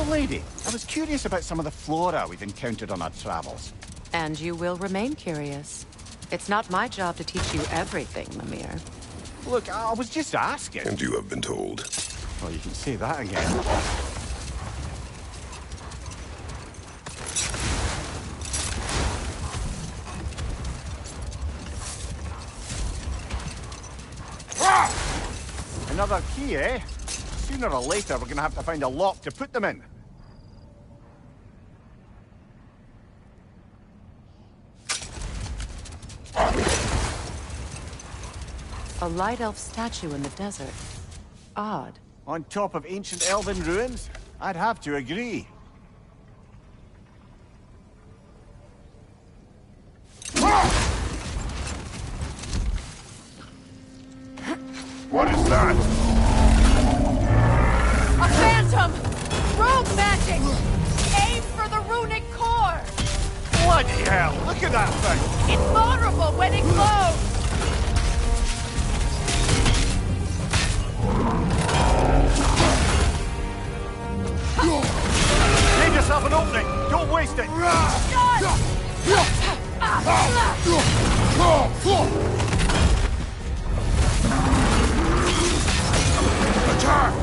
lady. I was curious about some of the flora we've encountered on our travels. And you will remain curious. It's not my job to teach you everything, Mimir. Look, I was just asking. And you have been told. Well, you can say that again. Another key, eh? Sooner or later, we're gonna have to find a lock to put them in. A light elf statue in the desert. Odd. On top of ancient elven ruins? I'd have to agree. What is that? A phantom! Rogue magic! Aim for the runic core! Bloody hell, look at that thing! It's vulnerable when it glows! Save yourself an opening! Don't waste it! Attack!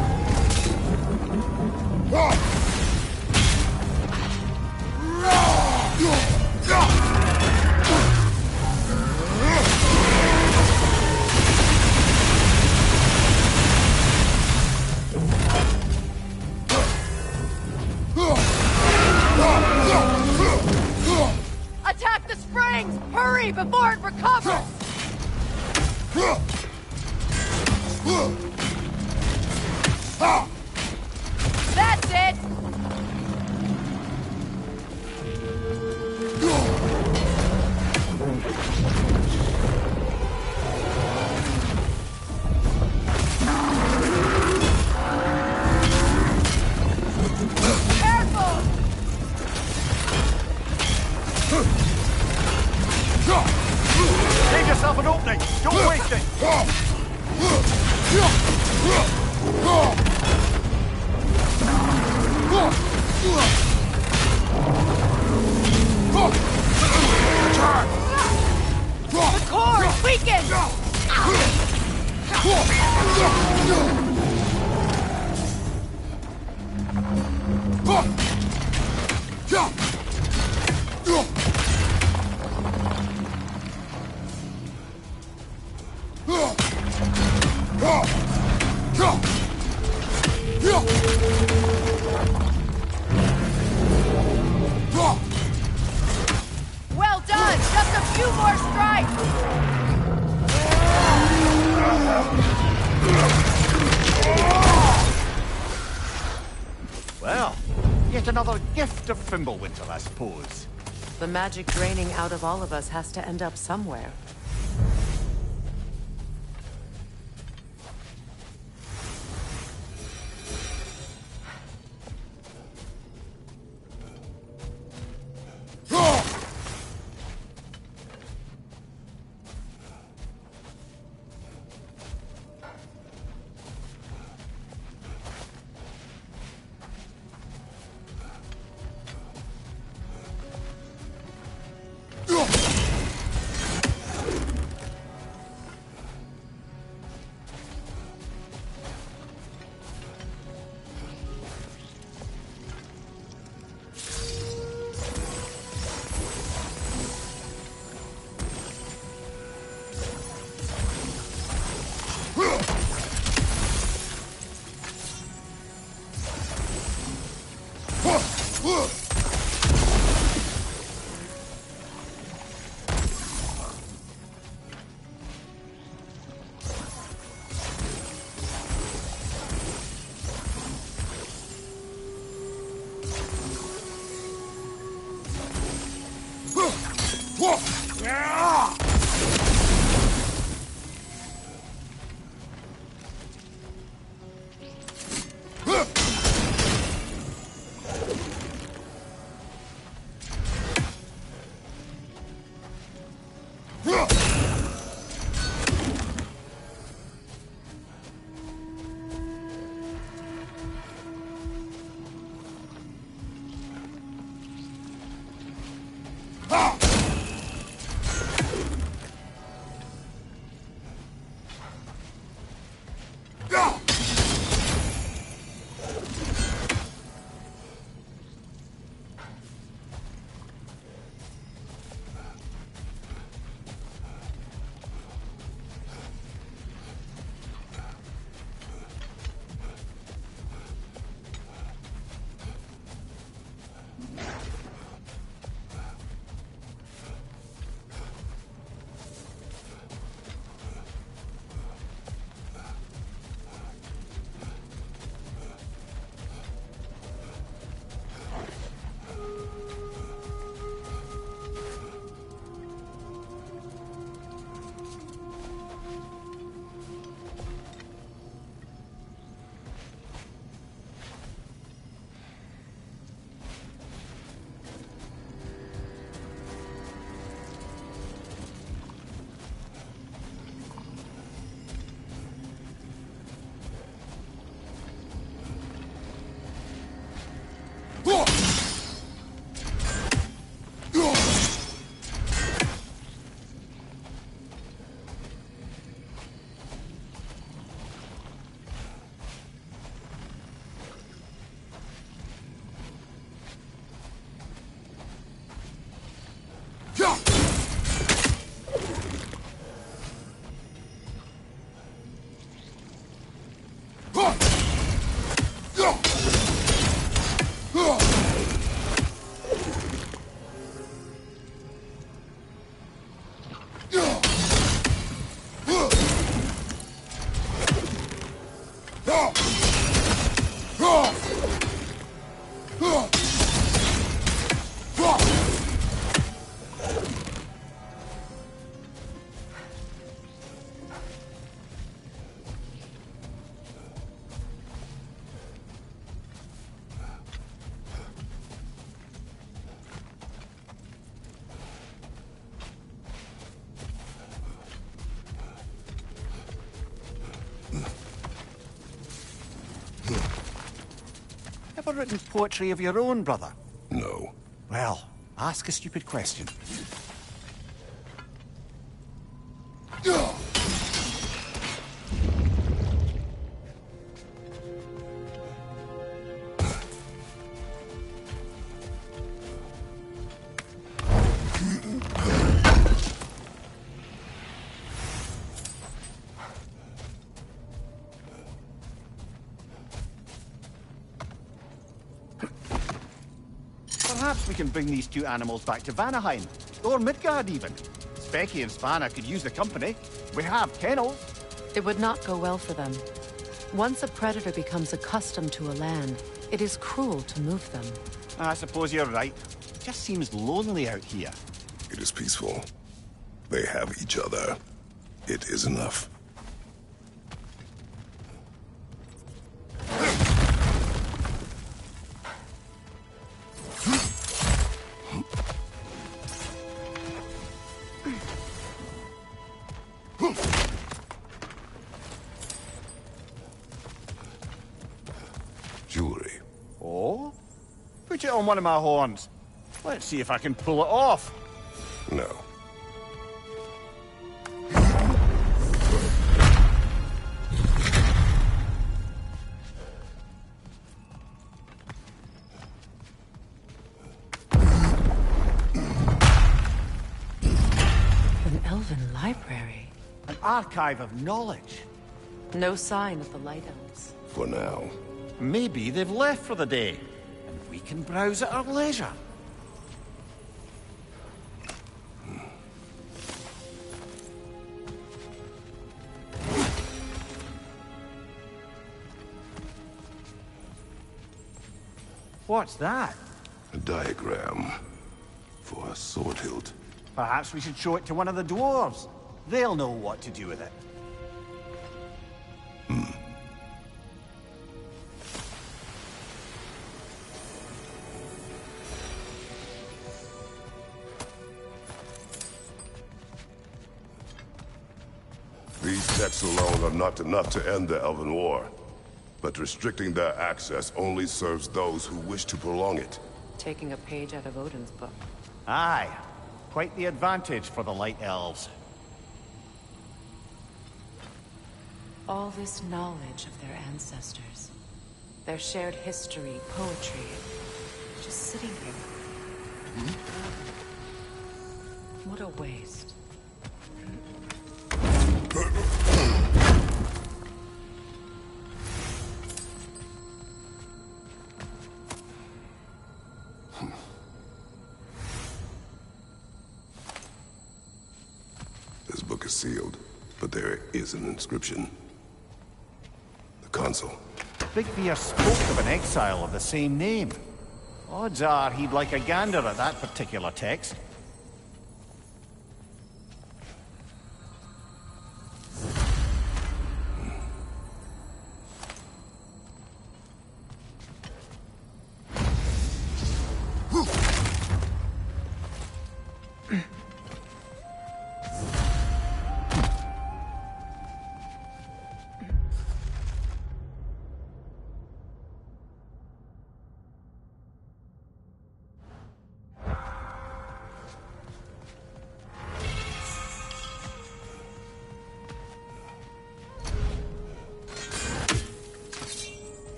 Attack the springs! Hurry before it recovers! That's it! Careful! Save yourself an opening! Don't waste it! The core is weakened! Well done! Just a few more strikes! Well, yet another gift of Fimbulwinter, I suppose. The magic draining out of all of us has to end up somewhere. Ever written poetry of your own, brother? No. Well, ask a stupid question. Perhaps we can bring these two animals back to Vanaheim, or Midgard even. Specky and Spanner could use the company. We have kennels. It would not go well for them. Once a predator becomes accustomed to a land, it is cruel to move them. I suppose you're right. It just seems lonely out here. It is peaceful. They have each other. It is enough. Jewelry. Oh? Put it on one of my horns. Let's see if I can pull it off. No. An elven library. An archive of knowledge. No sign of the Light Elves. For now. Maybe they've left for the day, and we can browse at our leisure. What's that? A diagram. For a sword hilt. Perhaps we should show it to one of the dwarves. They'll know what to do with it. These texts alone are not enough to end the Elven War. But restricting their access only serves those who wish to prolong it. Taking a page out of Odin's book. Aye. Quite the advantage for the Light Elves. All this knowledge of their ancestors. Their shared history, poetry. Just sitting here. What a waste. This book is sealed, but there is an inscription. The console. Big Bear spoke of an exile of the same name. Odds are he'd like a gander at that particular text.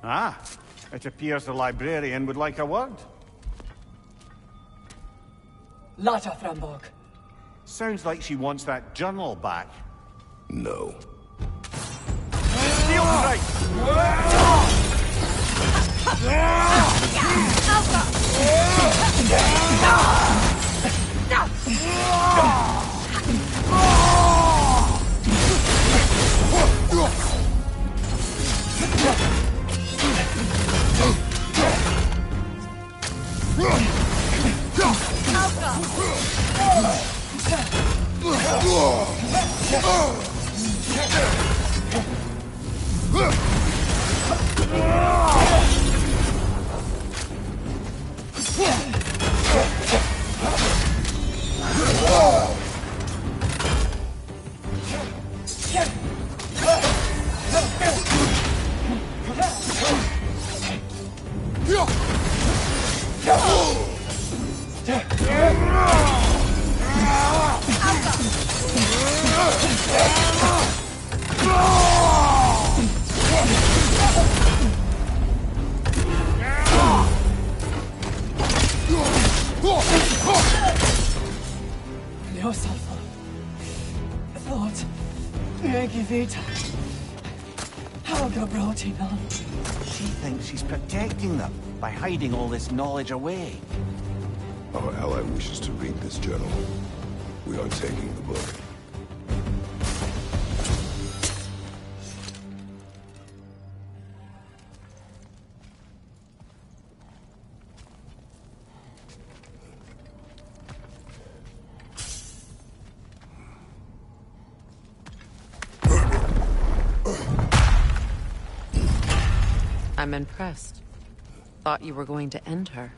Ah, it appears the librarian would like a word. Lata Frambog. Sounds like she wants that journal back. No. Steel strike! Leosalfo. Thought. Megivita. Helga Brotina. She thinks she's protecting them by hiding all this knowledge away. Our ally wishes to read this journal. We are taking the book. I'm impressed. Thought you were going to end her.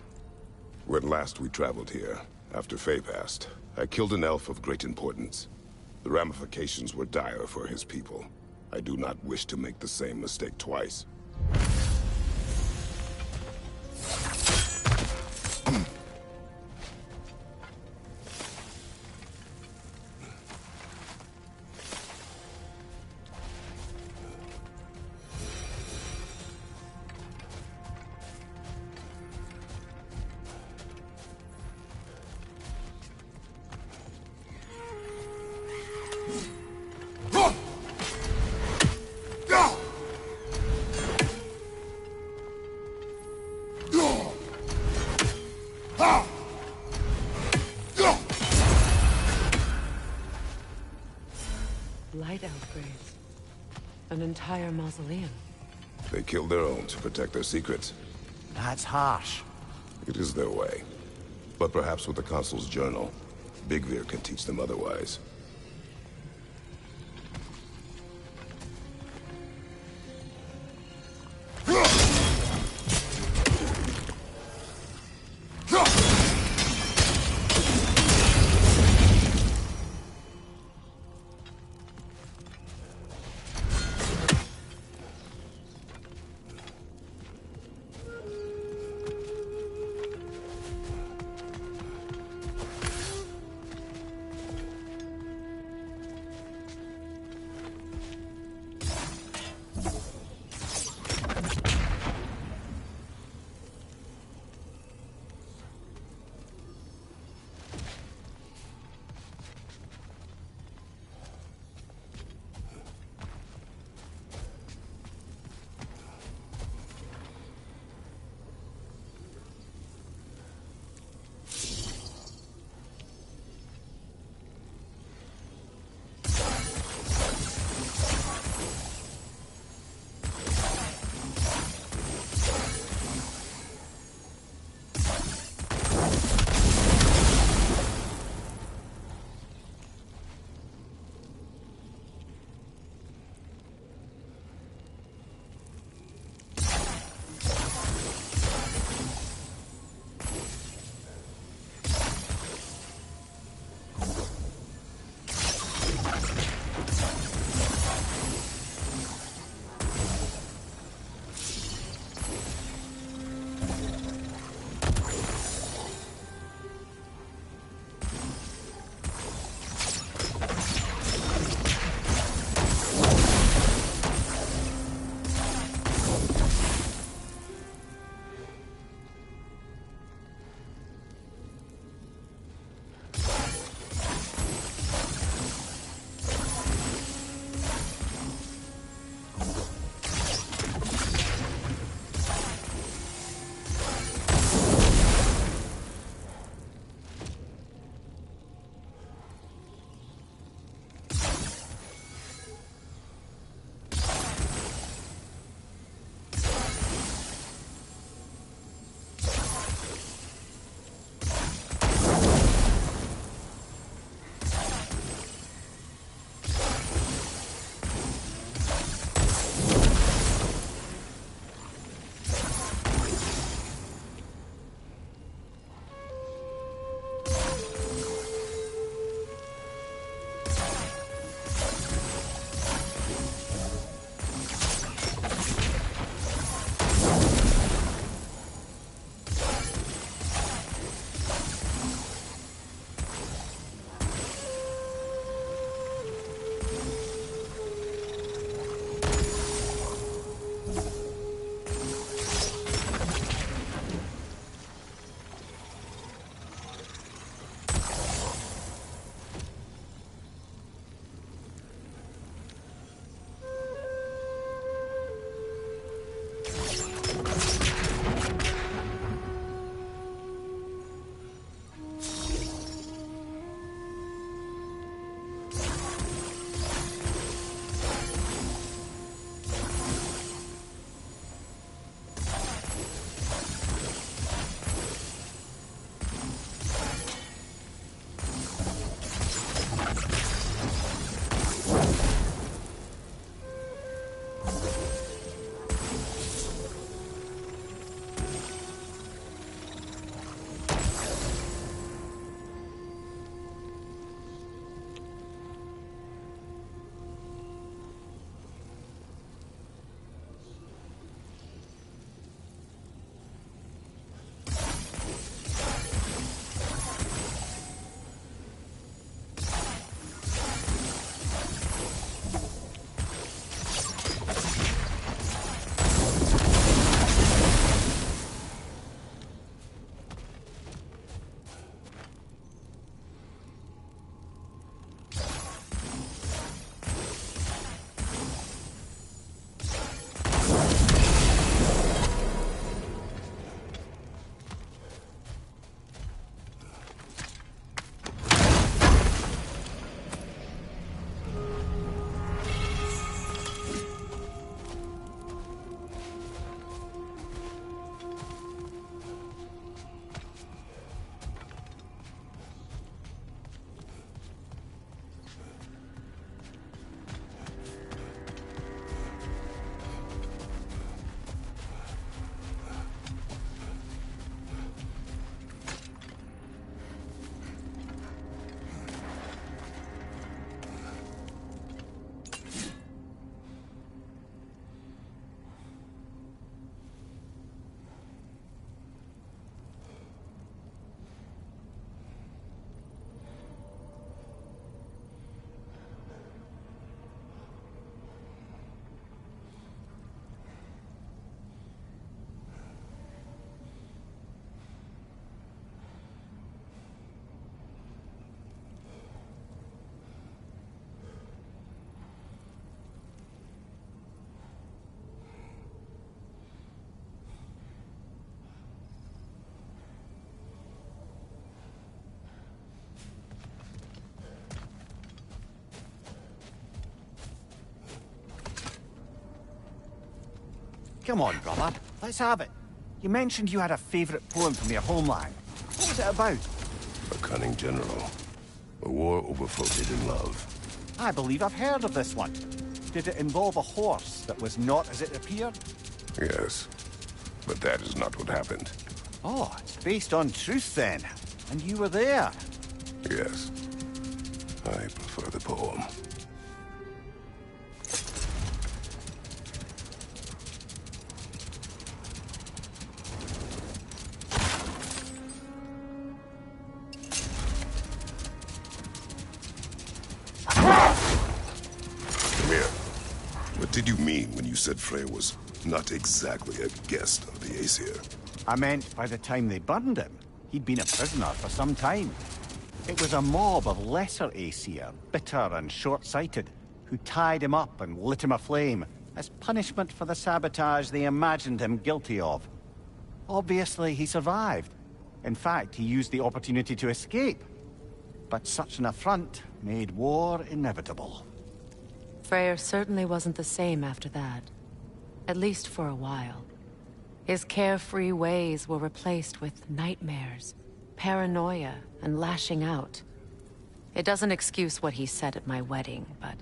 When last we traveled here, after Faye passed, I killed an elf of great importance. The ramifications were dire for his people. I do not wish to make the same mistake twice. Light elf graves. An entire mausoleum. They killed their own to protect their secrets. That's harsh. It is their way. But perhaps with the Consul's journal, Bigvir can teach them otherwise. Come on, brother. Let's have it. You mentioned you had a favorite poem from your homeland. What was it about? A cunning general. A war over forbidden love. I believe I've heard of this one. Did it involve a horse that was not as it appeared? Yes, but that is not what happened. Oh, it's based on truth then. And you were there. Yes, I prefer the poem. Come here. What did you mean when you said Frey was not exactly a guest of the Aesir? I meant by the time they burned him, he'd been a prisoner for some time. It was a mob of lesser Aesir, bitter and short-sighted, who tied him up and lit him aflame as punishment for the sabotage they imagined him guilty of. Obviously, he survived. In fact, he used the opportunity to escape. But such an affront made war inevitable. Freyr certainly wasn't the same after that. At least for a while. His carefree ways were replaced with nightmares, paranoia, and lashing out. It doesn't excuse what he said at my wedding, but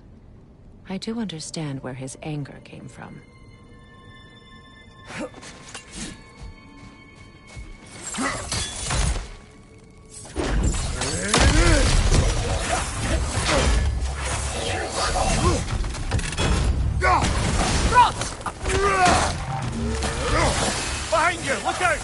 I do understand where his anger came from. Behind you! Look out!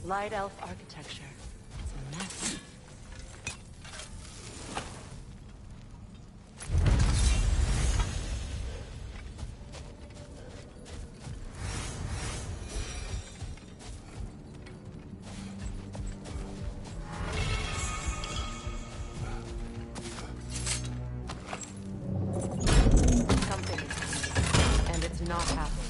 Light elf architecture. It's a mess. Something is coming, and it's not happening.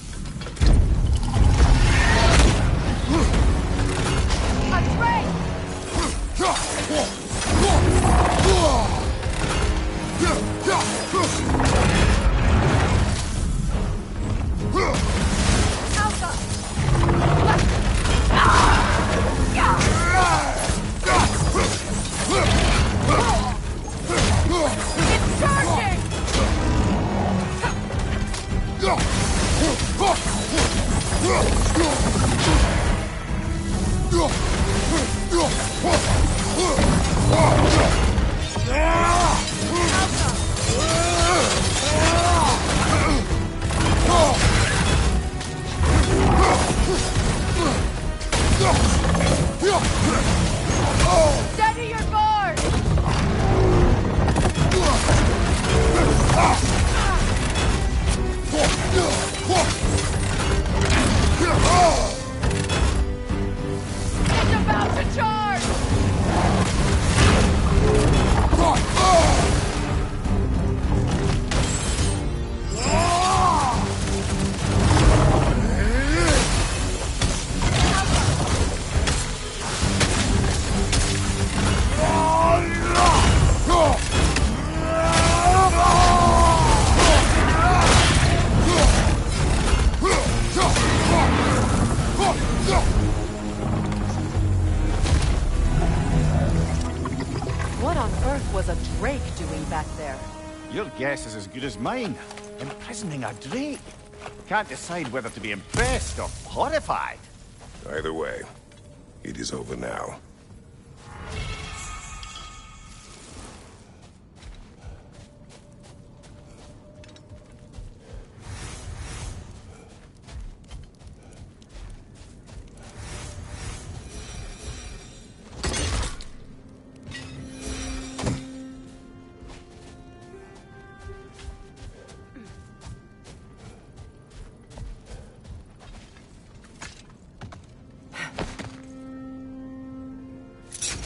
Steady your guard! It's about to charge! What on earth was a drake doing back there? Your guess is as good as mine. Imprisoning a drake. Can't decide whether to be impressed or horrified. Either way, it is over now.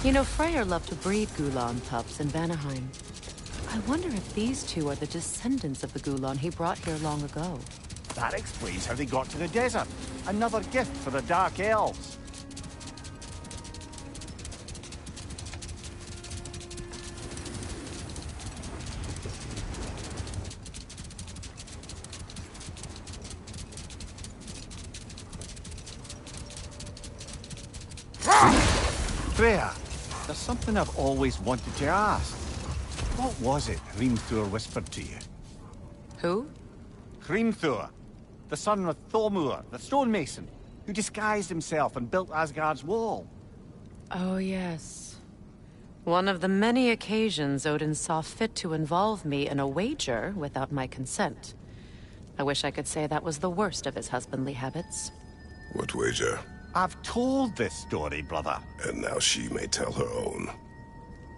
You know, Freyr loved to breed Gulan pups in Vanaheim. I wonder if these two are the descendants of the Gulan he brought here long ago. That explains how they got to the desert. Another gift for the Dark Elves. Freya, there's something I've always wanted to ask. What was it Hrimthur whispered to you? Who? Hrimthur, the son of Thormur, the stonemason, who disguised himself and built Asgard's wall. Oh, yes. One of the many occasions Odin saw fit to involve me in a wager without my consent. I wish I could say that was the worst of his husbandly habits. What wager? I've told this story, brother. And now she may tell her own.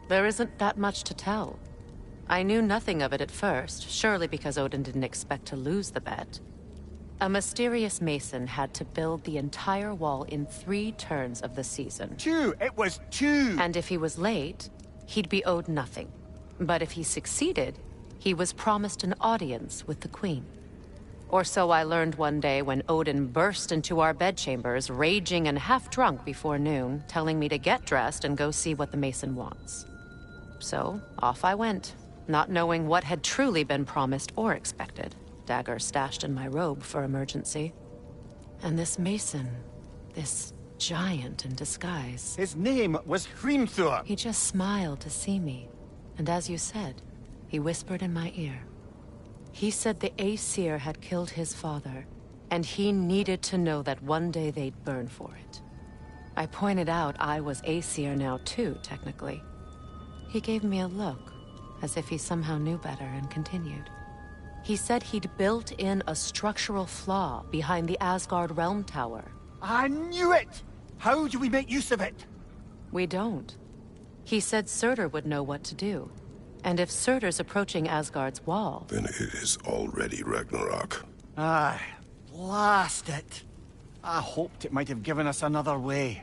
There isn't that much to tell. I knew nothing of it at first, surely because Odin didn't expect to lose the bet. A mysterious mason had to build the entire wall in 3 turns of the season. 2! It was 2! And if he was late, he'd be owed nothing. But if he succeeded, he was promised an audience with the queen. Or so I learned one day when Odin burst into our bedchambers, raging and half-drunk before noon, telling me to get dressed and go see what the mason wants. So, off I went, not knowing what had truly been promised or expected. Dagger stashed in my robe for emergency. And this mason, this giant in disguise. His name was Hrimthur. He just smiled to see me. And as you said, he whispered in my ear. He said the Aesir had killed his father, and he needed to know that one day they'd burn for it. I pointed out I was Aesir now too, technically. He gave me a look, as if he somehow knew better, and continued. He said he'd built in a structural flaw behind the Asgard Realm Tower. I knew it! How do we make use of it? We don't. He said Surtur would know what to do. And if Surtur's approaching Asgard's wall... Then it is already Ragnarok. Aye, blast it. I hoped it might have given us another way.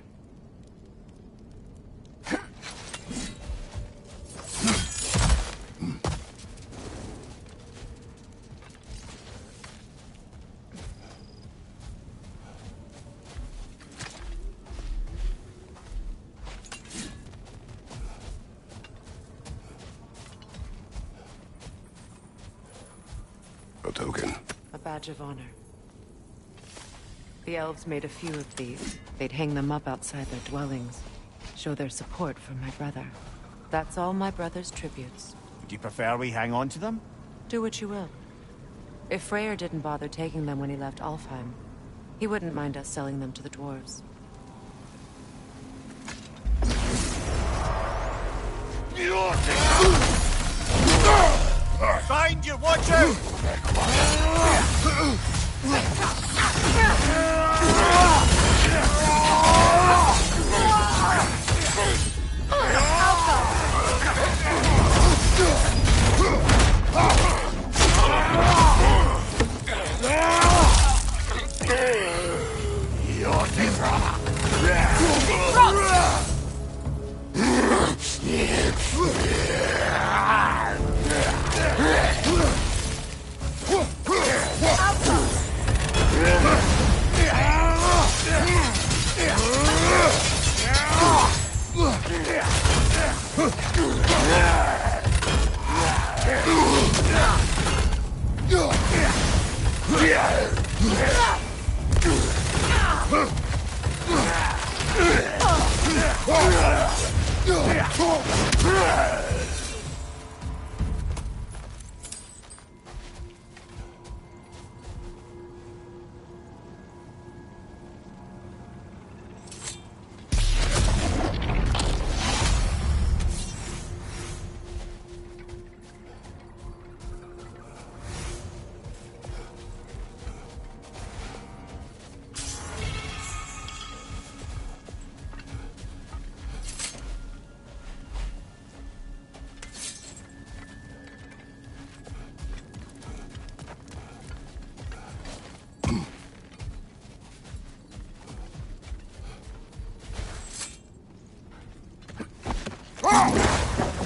A token. A badge of honor. The elves made a few of these. They'd hang them up outside their dwellings. Show their support for my brother. That's all my brother's tributes. Would you prefer we hang on to them? Do what you will. If Freyr didn't bother taking them when he left Alfheim, he wouldn't mind us selling them to the dwarves. Find you! Watch out!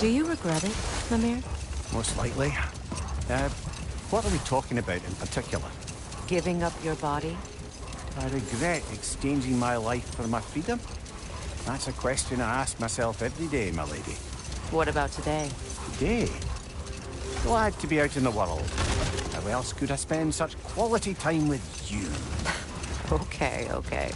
Do you regret it, Mimir? Most likely. What are we talking about in particular? Giving up your body? I regret exchanging my life for my freedom? That's a question I ask myself every day, my lady. What about today? Today? Glad to be out in the world. How else could I spend such quality time with you? Okay, okay.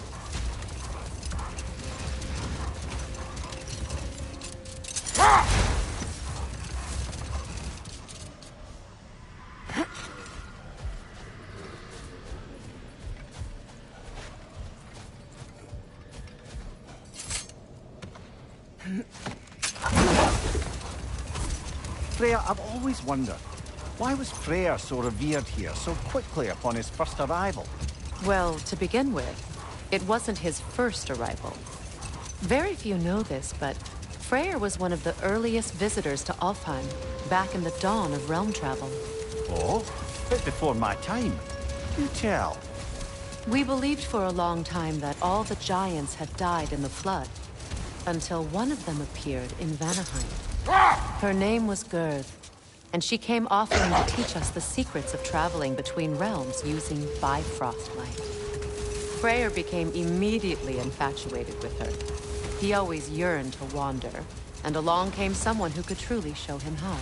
Freya, I've always wondered, why was Freyr so revered here so quickly upon his first arrival? Well, to begin with, it wasn't his first arrival. Very few know this, but Freyr was one of the earliest visitors to Alfheim, back in the dawn of realm travel. Oh, but before my time. Do tell. We believed for a long time that all the giants had died in the flood, until one of them appeared in Vanaheim. Her name was Gerd, and she came offering to teach us the secrets of traveling between realms using Bifrost light. Freyr became immediately infatuated with her. He always yearned to wander, and along came someone who could truly show him how.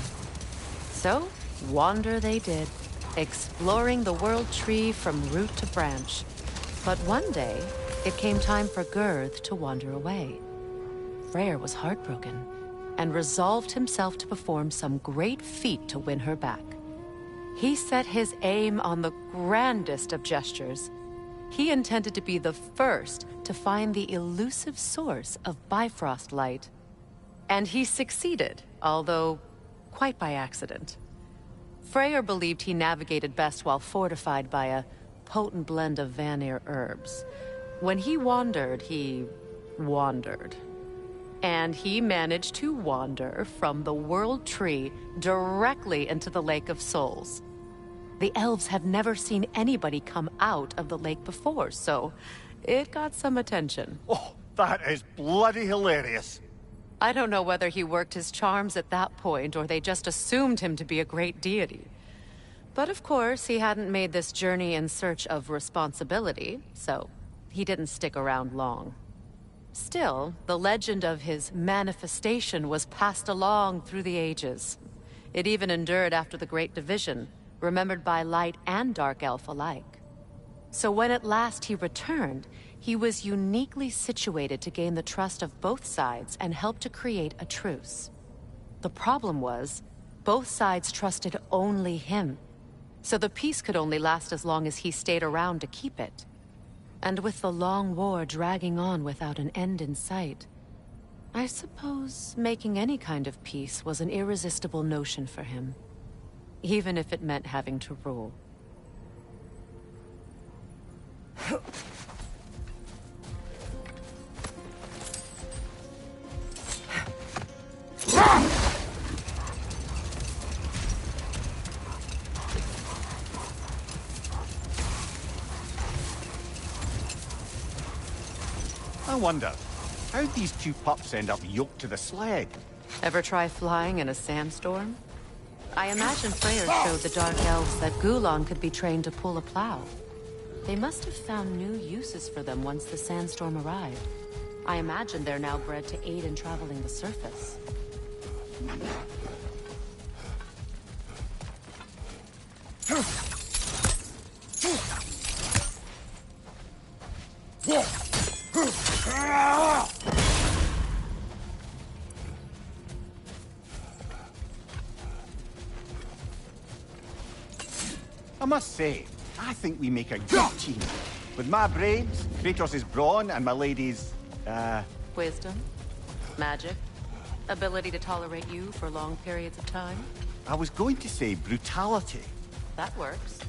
So, wander they did, exploring the world tree from root to branch. But one day, it came time for Gerd to wander away. Freyr was heartbroken, and resolved himself to perform some great feat to win her back. He set his aim on the grandest of gestures. He intended to be the first to find the elusive source of Bifrost light. And he succeeded, although quite by accident. Freyr believed he navigated best while fortified by a potent blend of Vanir herbs. When he wandered, he wandered. And he managed to wander from the World Tree directly into the Lake of Souls. The elves have never seen anybody come out of the lake before, so it got some attention. Oh, that is bloody hilarious. I don't know whether he worked his charms at that point or they just assumed him to be a great deity. But of course, he hadn't made this journey in search of responsibility, so he didn't stick around long. Still, the legend of his manifestation was passed along through the ages. It even endured after the Great Division, remembered by Light and Dark Elf alike. So when at last he returned, he was uniquely situated to gain the trust of both sides and help to create a truce. The problem was, both sides trusted only him, so the peace could only last as long as he stayed around to keep it. And with the long war dragging on without an end in sight, I suppose making any kind of peace was an irresistible notion for him. Even if it meant having to rule. I wonder, how'd these two pups end up yoked to the sled? Ever try flying in a sandstorm? I imagine Freyr showed the Dark Elves that Gulon could be trained to pull a plow. They must have found new uses for them once the sandstorm arrived. I imagine they're now bred to aid in traveling the surface. I must say, I think we make a good team. With my brains, Kratos' brawn, and my lady's, Wisdom? Magic? Ability to tolerate you for long periods of time? I was going to say brutality. That works.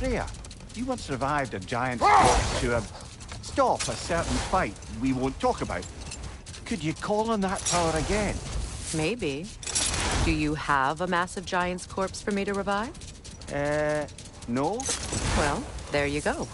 Freya, you once revived a giant corpse to stop a certain fight we won't talk about. Could you call on that power again? Maybe. Do you have a massive giant's corpse for me to revive? No? Well, there you go.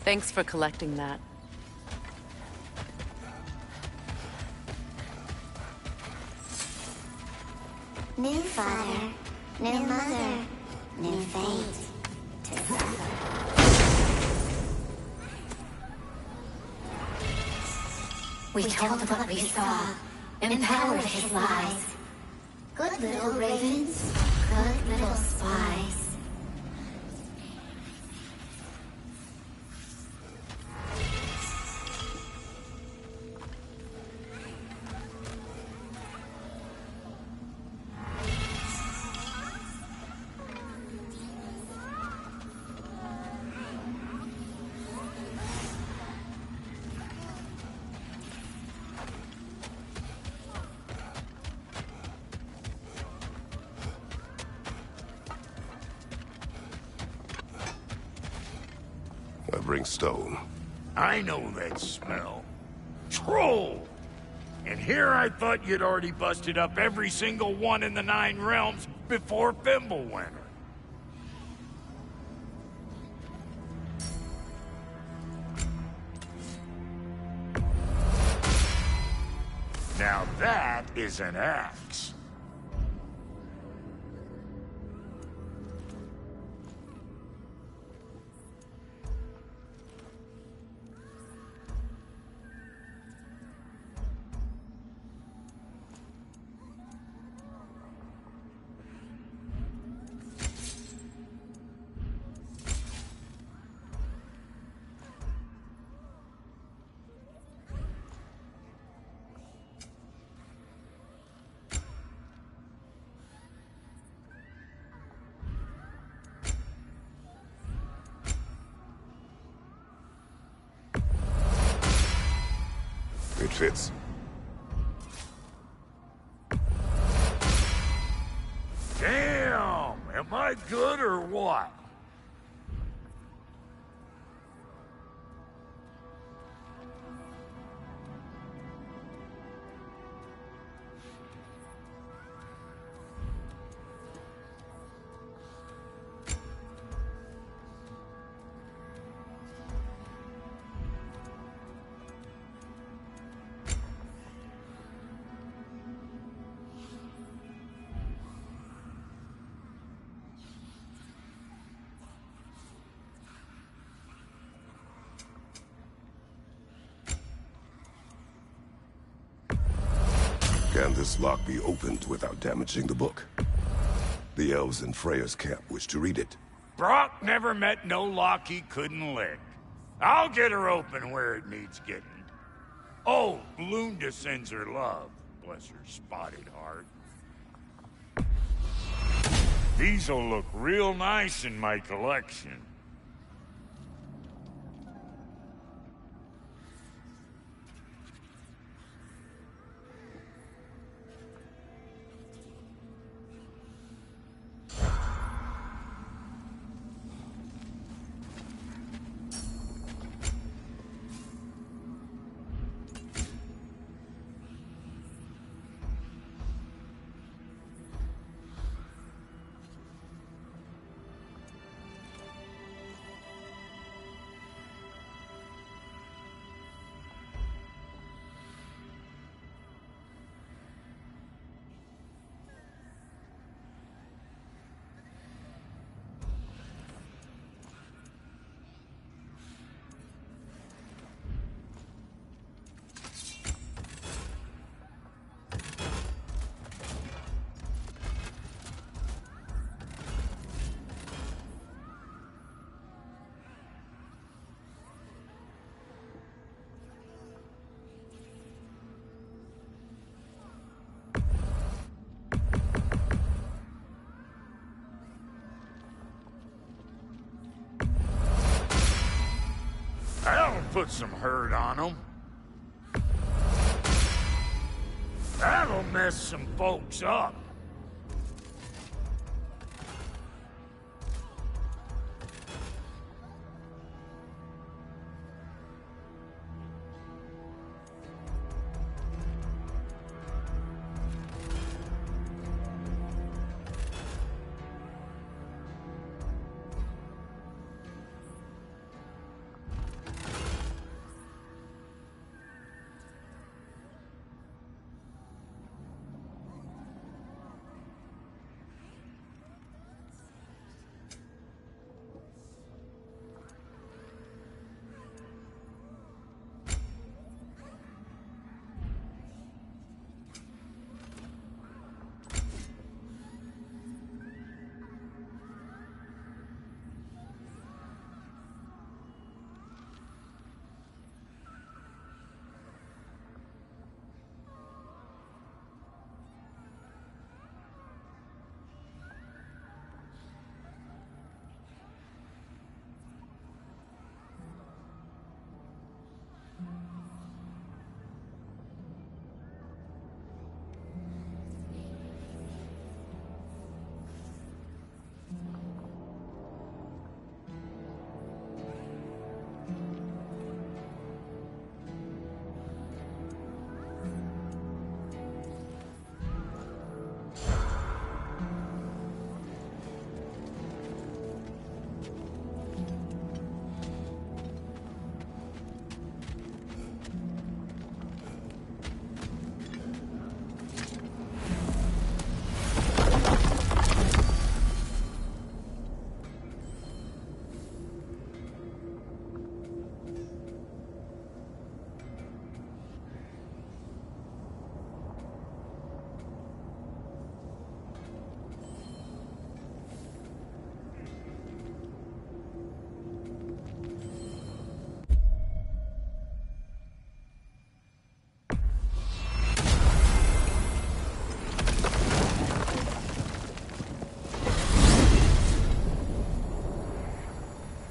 Thanks for collecting that. New father, new mother, new fate to suffer. We told what we saw, empowered his lies. Good little ravens, good little spies. Bring stone. I know that smell. Troll! And here I thought you'd already busted up every single one in the 9 realms before Fimbulwinter. Now that is an axe. It fits. Damn! Am I good or what? Can this lock be opened without damaging the book? The elves in Freya's camp wish to read it. Brock never met no lock he couldn't lick. I'll get her open where it needs getting. Oh, Lunda sends her love. Bless her spotted heart. These'll look real nice in my collection. That'll put some hurt on them. That'll mess some folks up.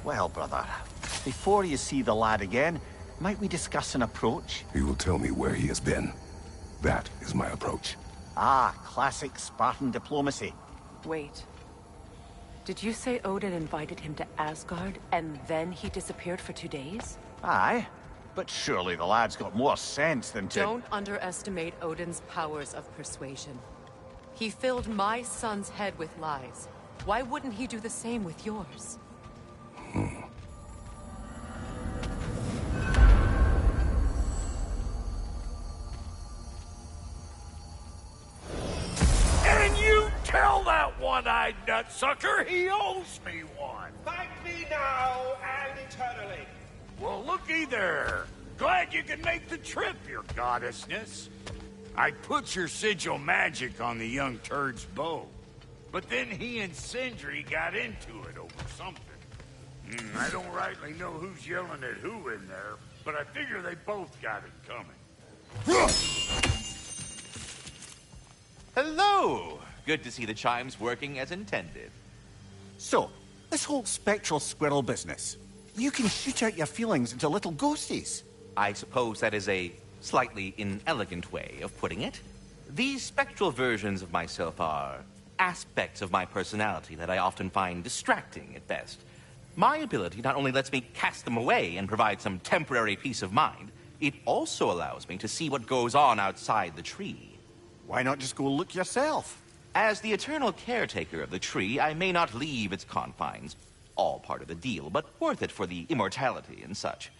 Well, brother, before you see the lad again, might we discuss an approach? He will tell me where he has been. That is my approach. Ah, classic Spartan diplomacy. Wait. Did you say Odin invited him to Asgard, and then he disappeared for 2 days? Aye, but surely the lad's got more sense than to... Don't underestimate Odin's powers of persuasion. He filled my son's head with lies. Why wouldn't he do the same with yours? And you tell that one-eyed nutsucker he owes me one. Thank me now and eternally. Well, looky there. Glad you can make the trip, your goddessness. I put your sigil magic on the young turd's bow. But then he and Sindri got into it over something. I don't rightly know who's yelling at who in there, but I figure they both got it coming. Hello! Good to see the chimes working as intended. So, this whole spectral squirrel business. You can shoot out your feelings into little ghosties. I suppose that is a slightly inelegant way of putting it. These spectral versions of myself are aspects of my personality that I often find distracting at best. My ability not only lets me cast them away and provide some temporary peace of mind, it also allows me to see what goes on outside the tree. Why not just go look yourself? As the eternal caretaker of the tree, I may not leave its confines. All part of the deal, but worth it for the immortality and such.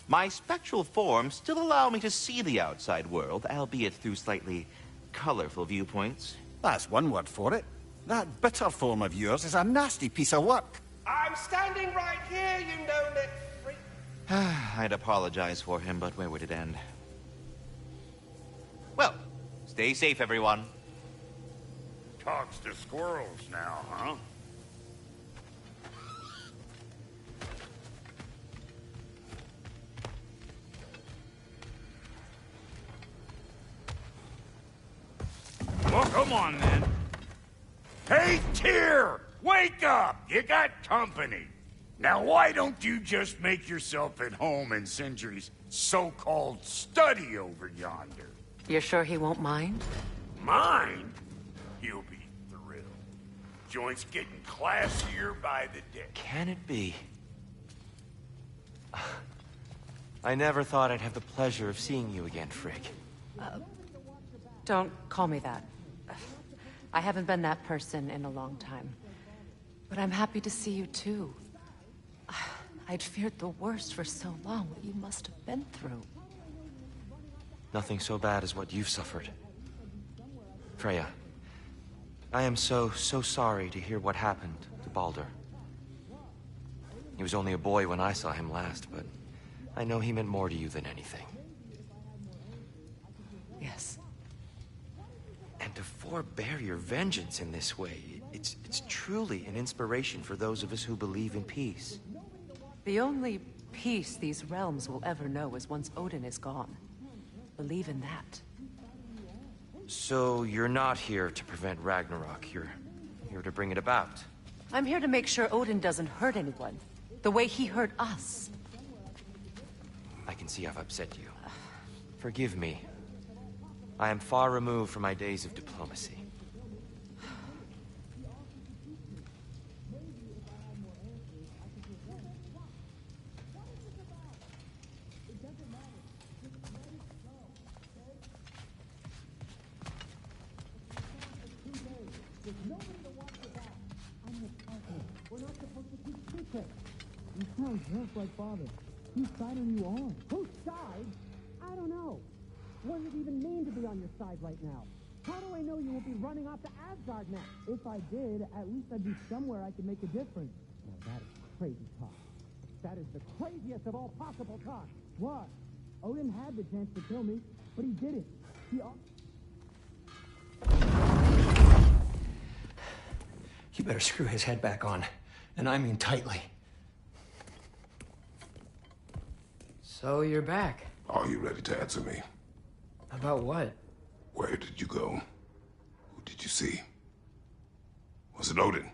My spectral forms still allow me to see the outside world, albeit through slightly colorful viewpoints. That's one word for it. That bitter form of yours is a nasty piece of work. I'm standing right here, you no-neck freak. I'd apologize for him, but where would it end? Well, stay safe, everyone. Talks to squirrels now, huh? Well, come on, then. Hey, Tyr! Wake up! You got company. Now, why don't you just make yourself at home in Sindri's so-called study over yonder? You're sure he won't mind? Mind? He'll be thrilled. Joint's getting classier by the day. Can it be? I never thought I'd have the pleasure of seeing you again, Frigg. Don't call me that. I haven't been that person in a long time. But I'm happy to see you too. I'd feared the worst for so long, what you must have been through. Nothing so bad as what you've suffered. Freya, I am so sorry to hear what happened to Baldur. He was only a boy when I saw him last, but I know he meant more to you than anything. Yes. And to forbear your vengeance in this way, it's truly an inspiration for those of us who believe in peace. The only peace these realms will ever know is once Odin is gone. Believe in that. So you're not here to prevent Ragnarok, you're here to bring it about. I'm here to make sure Odin doesn't hurt anyone, the way he hurt us. I can see I've upset you. Forgive me. I am far removed from my days of diplomacy. You sound just like Father. Whose side are you on? Whose side? I don't know. What does it even mean to be on your side right now? How do I know you won't be running off to Asgard now? If I did, at least I'd be somewhere I could make a difference. Now that is crazy talk. That is the craziest of all possible talk. What? Odin had the chance to kill me, but he didn't. You better screw his head back on. And I mean tightly. So you're back. Are you ready to answer me? About what? Where did you go? Who did you see? Was it Odin?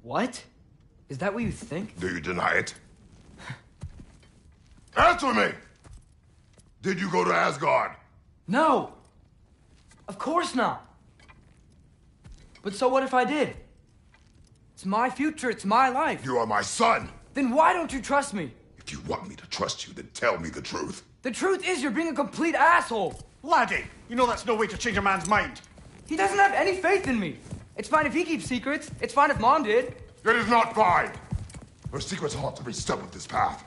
What? Is that what you think? Do you deny it? Answer me! Did you go to Asgard? No! Of course not! But so what if I did? It's my future, it's my life. You are my son! Then why don't you trust me? If you want me to trust you, then tell me the truth. The truth is you're being a complete asshole! Laddie, you know that's no way to change a man's mind. He doesn't have any faith in me. It's fine if he keeps secrets. It's fine if Mom did. It is not fine! Her secrets haunt every step of this path.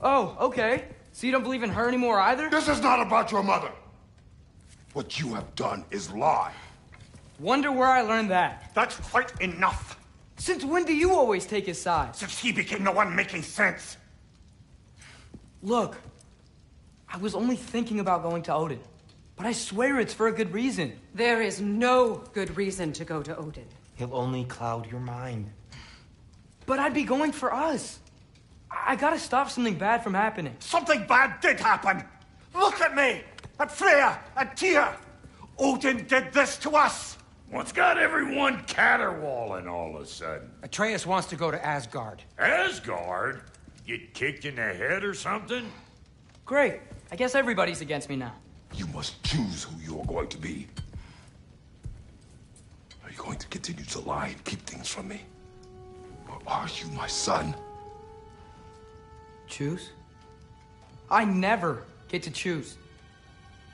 Oh, okay. So you don't believe in her anymore either? This is not about your mother. What you have done is lie. Wonder where I learned that. That's quite enough. Since when do you always take his side? Since he became the one making sense. Look, I was only thinking about going to Odin. But I swear it's for a good reason. There is no good reason to go to Odin. He'll only cloud your mind. But I'd be going for us. I gotta stop something bad from happening. Something bad did happen! Look at me! At Freya! At Tyr! Odin did this to us! What's got everyone caterwauling all of a sudden? Atreus wants to go to Asgard. Asgard? Get kicked in the head or something? Great. I guess everybody's against me now. You must choose who you're going to be. Are you going to continue to lie and keep things from me? Or are you my son? Choose? I never get to choose.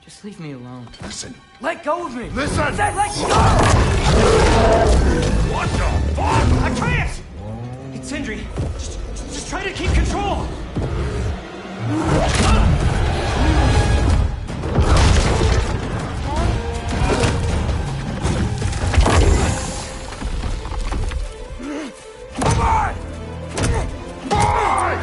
Just leave me alone. Listen. Let go of me! Listen! I said let go! What the fuck? Atreus! It's Sindri. Just try to keep control! Come on! Boy!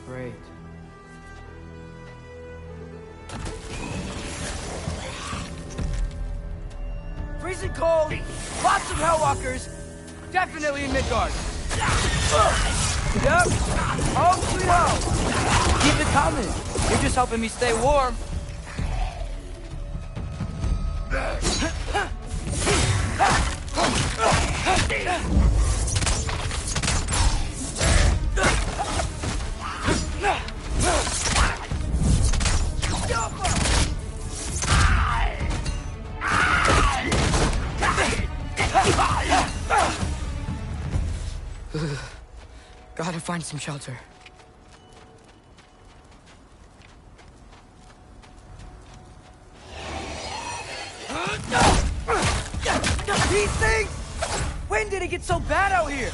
Great. Freezing cold, lots of Hellwalkers, definitely in Midgard. Yep, home sweet home. Keep it coming. You're just helping me stay warm. Gotta find some shelter. These things! When did it get so bad out here?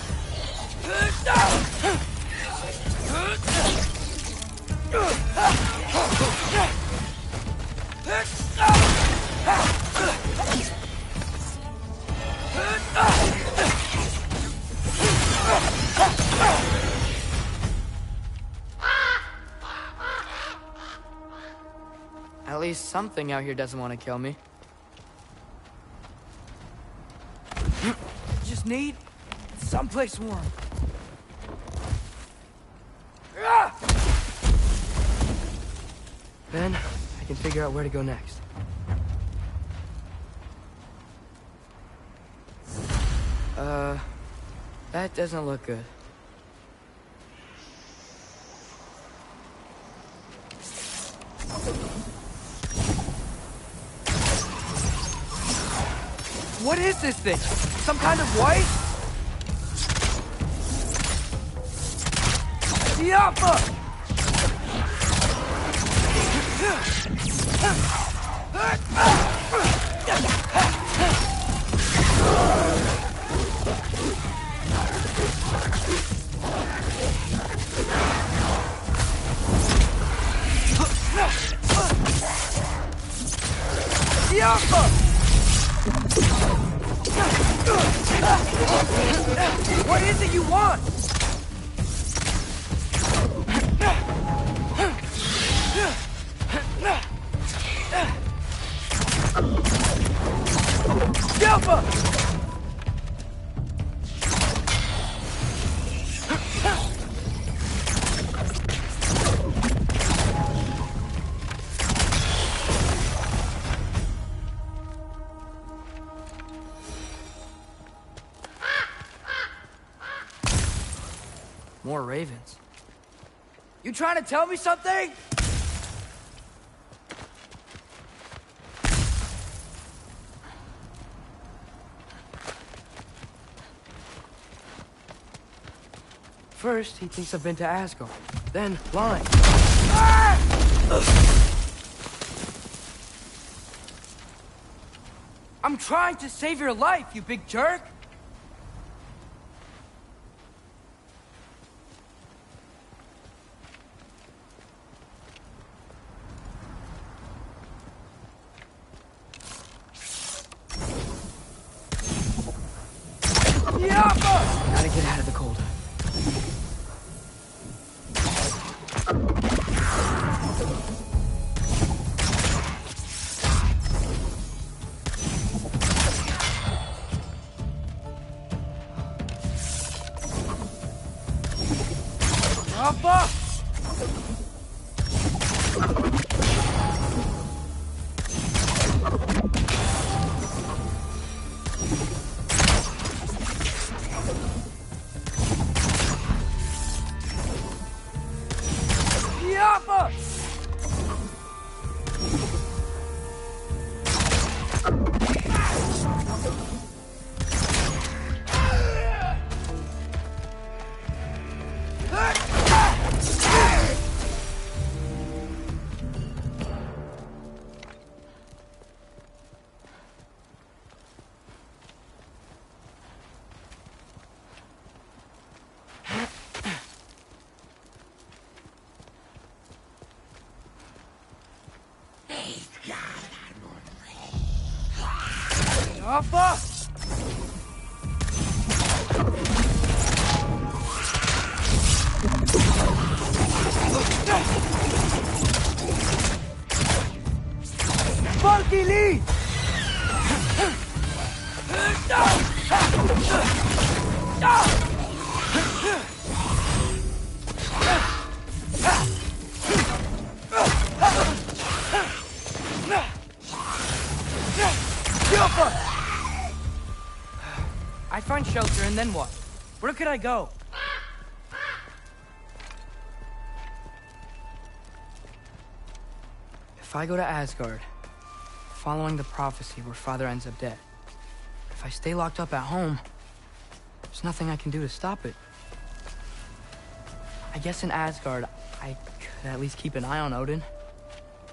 At least something out here doesn't want to kill me. Just need someplace warm. Then I can figure out where to go next. That doesn't look good. What is this thing? Some kind of white? Diapha! What is it you want? Alpha! More ravens. You trying to tell me something? First, he thinks I've been to Asgard. Then, lying. Ah! I'm trying to save your life, you big jerk! Gotta get out of the cold. Papa! Yappa! Yappa! Funky Lee! I find shelter and then what? Where could I go? If I go to Asgard, following the prophecy where Father ends up dead, if I stay locked up at home, there's nothing I can do to stop it. I guess in Asgard, I could at least keep an eye on Odin.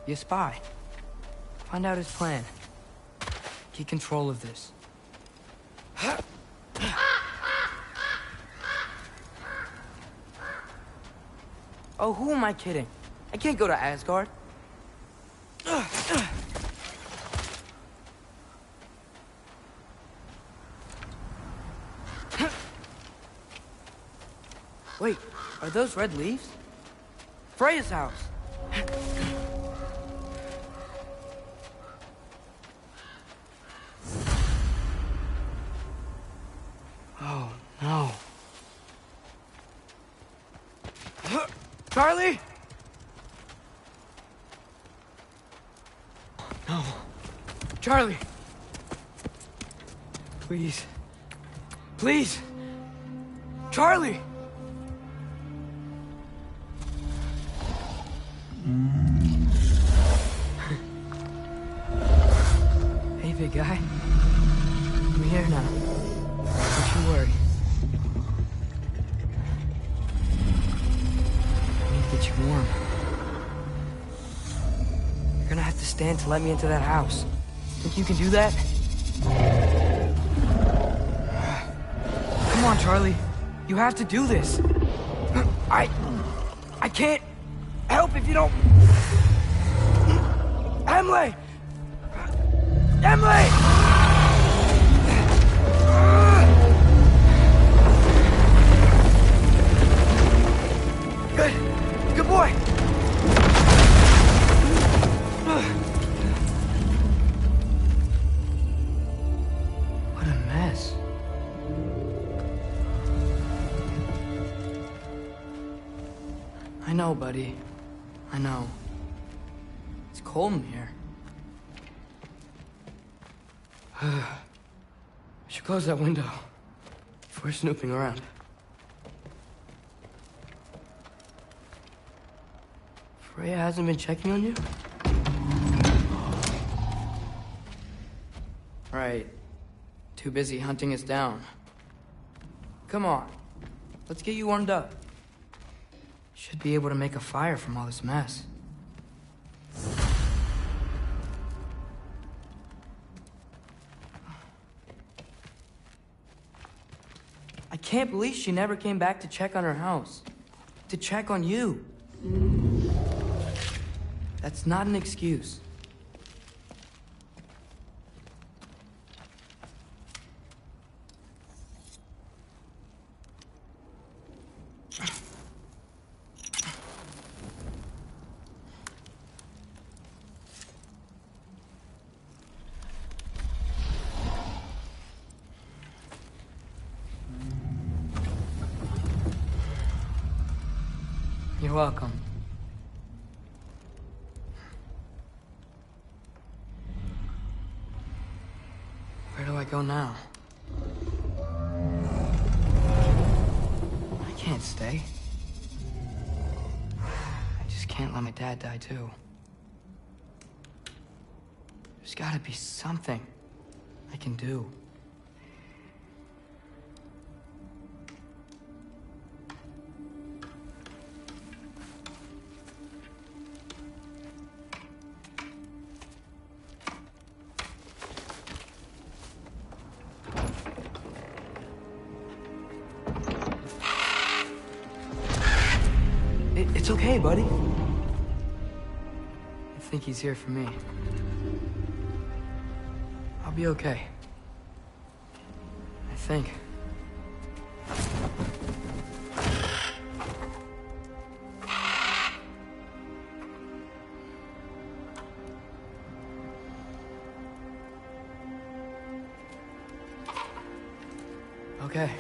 Be a spy. Find out his plan. Get control of this. Oh, who am I kidding? I can't go to Asgard. Wait, are those red leaves? Freya's house. Oh, no. Charlie? No. Charlie. Please. Please. Charlie! Hey, big guy. I'm here now. Don't you worry. I need to get you warm. You're gonna have to stand to let me into that house. Think you can do that? Come on, Charlie. You have to do this. I can't help if you don't... Emily! Emily! Good boy! What a mess. I know, buddy. I know. It's cold in here. I should close that window before snooping around. Freya hasn't been checking on you? Right. Too busy hunting us down. Come on. Let's get you warmed up. Should be able to make a fire from all this mess. can't believe she never came back to check on her house. To check on you. That's not an excuse. You're welcome. Where do I go now? I can't stay. I just can't let my dad die too. There's gotta be something I can do. It's okay, buddy. I think he's here for me. I'll be okay. I think. Okay.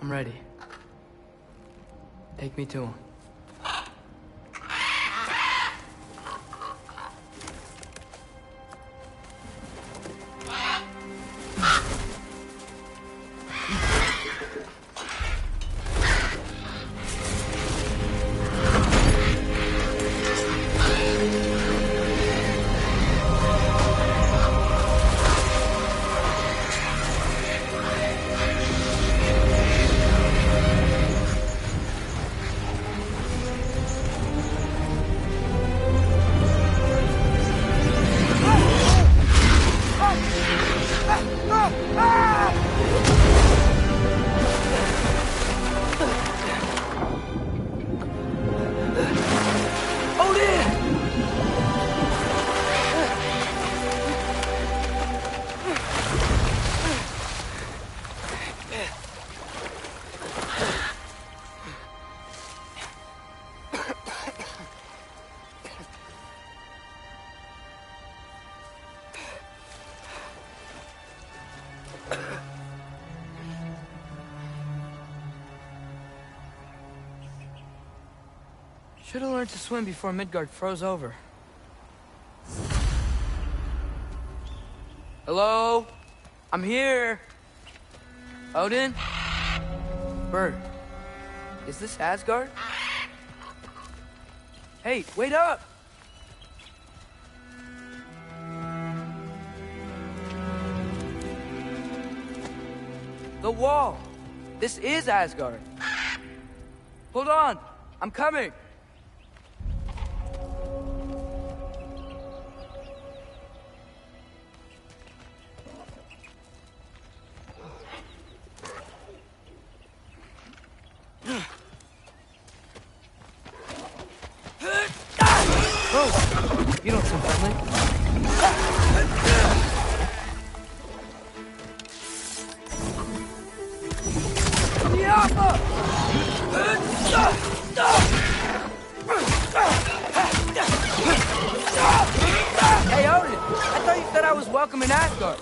I'm ready. Take me to him. Should have learned to swim before Midgard froze over. Hello? I'm here. Odin? Bird. Is this Asgard? Hey, wait up! The wall! This is Asgard. Hold on! I'm coming! Oh, you don't seem friendly. Hey, Odin, I thought you said I was welcome in Asgard.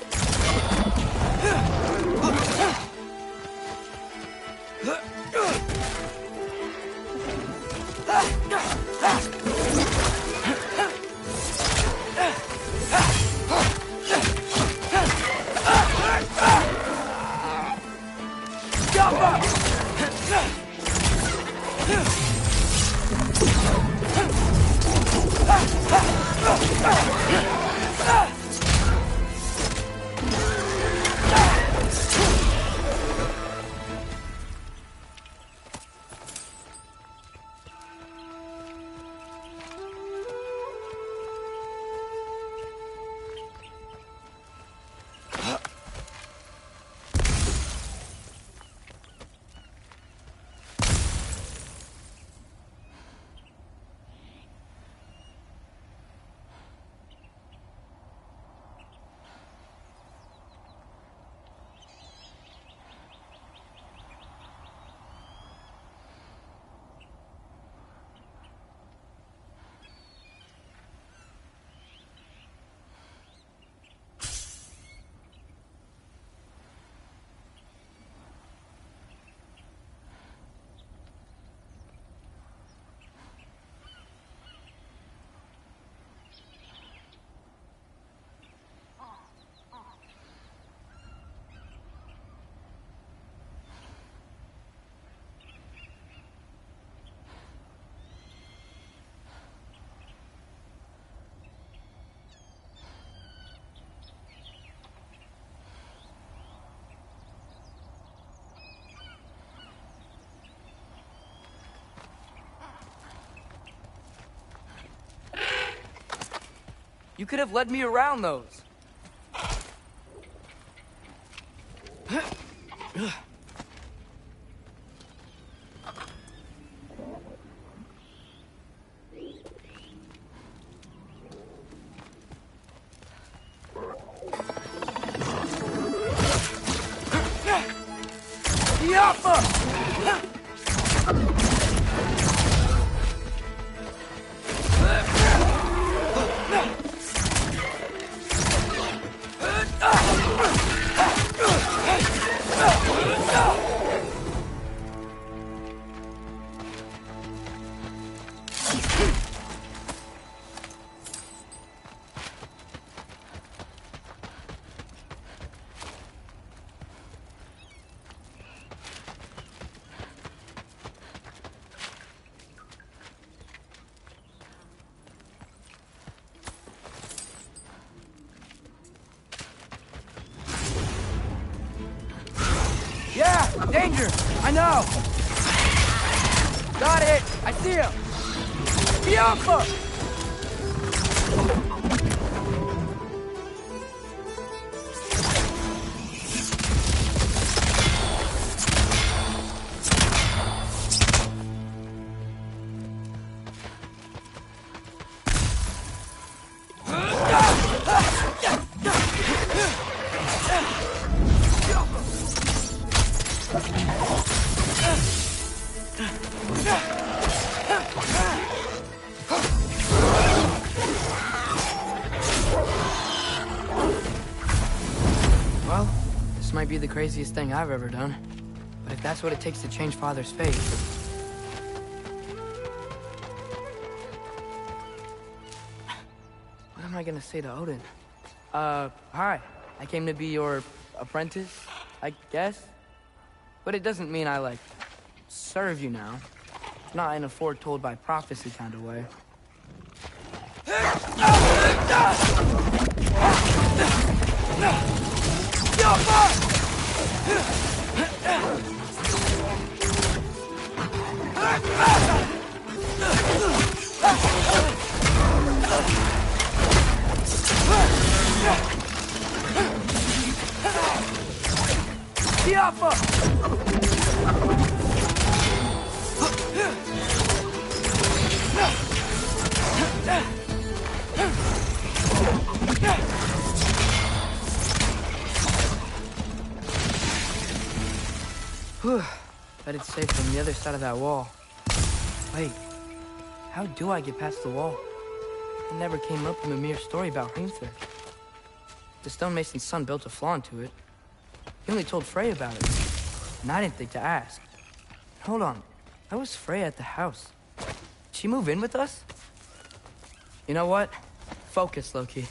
You could have led me around those. Yeah! Danger! I know! Got it! I see him! Bianca! Well, this might be the craziest thing I've ever done. But if that's what it takes to change Father's fate... What am I gonna say to Odin? Hi. I came to be your apprentice, I guess? But it doesn't mean I, like, serve you now. Not in a foretold by prophecy kind of way. Whew. Bet it's safe from the other side of that wall. Wait, how do I get past the wall? It never came up in the mere story about Hrimthur. The stonemason's son built a flaw into it. He only told Freya about it, and I didn't think to ask. Hold on, how was Freya at the house? Did she move in with us? You know what? Focus, Loki.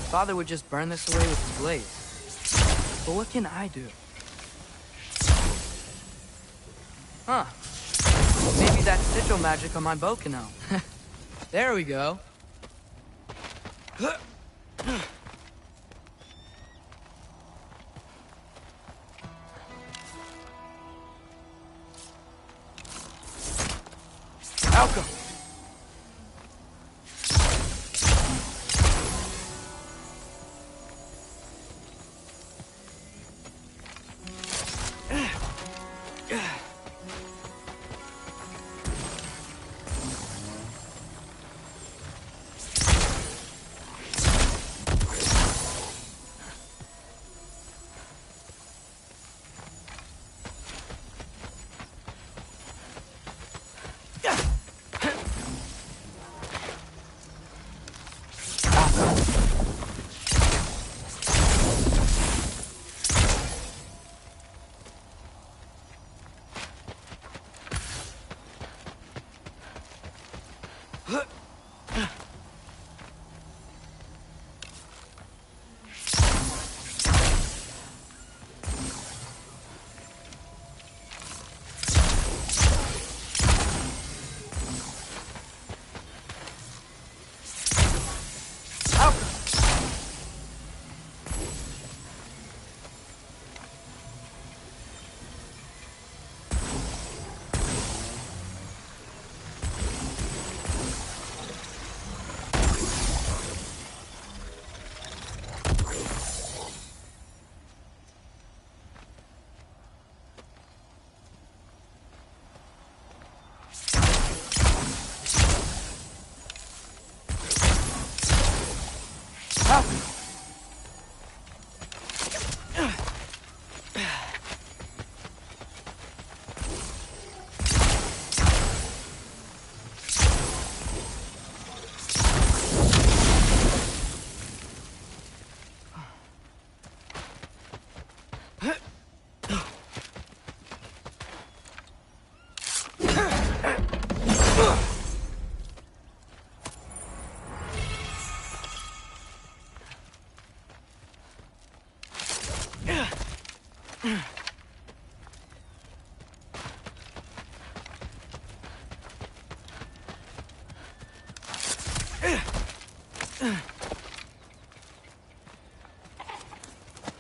Father would just burn this away with his blaze. But what can I do? Huh. Maybe that sigil magic on my bow can help. There we go. Outcome!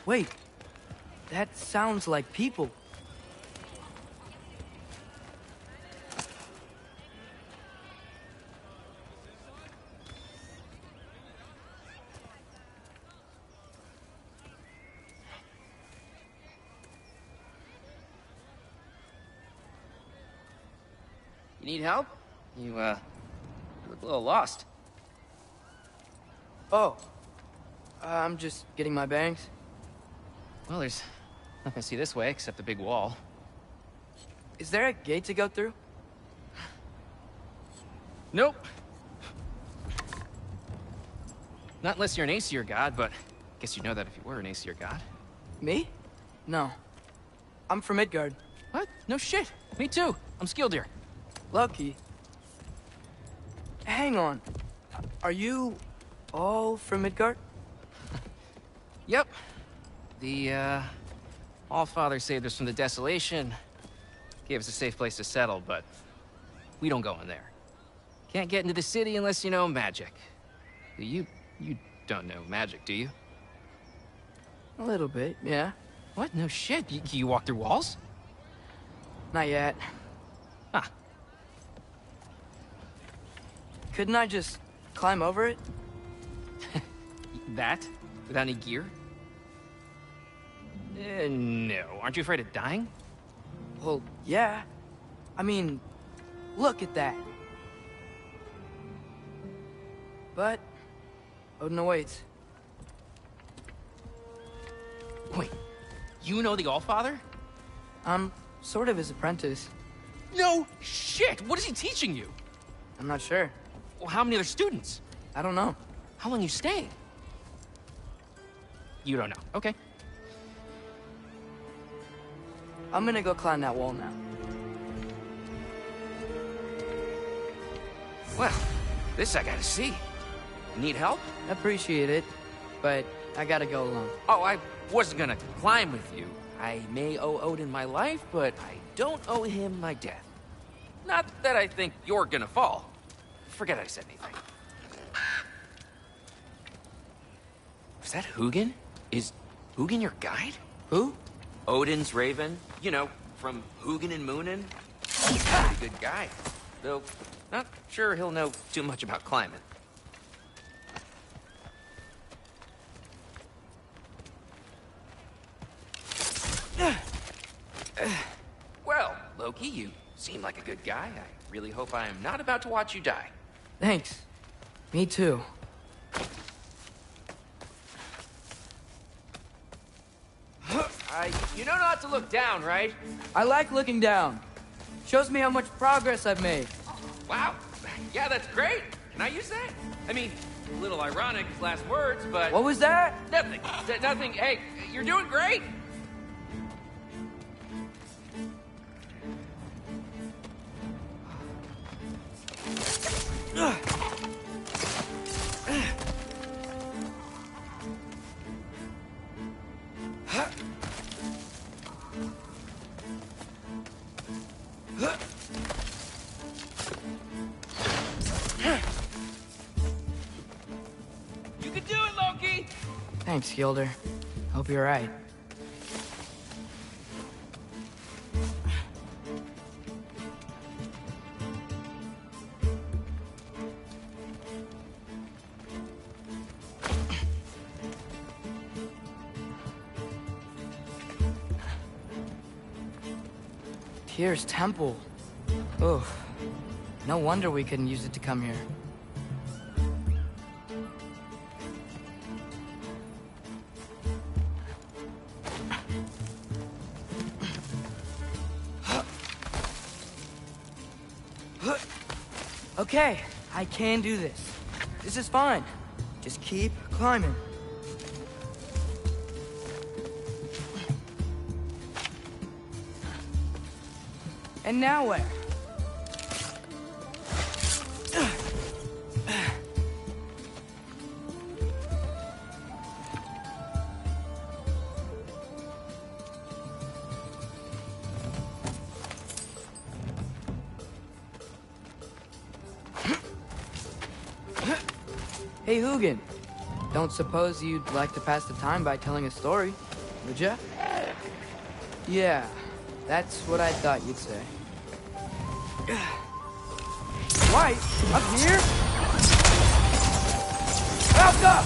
Wait, that sounds like people. You need help? You look a little lost. Oh, I'm just getting my bangs. Well, there's nothing to see this way except the big wall. Is there a gate to go through? Nope. Not unless you're an Aesir god, but I guess you'd know that if you were an Aesir god. Me? No. I'm from Midgard. What? No shit. Me too. I'm Skildir. Lucky. Hang on. Are you all from Midgard? Yep. The, Allfather saved us from the desolation. Gave us a safe place to settle, but we don't go in there. Can't get into the city unless you know magic. You don't know magic, do you? A little bit, yeah. What? No shit. You walk through walls? Not yet. Huh. Couldn't I just climb over it? That? Without any gear? No. Aren't you afraid of dying? Well, yeah. I mean, look at that. But Odin awaits. Wait, you know the Allfather? I'm sort of his apprentice. No shit! What is he teaching you? I'm not sure. Well, how many other students? I don't know. How long you staying? You don't know. Okay. I'm gonna go climb that wall now. Well, this I gotta see. Need help? Appreciate it, but I gotta go alone. Oh, I wasn't gonna climb with you. I may owe Odin my life, but I don't owe him my death. Not that I think you're gonna fall. Forget I said anything. Was that Hugin? Is Hugin your guide? Who? Odin's raven. You know, from Hugin and Moonin. He's a pretty good guy. Though, not sure he'll know too much about climbing. Well, Loki, you seem like a good guy. I really hope I am not about to watch you die. Thanks. Me too. You know not to look down, right? I like looking down. Shows me how much progress I've made. Wow. Yeah, that's great. Can I use that? I mean, a little ironic, his last words, but... What was that? Nothing. Nothing. Hey, you're doing great. You can do it, Loki! Thanks, Gilder. Hope you're right. Tyr's temple. Oh, no wonder we couldn't use it to come here. Okay, I can do this. This is fine. Just keep climbing. And now where? Hey, Hugin. Don't suppose you'd like to pass the time by telling a story, would ya? Yeah, that's what I thought you'd say. White, up here? Back up!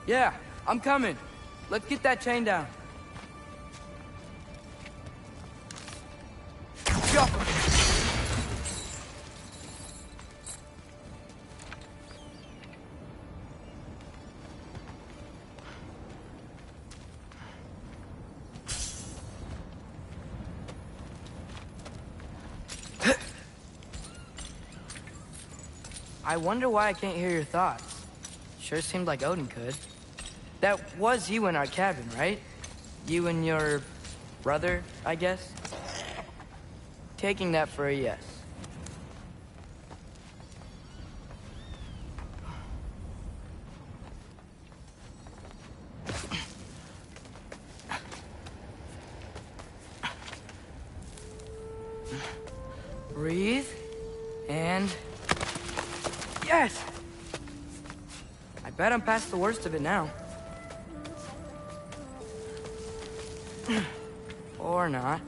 Yeah, I'm coming. Let's get that chain down. Jump! I wonder why I can't hear your thoughts. Sure seemed like Odin could. That was you in our cabin, right? You and your brother, I guess? Taking that for a yes. Breathe, and... Yes! I bet I'm past the worst of it now. Or not.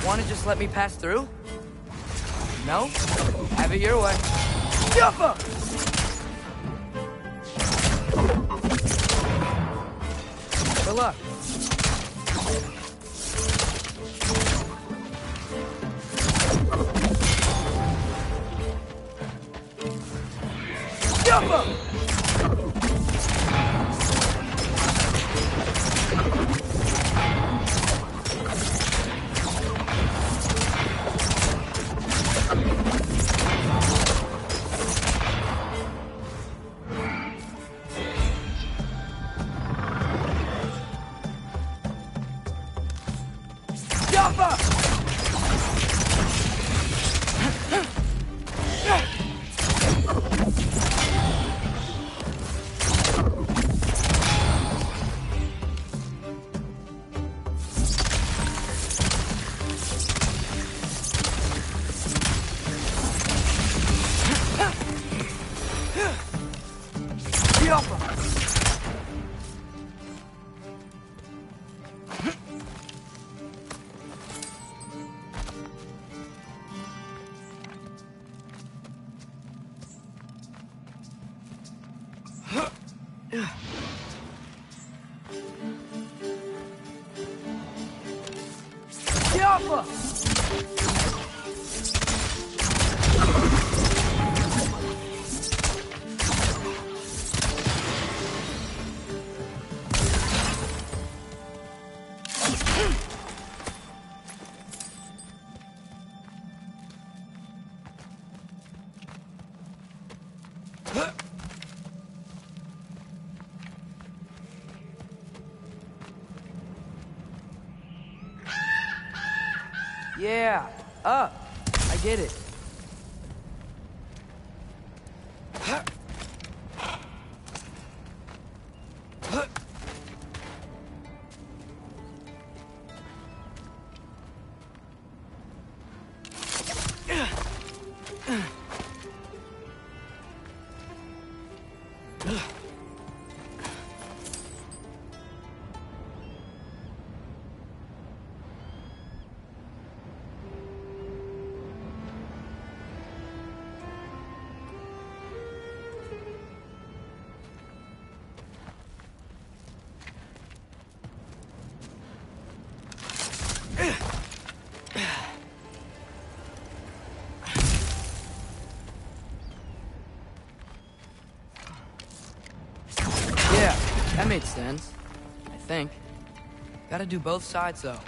Wanna just let me pass through? No? Have it your way. Jumpa! Good luck. Jumpa! Get off us! Yeah, up. I get it. Yeah, that made sense. I think. Gotta do both sides, though.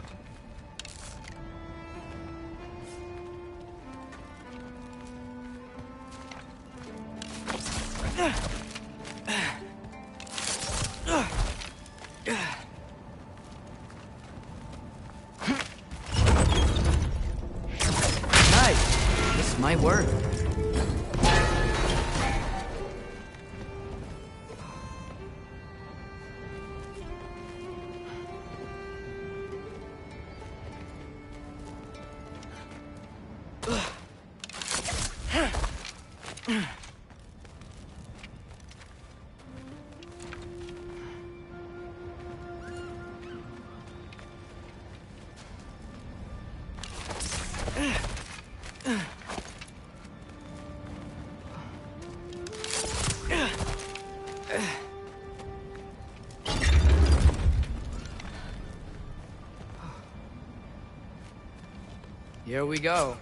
Nice. This might work. Here we go.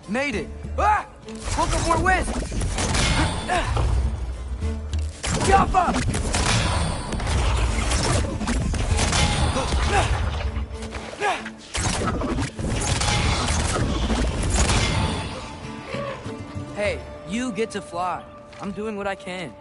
Made it! Ah! Woke up more wind! Jump up! Hey, you get to fly. I'm doing what I can.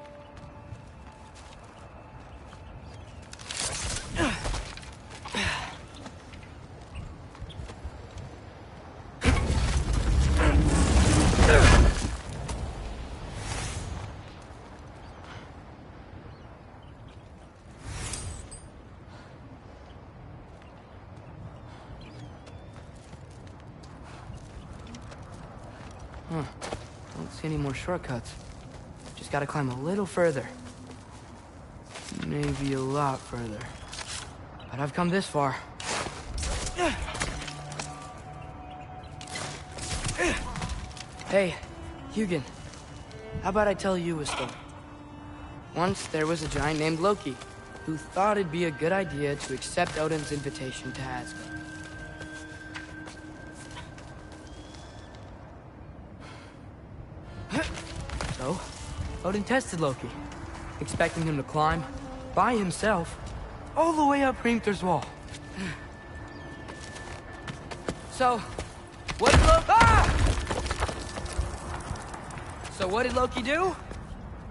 Don't see any more shortcuts. Just gotta climb a little further. Maybe a lot further. But I've come this far. Hey, Hugin. How about I tell you a story? Once there was a giant named Loki who thought it'd be a good idea to accept Odin's invitation to Asgard. So, Odin tested Loki, expecting him to climb, by himself, all the way up Hrimthur's wall. So, what did Loki do?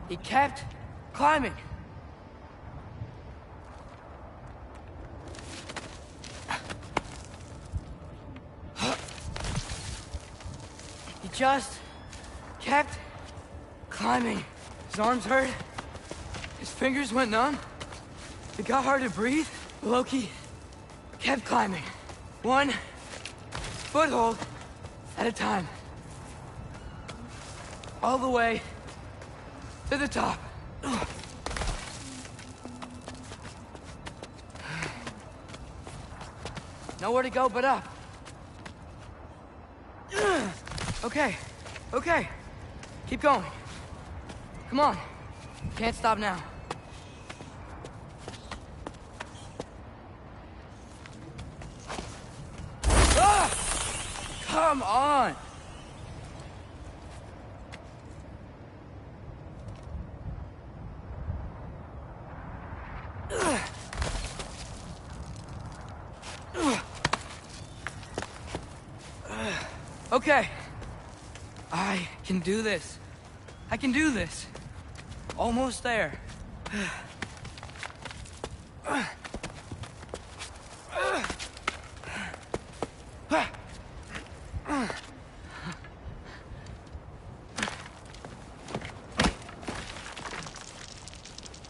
He kept climbing. He just kept climbing. His arms hurt. His fingers went numb. It got hard to breathe. Loki kept climbing. One foothold at a time. All the way to the top. Nowhere to go but up. Okay, okay. Keep going. Come on. Can't stop now. Ah! Come on! Okay. I can do this. I can do this. Almost there.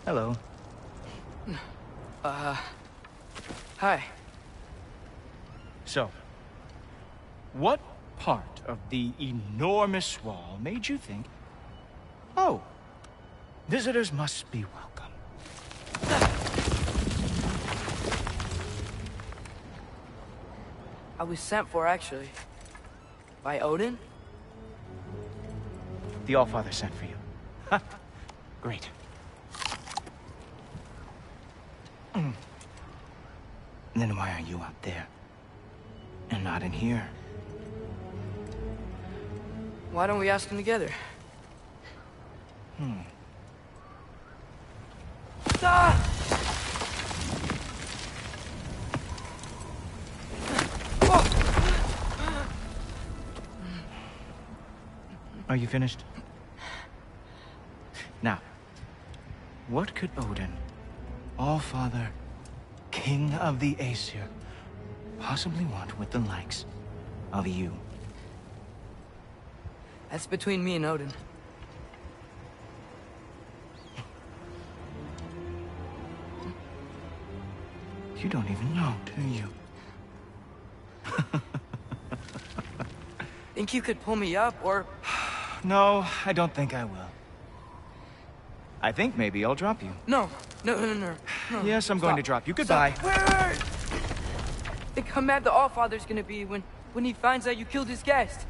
Hello. Hi. So, what part of the enormous wall made you think, oh, visitors must be welcome? I was sent for, actually. By Odin? The Allfather sent for you. Ha! Great. Then why are you out there? And not in here? Why don't we ask them together? Ah! Are you finished? Now, what could Odin, Allfather, King of the Aesir, possibly want with the likes of you? That's between me and Odin. You don't even know, do you? Think you could pull me up, or... No, I don't think I will. I think maybe I'll drop you. No. Yes, I'm going to drop you. Goodbye. Wait! Think how mad the Allfather's gonna be when he finds out you killed his guest.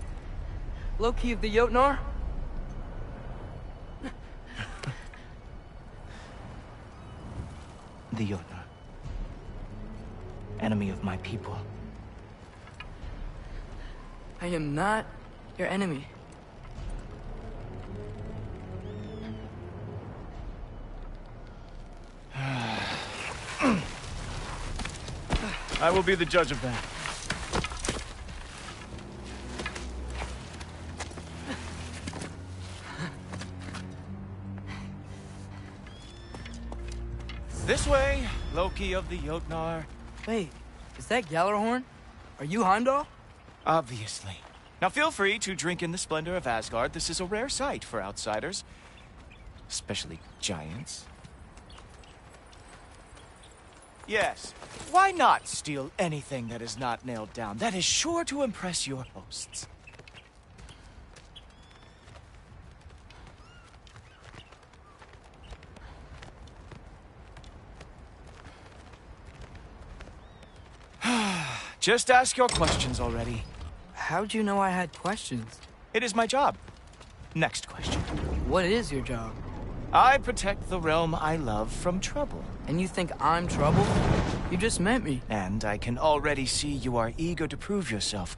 Loki of the Jotnar? The Jotnar. Enemy of my people. I am not your enemy. I will be the judge of that. This way, Loki of the Jotnar. Wait, is that Gjallarhorn? Are you Heimdall? Obviously. Now feel free to drink in the splendor of Asgard. This is a rare sight for outsiders. Especially giants. Yes, why not steal anything that is not nailed down? That is sure to impress your hosts. Just ask your questions already. How'd you know I had questions? It is my job. Next question. What is your job? I protect the realm I love from trouble. And you think I'm trouble? You just met me. And I can already see you are eager to prove yourself.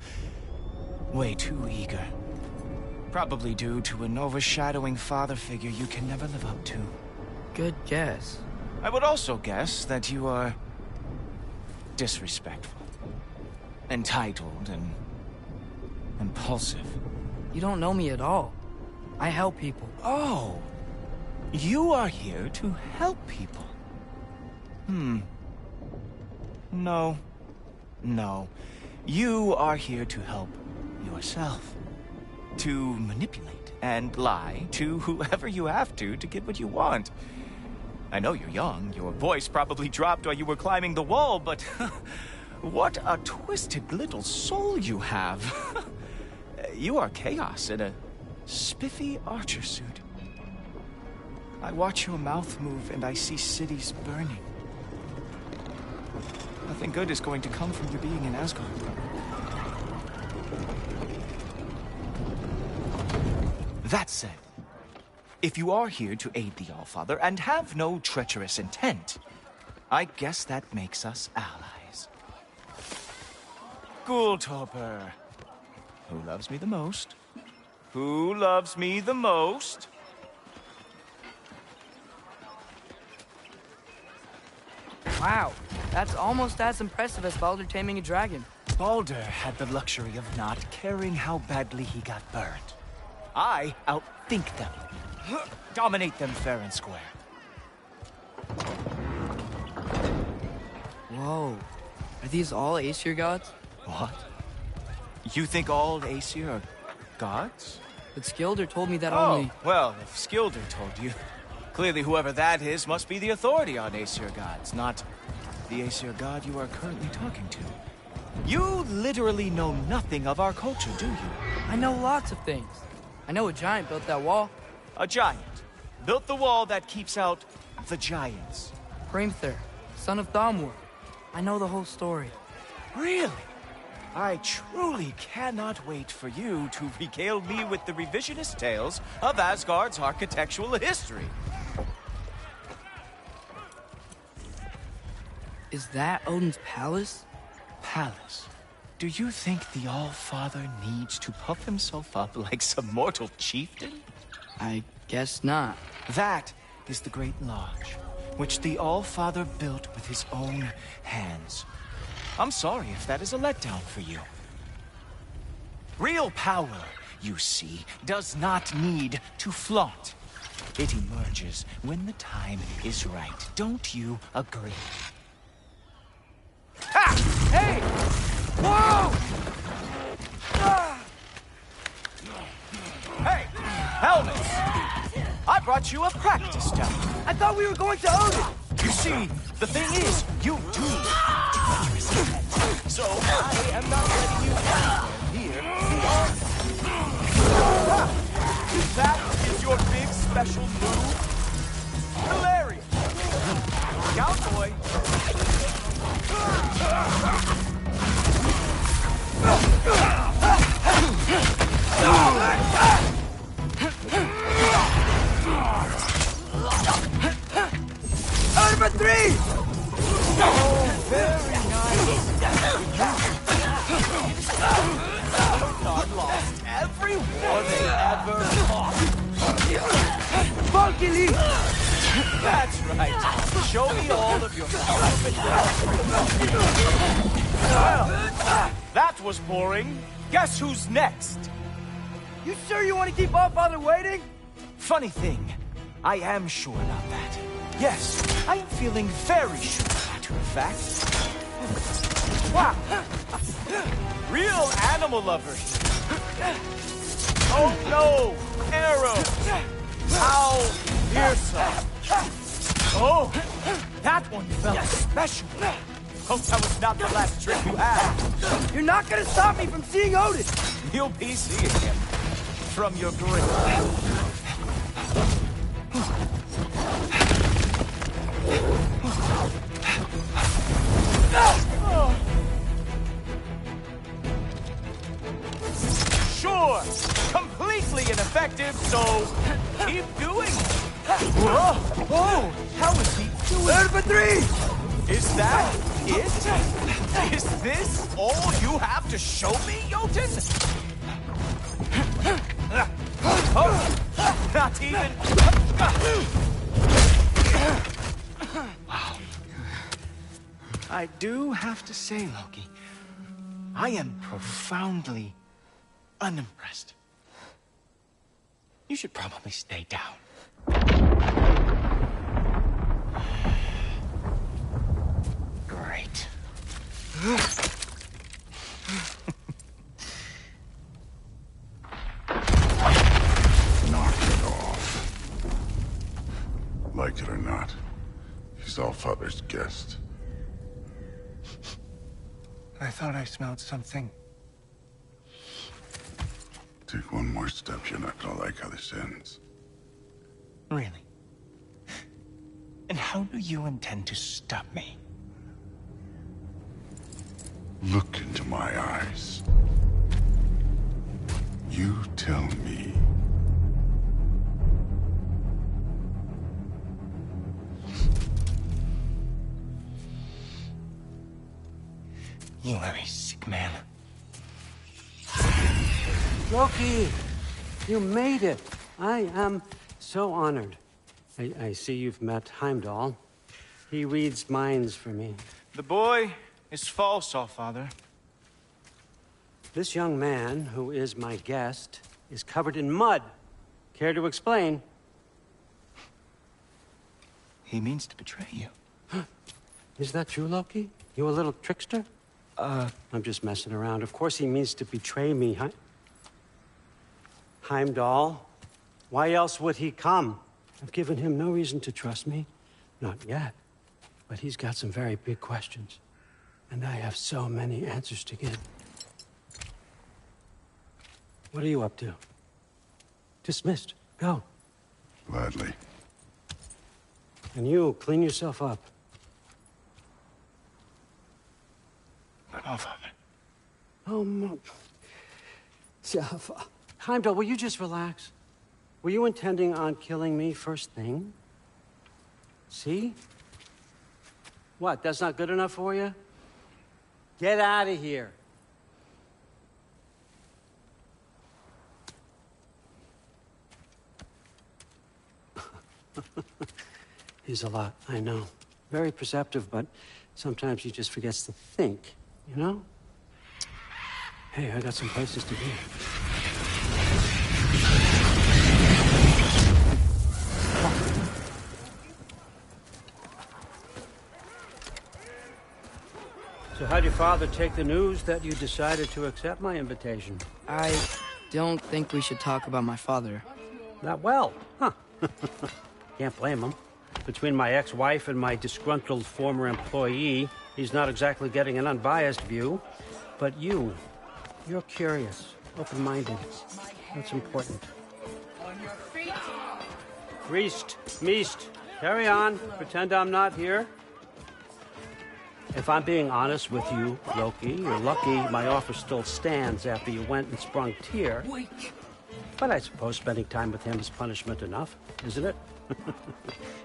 Way too eager. Probably due to an overshadowing father figure you can never live up to. Good guess. I would also guess that you are disrespectful, entitled, and impulsive. You don't know me at all. I help people. Oh, you are here to help people. No. You are here to help yourself. To manipulate and lie to whoever you have to get what you want. I know you're young. Your voice probably dropped while you were climbing the wall, but what a twisted little soul you have. You are chaos in a spiffy archer suit. I watch your mouth move and I see cities burning. Nothing good is going to come from your being in Asgard. That said, if you are here to aid the Allfather and have no treacherous intent, I guess that makes us allies. Ghoultoper. Who loves me the most? Who loves me the most? Wow, that's almost as impressive as Baldur taming a dragon. Baldur had the luxury of not caring how badly he got burned. I outthink them. Dominate them fair and square. Whoa. Are these all Aesir gods? What? You think all Aesir are gods? But Skilder told me that only... Well, if Skilder told you, clearly whoever that is must be the authority on Aesir gods, not the Aesir god you are currently talking to. You literally know nothing of our culture, do you? I know lots of things. I know a giant built that wall. A giant built the wall that keeps out the giants. Hrimthur, son of Thamur. I know the whole story. Really? I truly cannot wait for you to regale me with the revisionist tales of Asgard's architectural history. Is that Odin's palace? Palace? Do you think the All-Father needs to puff himself up like some mortal chieftain? I guess not. That is the Great Lodge, which the All-Father built with his own hands. I'm sorry if that is a letdown for you. Real power, you see, does not need to flaunt. It emerges when the time is right. Don't you agree? Ha! Hey! Whoa! Hey! Helmets! I brought you a practice down. I thought we were going to Odin! You see, the thing is, you do. So I am not letting you anywhere near the altar. That is your big special move? Hilarious. Cowboy. Number 3! Oh, very nice. God lost every war they ever fought. Funky Lee! That's right. Show me all of your stupid. Well, that was boring. Guess who's next? You sure you want to keep Allfather waiting? Funny thing, I am sure about that. Yes, I am feeling very sure, matter of fact. Wow. Real animal lovers. Oh no! Arrow! How fearsome! Oh, that one felt special. Hope that was not the last trick you had. You're not gonna stop me from seeing Odin! You'll be seeing him from your grave. Sure, completely ineffective, so keep doing it. Whoa! Whoa! How is he doing? Number 3! Is that it? Is this all you have to show me, Jotun? Oh, not even. Wow. I do have to say, Loki, I am profoundly unimpressed. You should probably stay down. Great. Knock it off. Like it or not, he's Allfather's guest. I thought I smelled something. Take one more step, you're not gonna like how this ends. Really? And how do you intend to stop me? Look into my eyes. You tell me You are a sick man. Loki, you made it. I am so honored. I see you've met Heimdall. He reads minds for me. The boy is false, Allfather. This young man, who is my guest, is covered in mud. Care to explain? He means to betray you. Is that true, Loki? You a little trickster? I'm just messing around. Of course he means to betray me, Heimdall? Why else would he come? I've given him no reason to trust me. Not yet. But he's got some very big questions. And I have so many answers to give. What are you up to? Dismissed. Go. Gladly. And you, clean yourself up. But Allfather. Oh, Heimdall, will you just relax? Were you intending on killing me first thing? See? What, that's not good enough for you? Get out of here. He's a lot, I know. Very perceptive, but sometimes he just forgets to think, you know? Hey, I got some places to be. So how'd your father take the news that you decided to accept my invitation? I don't think we should talk about my father. Not well, huh? Can't blame him. Between my ex-wife and my disgruntled former employee, he's not exactly getting an unbiased view. But you're curious, open-minded. That's important. On your feet. Reist, meest, carry on. Pretend I'm not here. If I'm being honest with you, Loki, you're lucky my offer still stands after you went and sprung Tyr. But I suppose spending time with him is punishment enough, isn't it?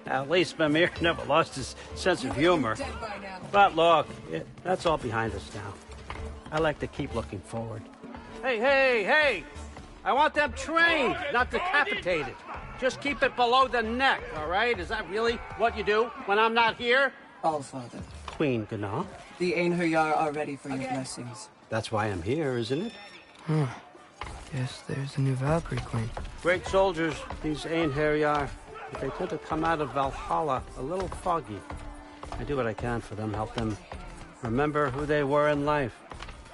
At least Mimir never lost his sense of humor. But look, that's all behind us now. I like to keep looking forward. Hey! I want them trained, not decapitated. Just keep it below the neck, all right? Is that really what you do when I'm not here? Allfather. Queen Gná. The Einherjar are ready for your blessings. That's why I'm here, isn't it? Guess there's a new Valkyrie Queen. Great soldiers, these Einherjar. But they tend to come out of Valhalla a little foggy. I do what I can for them, help them remember who they were in life.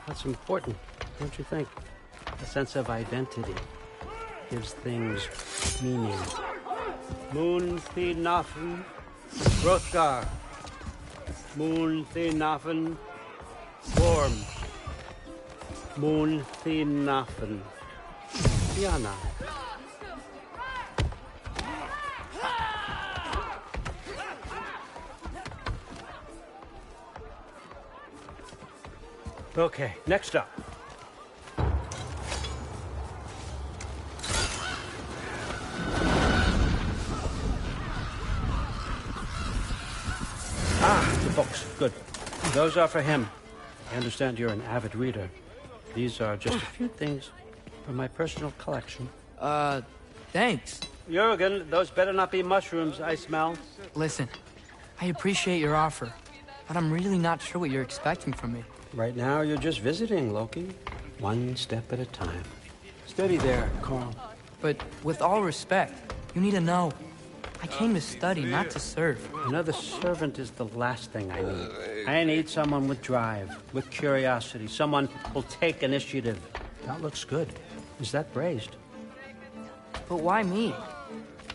That's important, don't you think? A sense of identity gives things meaning. Moon Thinafen, Hrothgar. Moon Thinafen, Worm. Moon Thinafen, Diana. Okay, next up. The books. Good. Those are for him. I understand you're an avid reader. These are just a few things from my personal collection. Thanks. Jurgen, those better not be mushrooms I smell. Listen, I appreciate your offer, but I'm really not sure what you're expecting from me. Right now, you're just visiting, Loki. One step at a time. Steady there, Carl. But with all respect, you need to know. I came to study, not to serve. Another servant is the last thing I need. I need someone with drive, with curiosity, someone who'll take initiative. That looks good. Is that braised? But why me?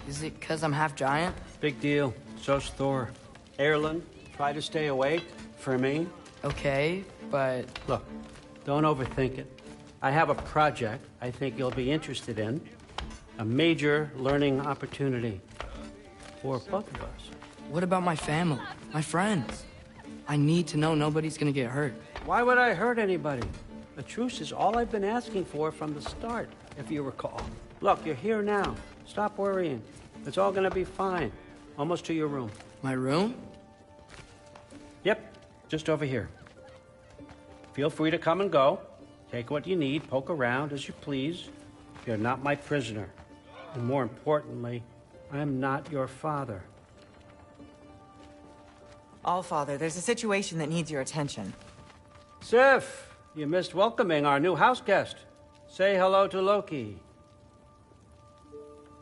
Is it because I'm half giant? Big deal. So's Thor. Erlen, try to stay awake for me. Okay, but... Look, don't overthink it. I have a project I think you'll be interested in. A major learning opportunity. For both of us. What about my family? My friends? I need to know nobody's gonna get hurt. Why would I hurt anybody? A truce is all I've been asking for from the start, if you recall. Look, you're here now. Stop worrying. It's all gonna be fine. Almost to your room. My room? Yep, just over here. Feel free to come and go. Take what you need, poke around as you please. You're not my prisoner. And more importantly, I'm not your father. Allfather, there's a situation that needs your attention. Sif, you missed welcoming our new house guest. Say hello to Loki.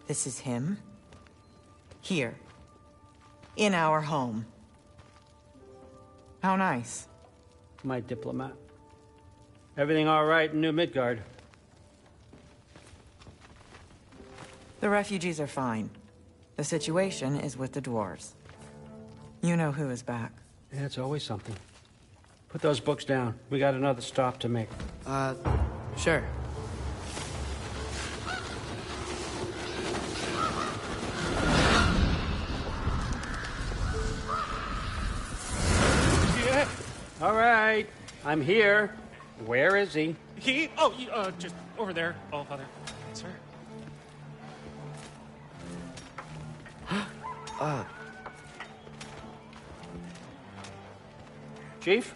This is him? Here. In our home. How nice. My diplomat. Everything all right in New Midgard? The refugees are fine. The situation is with the dwarves. You know who is back. Yeah, it's always something. Put those books down. We got another stop to make. Sure. Yeah. All right. I'm here. Where is he? He? Oh, just over there, Allfather. Sir. Chief,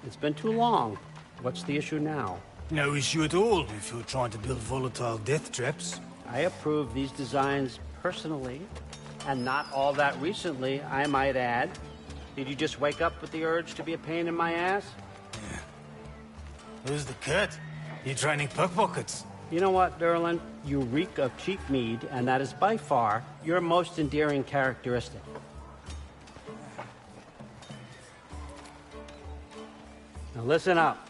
it's been too long. What's the issue now? No issue at all if you're trying to build volatile death traps. I approve these designs personally, and not all that recently, I might add. Did you just wake up with the urge to be a pain in my ass? Yeah. Who's the cut? You're training pickpockets. You know what, Derlin? You reek of cheap mead, and that is by far your most endearing characteristic. Now listen up.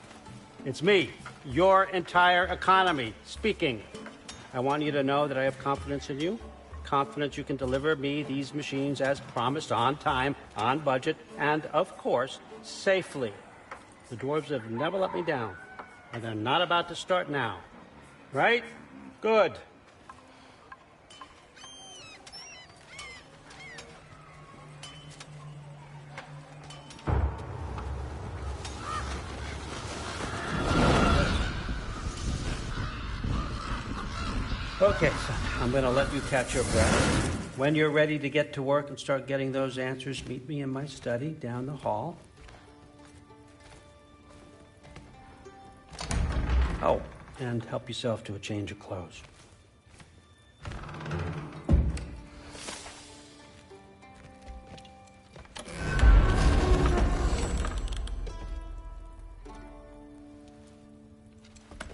It's me, your entire economy, speaking. I want you to know that I have confidence in you. Confidence you can deliver me these machines as promised, on time, on budget, and, of course, safely. The dwarves have never let me down, and they're not about to start now. Right? Good. Okay, son, I'm gonna let you catch your breath. When you're ready to get to work and start getting those answers, meet me in my study down the hall. Oh, and help yourself to a change of clothes.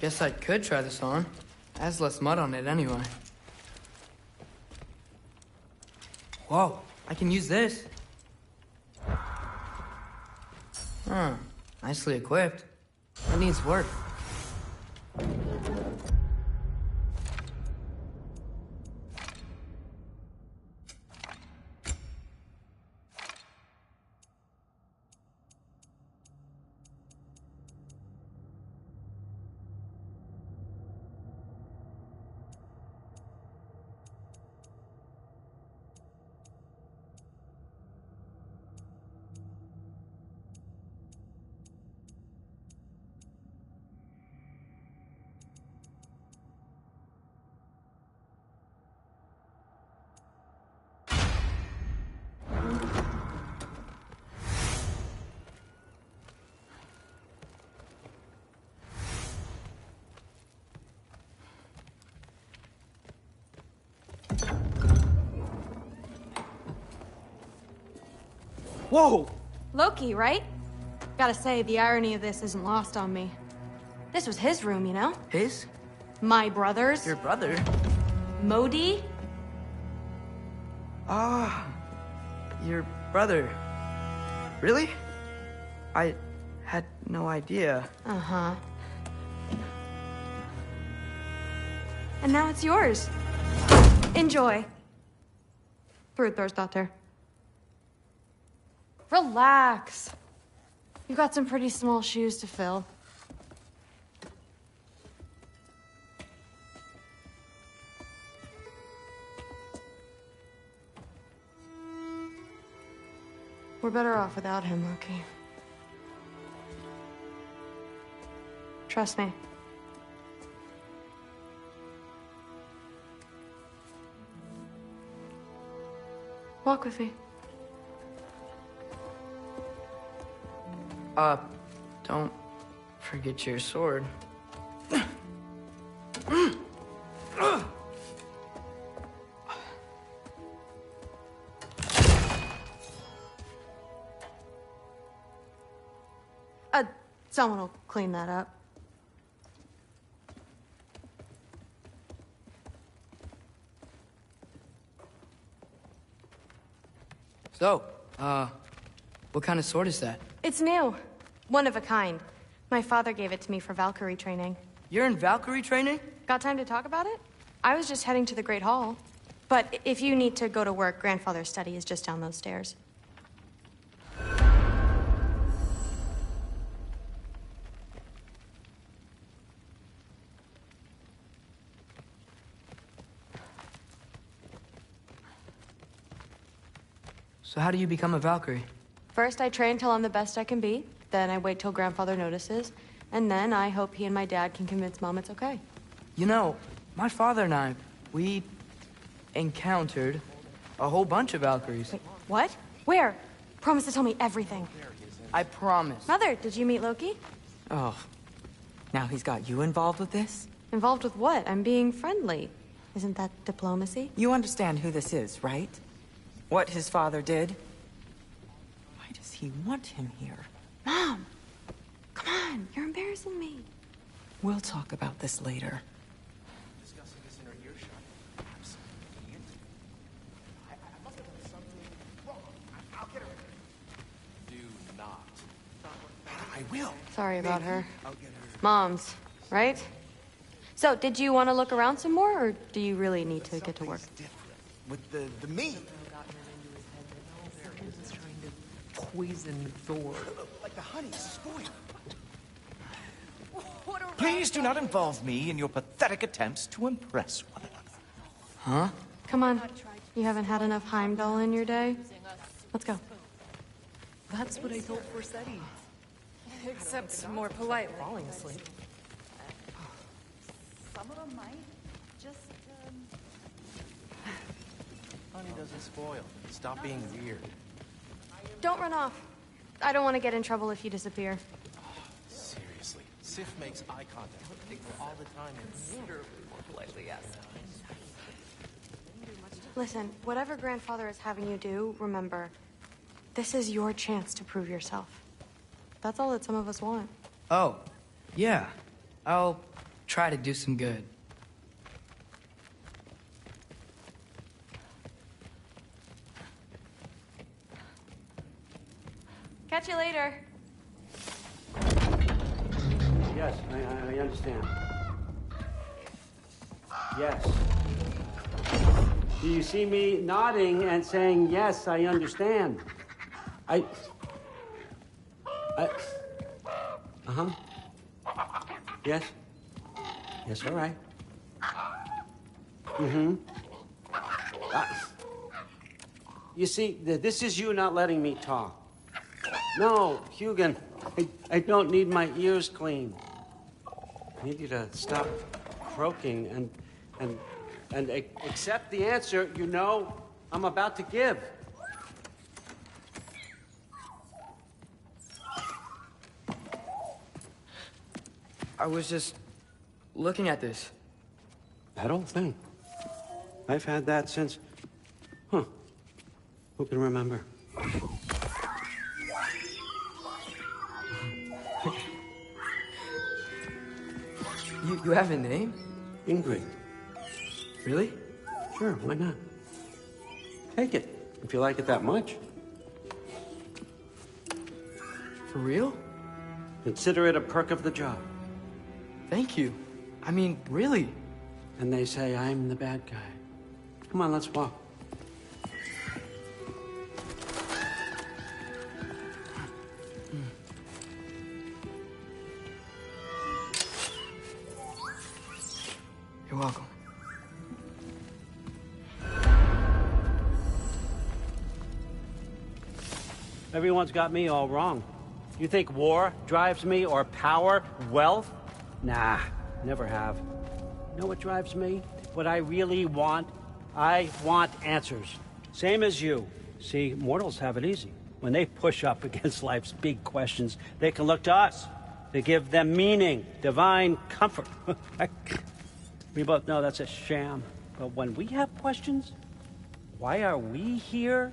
Guess I could try this on. Has less mud on it anyway. Whoa, I can use this. Huh, nicely equipped. It needs work. Whoa! Loki, right? Gotta say, the irony of this isn't lost on me. This was his room, you know? His? My brother's. Your brother? Modi? Ah, your brother. Really? I had no idea. Uh-huh. And now it's yours. Enjoy. Fruthdóttir. Relax. You've got some pretty small shoes to fill. We're better off without him, Loki. Trust me. Walk with me. Don't Forget your sword. Someone will clean that up. So, what kind of sword is that? It's new. One of a kind. My father gave it to me for Valkyrie training. You're in Valkyrie training? Got time to talk about it? I was just heading to the Great Hall. But if you need to go to work, Grandfather's study is just down those stairs. So how do you become a Valkyrie? First, I train till I'm the best I can be. Then I wait till Grandfather notices. And then I hope he and my dad can convince Mom it's okay. You know, my father and I, we encountered a whole bunch of Valkyries. Wait, what? Where? Promise to tell me everything. I promise. Mother, did you meet Loki? Oh. Now he's got you involved with this? Involved with what? I'm being friendly. Isn't that diplomacy? You understand who this is, right? What his father did? Why does he want him here? Mom! Come on, you're embarrassing me. We'll talk about this later. Discussing this in her earshot. Perhaps idiot. I must have done something wrong. I'll get her. Do not. I will. Sorry about her. Mom's, right? So, did you want to look around some more, or do you really need to get to work? With the meat. Poison Thor. Like the honey spoiled. Please do not involve me in your pathetic attempts to impress one another. Huh? Come on. You haven't had enough Heimdall in your day? Let's go. That's what I told Forseti. Except more politely. Falling asleep. Some of them might. Just, Honey doesn't spoil. Stop being weird. Don't run off. I don't want to get in trouble if you disappear. Seriously. Sif makes eye contact with people all the time and more politely, yes. Listen, whatever Grandfather is having you do, remember, this is your chance to prove yourself. That's all that some of us want. Oh, yeah. I'll try to do some good. Catch you later. Yes, I understand. Yes. Do you see me nodding and saying, yes, I understand? Uh-huh. Yes? Yes, all right. Mm-hmm. You see, this is you not letting me talk. No, Hugin, I don't need my ears cleaned. I need you to stop croaking and accept the answer you know I'm about to give. I was just looking at this. That old thing. I've had that since... Huh. Who can remember? You have a name? Ingrid. Really? Sure, why not? Take it, if you like it that much. For real? Consider it a perk of the job. Thank you. I mean, really. And they say I'm the bad guy. Come on, let's walk. You're welcome. Everyone's got me all wrong. You think war drives me, or power, wealth? Nah, never have. You know what drives me? What I really want? I want answers. Same as you. See, mortals have it easy. When they push up against life's big questions, they can look to us. to give them meaning, divine comfort. We both know that's a sham. But when we have questions, why are we here?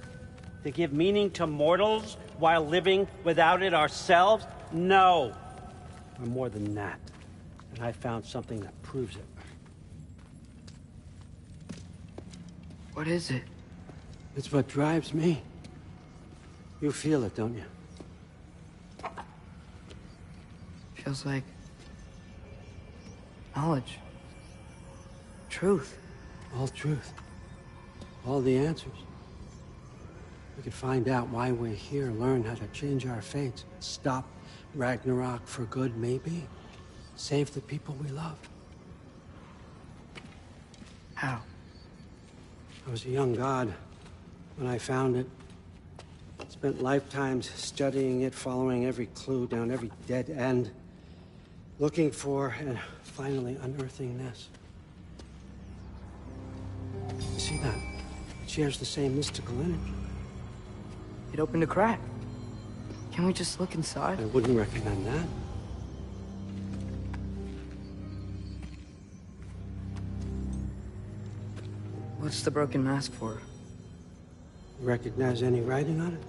To give meaning to mortals while living without it ourselves? No. We're more than that. And I found something that proves it. What is it? It's what drives me. You feel it, don't you? Feels like knowledge. Truth. All truth. All the answers. We could find out why we're here, learn how to change our fates, stop Ragnarok for good, maybe. Save the people we love. How? I was a young god when I found it. Spent lifetimes studying it, following every clue down every dead end, looking for and finally unearthing this. You see that? It shares the same mystical energy. It opened a crack. Can we just look inside? I wouldn't recommend that. What's the broken mask for? You recognize any writing on it?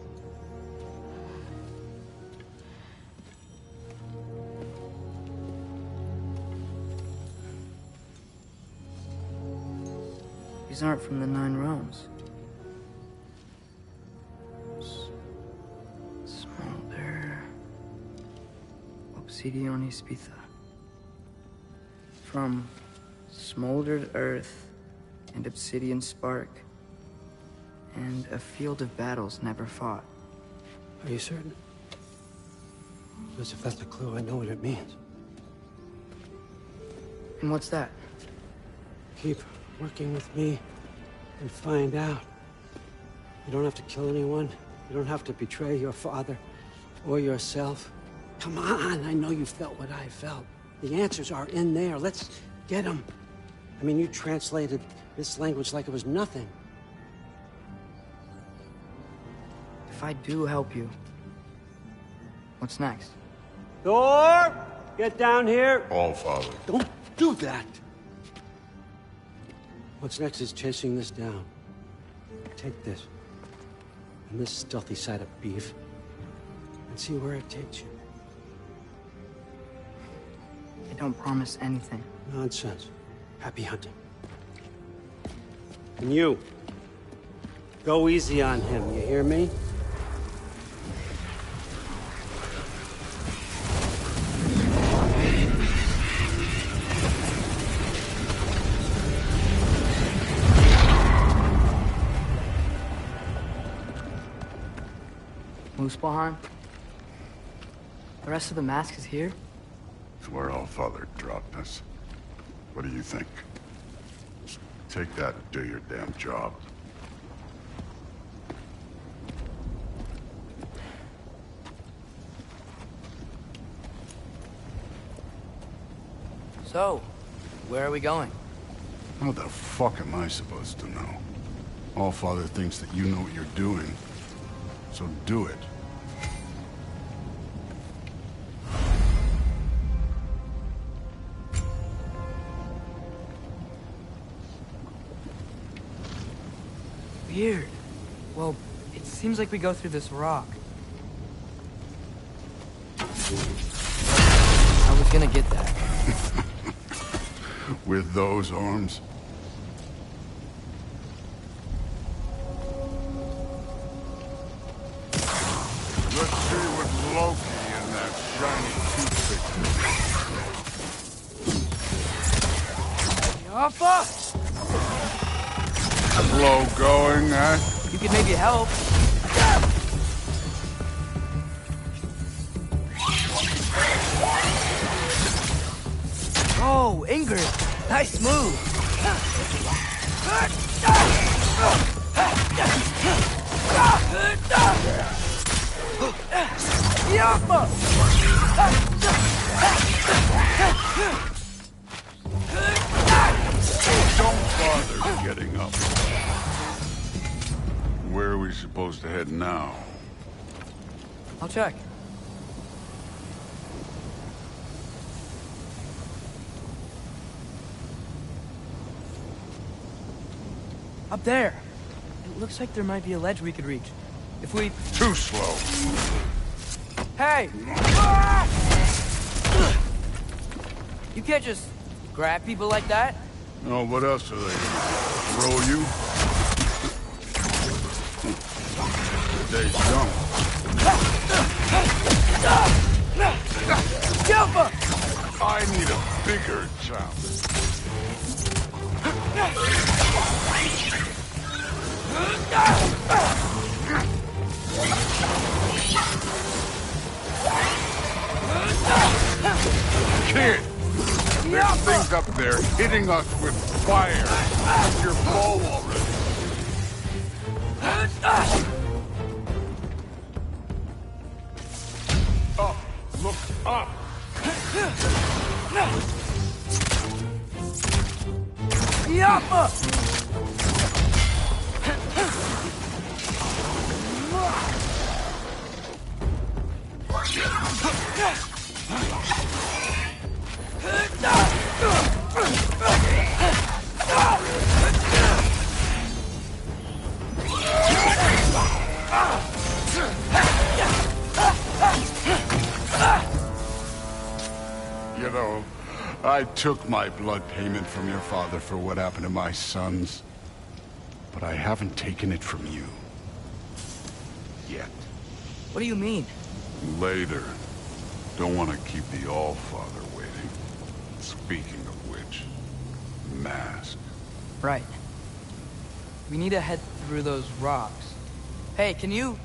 These aren't from the Nine Realms. Smolder. Obsidione Spitha. From smoldered earth and obsidian spark, and a field of battles never fought. Are you certain? Because if that's a clue, I know what it means. And what's that? Keep working with me and find out. You don't have to kill anyone. You don't have to betray your father or yourself. Come on, I know you felt what I felt. The answers are in there. Let's get them. I mean, you translated this language like it was nothing. If I do help you, what's next? Thor! Get down here! All Father. Don't do that! What's next is chasing this down. Take this, and this stealthy side of beef, and see where it takes you. I don't promise anything. Nonsense. Happy hunting. And you, go easy on him, you hear me? Muspelheim? The rest of the mask is here? It's where All Father dropped us. What do you think? Just take that and do your damn job. So, where are we going? How the fuck am I supposed to know? All Father thinks that you know what you're doing, so do it. Weird. Well, it seems like we go through this rock. I was gonna get that. With those arms? Let's see what Loki and that shiny toothpick Alpha! Slow going, huh? You could maybe help. Oh, Ingrid! Nice move! Don't bother getting up. Where are we supposed to head now? I'll check. Up there. It looks like there might be a ledge we could reach. If we... Too slow. Hey! You can't just grab people like that. Oh, what else are they gonna throw you? They don't. Jumper! I need a bigger chop. Kid! There's things up there hitting us with fire. Use your bow already. Up! Look up! Yappa! You know, I took my blood payment from your father for what happened to my sons. But I haven't taken it from you. Yet. What do you mean? Later. Don't want to keep the All-Father waiting. Speaking of which, mask. Right. We need to head through those rocks. Hey, can you...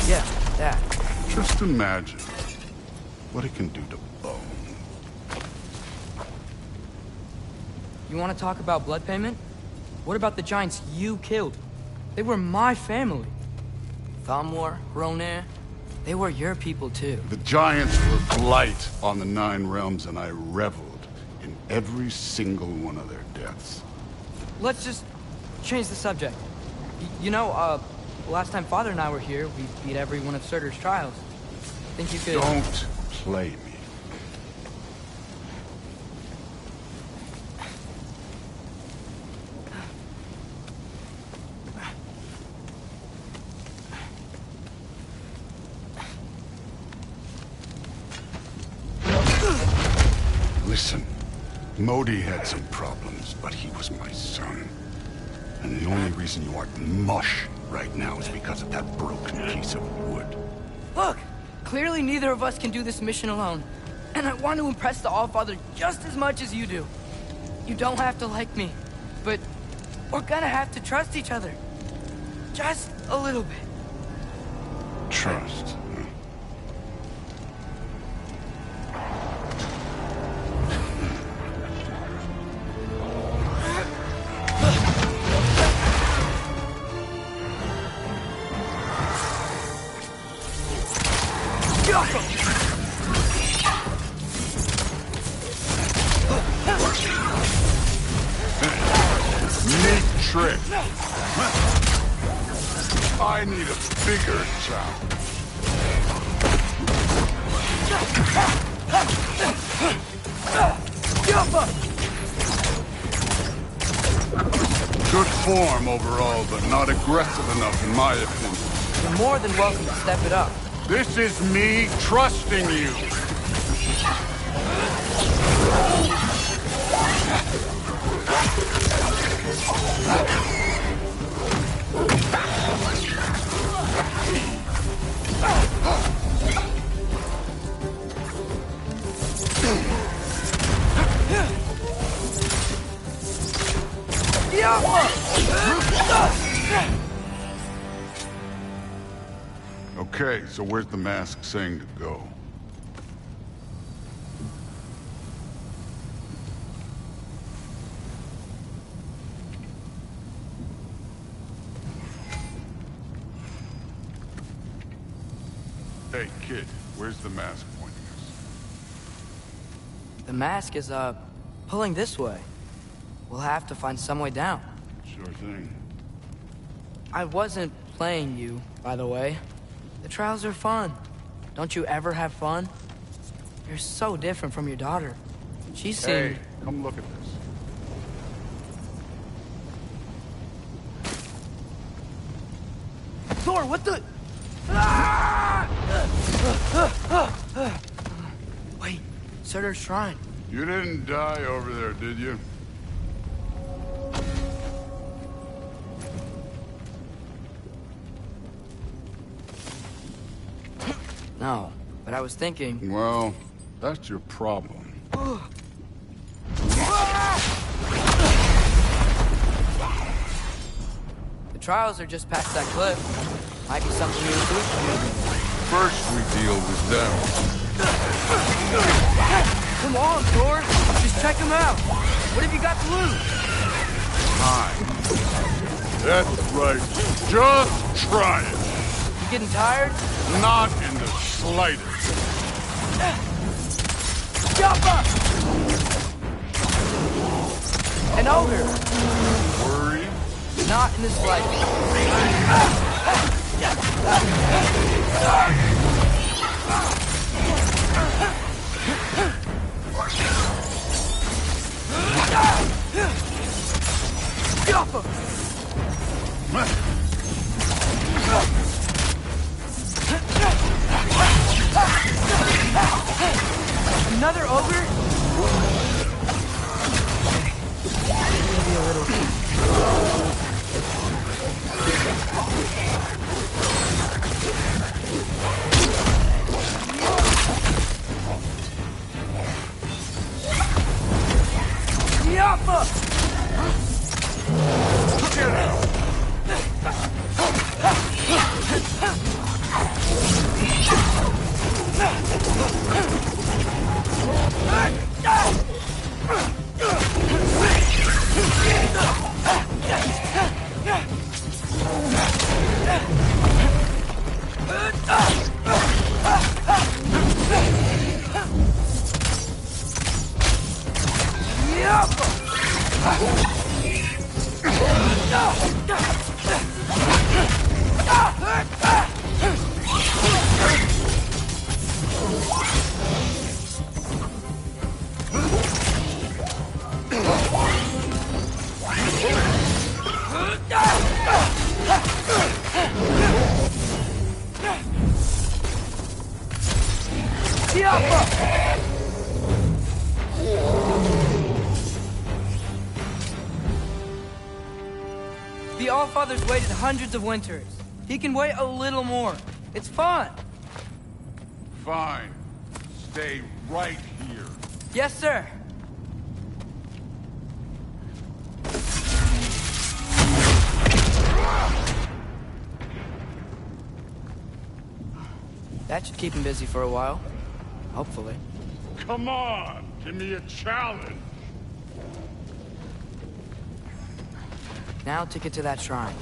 Yeah, that. Just imagine what it can do to bone. You want to talk about blood payment? What about the giants you killed? They were my family. Thamor, Ronair, they were your people too. The giants were blight on the Nine Realms, and I reveled in every single one of their deaths. Let's just change the subject. You know, last time Father and I were here, we beat every one of Surtur's trials. Think you could... Don't play me. Listen, Modi had some problems, but he was my son. And the only reason you aren't mush right now is because of that broken piece of wood. Look! Clearly neither of us can do this mission alone. And I want to impress the Allfather just as much as you do. You don't have to like me, but we're gonna have to trust each other. Just a little bit. Trust. Neat trick. I need a bigger chop. Good form overall, but not aggressive enough in my opinion. You're more than welcome to step it up. This is me trusting you. Okay, so where's the mask saying to go? Hey, kid, where's the mask pointing us? The mask is, pulling this way. We'll have to find some way down. Sure thing. I wasn't playing you, by the way. The trials are fun. Don't you ever have fun? You're so different from your daughter. She Hey, seemed... come look at this. Thor, what the... Wait, Surtur's shrine. You didn't die over there, did you? No, but I was thinking... Well, that's your problem. The trials are just past that cliff. Might be something new to do. First we deal with them. Come on, Thor! Just check them out! What have you got to lose? Time. That's right. Just try it. You getting tired? Not in the slightest. Jump up! An ogre! Worry? Not in the slightest. Jump up! Another ogre? Maybe a little. Yappa! Get out! The Allfather's waited hundreds of winters. He can wait a little more. It's fun. Fine. Stay right here. Yes, sir. That should keep him busy for a while. Hopefully. Come on! Give me a challenge! Now take it to that shrine.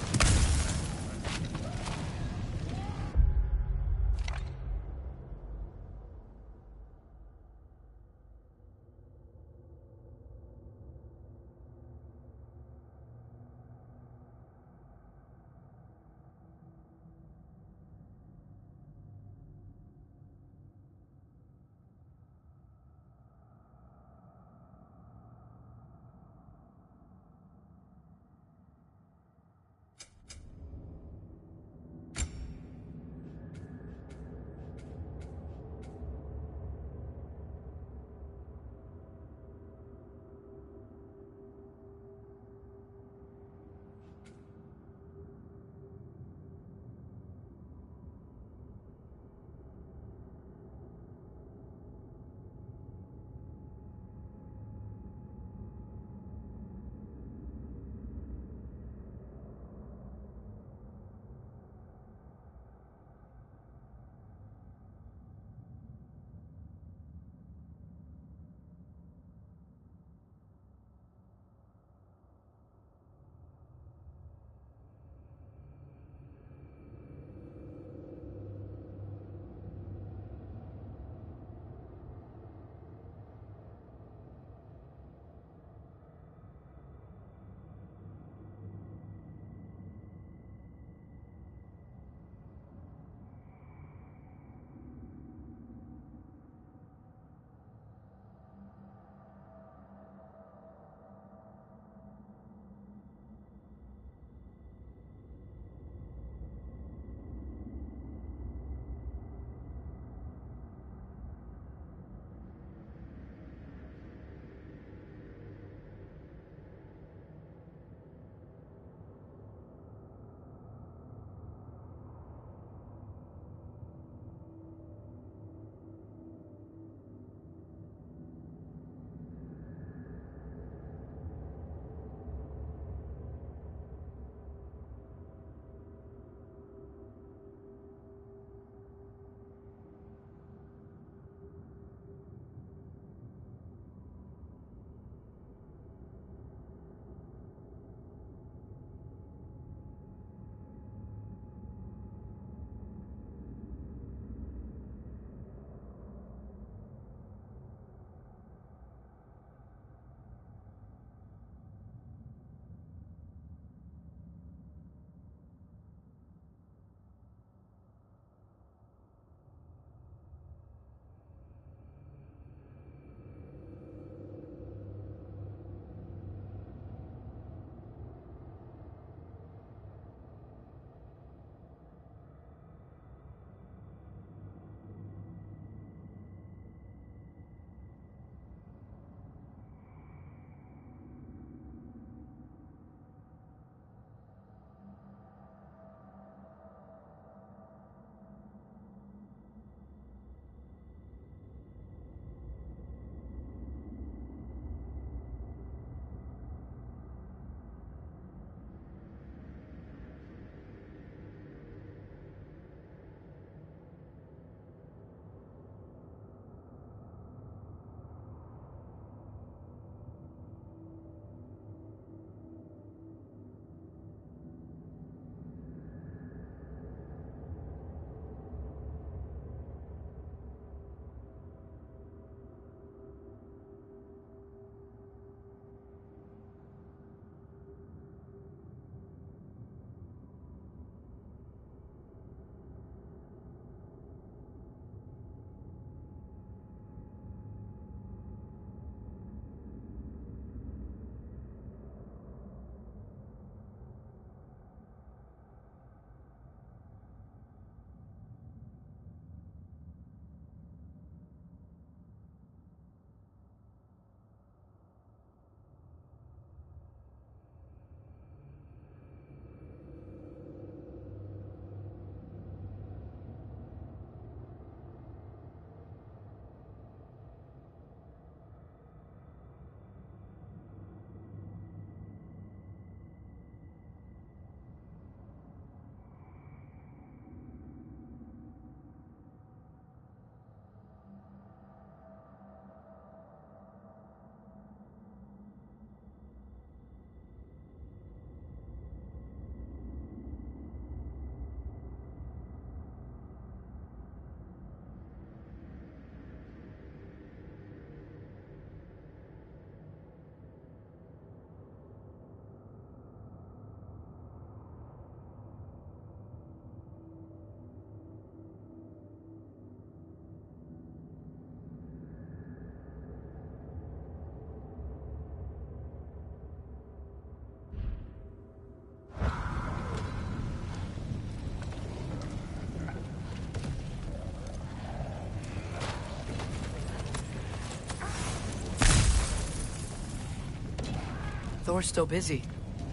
Thor's still busy.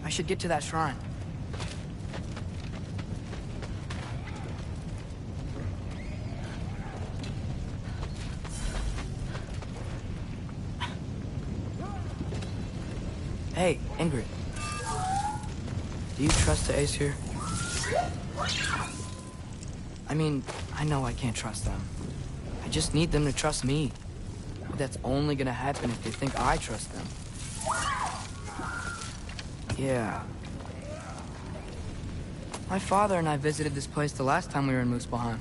I should get to that shrine. Hey, Ingrid. Do you trust the Aesir? I mean, I know I can't trust them. I just need them to trust me. But that's only gonna happen if they think I trust them. Yeah. My father and I visited this place the last time we were in Muspelheim.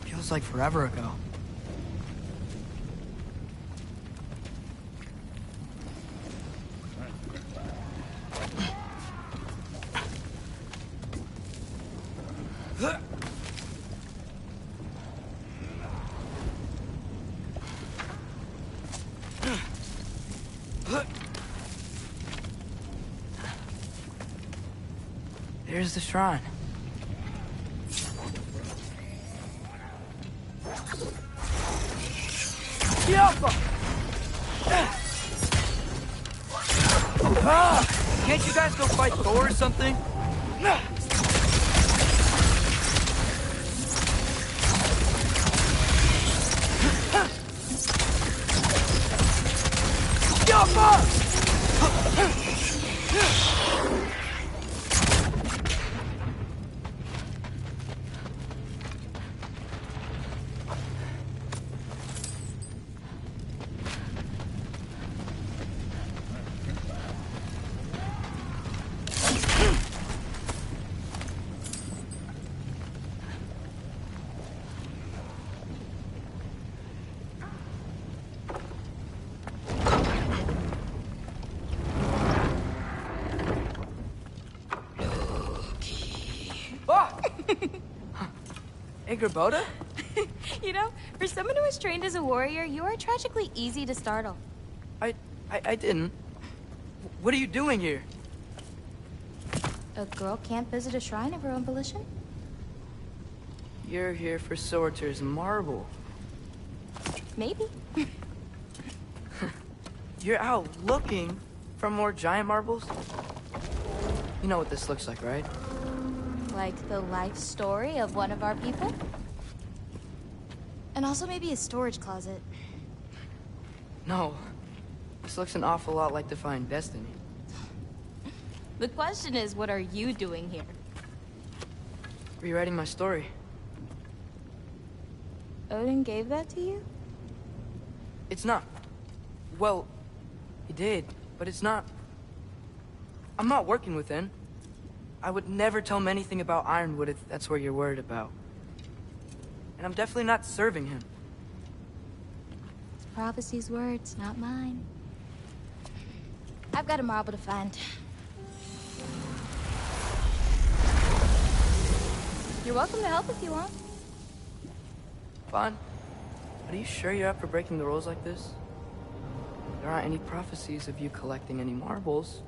Feels like forever ago. There's the shrine. Can't you guys go fight Thor or something? Boda? You know, for someone who was trained as a warrior, you are tragically easy to startle. I didn't. What are you doing here? A girl can't visit a shrine of her own volition? You're here for Sorter's marble. Maybe. You're out looking for more giant marbles? You know what this looks like, right? Like the life story of one of our people? And also maybe a storage closet. No. This looks an awful lot like Defying Destiny. The question is, what are you doing here? Rewriting my story. Odin gave that to you? It's not. Well, he did, but it's not. I'm not working with him. I would never tell him anything about Ironwood if that's what you're worried about. And I'm definitely not serving him. It's prophecy's words, not mine. I've got a marble to find. You're welcome to help if you want. Fine. But are you sure you're up for breaking the rules like this? There aren't any prophecies of you collecting any marbles.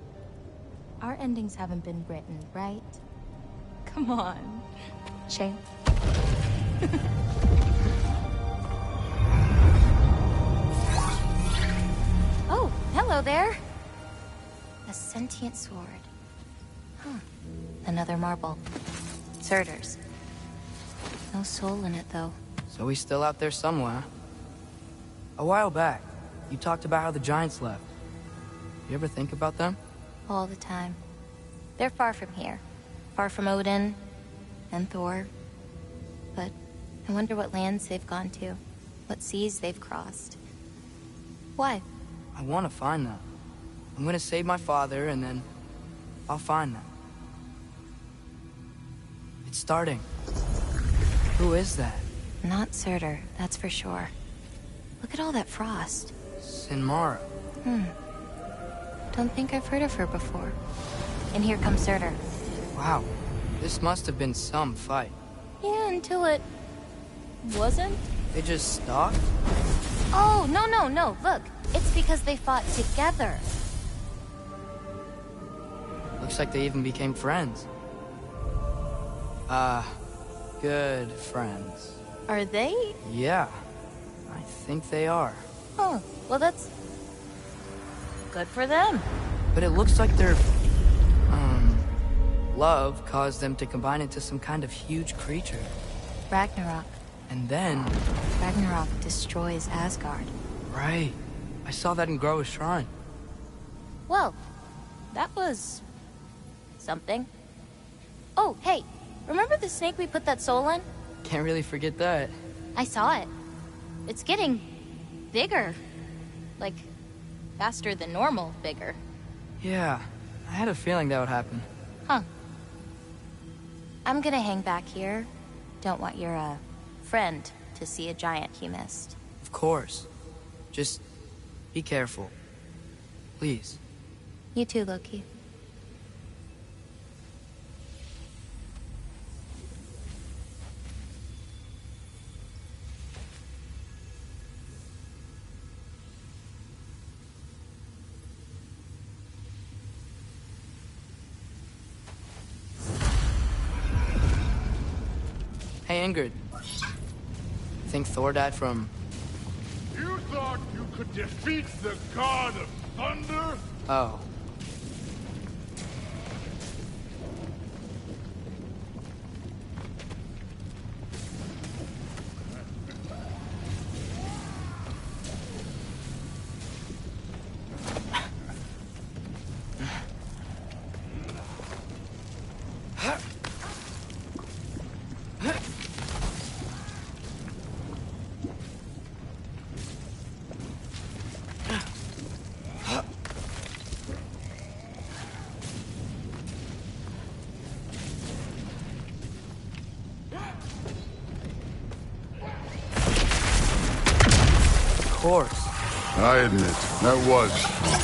Our endings haven't been written, right? Come on, champ. Oh, hello there. A sentient sword. Huh. Another marble. Surtur's. No soul in it, though. So he's still out there somewhere. A while back, you talked about how the Giants left. You ever think about them? All the time. They're far from here. Far from Odin and Thor. But I wonder what lands they've gone to. What seas they've crossed. Why? I want to find them. I'm gonna save my father, and then I'll find them. It's starting. Who is that? Not Surtur, that's for sure. Look at all that frost. Sinmara. Don't think I've heard of her before. And here comes Surtur. Wow. This must have been some fight. Yeah, until it... wasn't? They just stopped? Oh, no. Look, it's because they fought together. Looks like they even became friends. Good friends. Are they? Yeah, I think they are. Oh, well that's... good for them. But it looks like their, love caused them to combine into some kind of huge creature. Ragnarok. And then... Ragnarok destroys Asgard. Right. I saw that in Groa's shrine. Well, that was... something. Oh, hey, remember the snake we put that soul in? Can't really forget that. I saw it. It's getting... bigger. Like, faster than normal bigger. Yeah, I had a feeling that would happen. Huh. I'm gonna hang back here. Don't want your, friend to see a giant he missed. Of course. Just be careful. Please. You too, Loki. Hey, Ingrid. Think Thor died from... You thought you could defeat the god of thunder? Oh. Course. I admit, that was fun.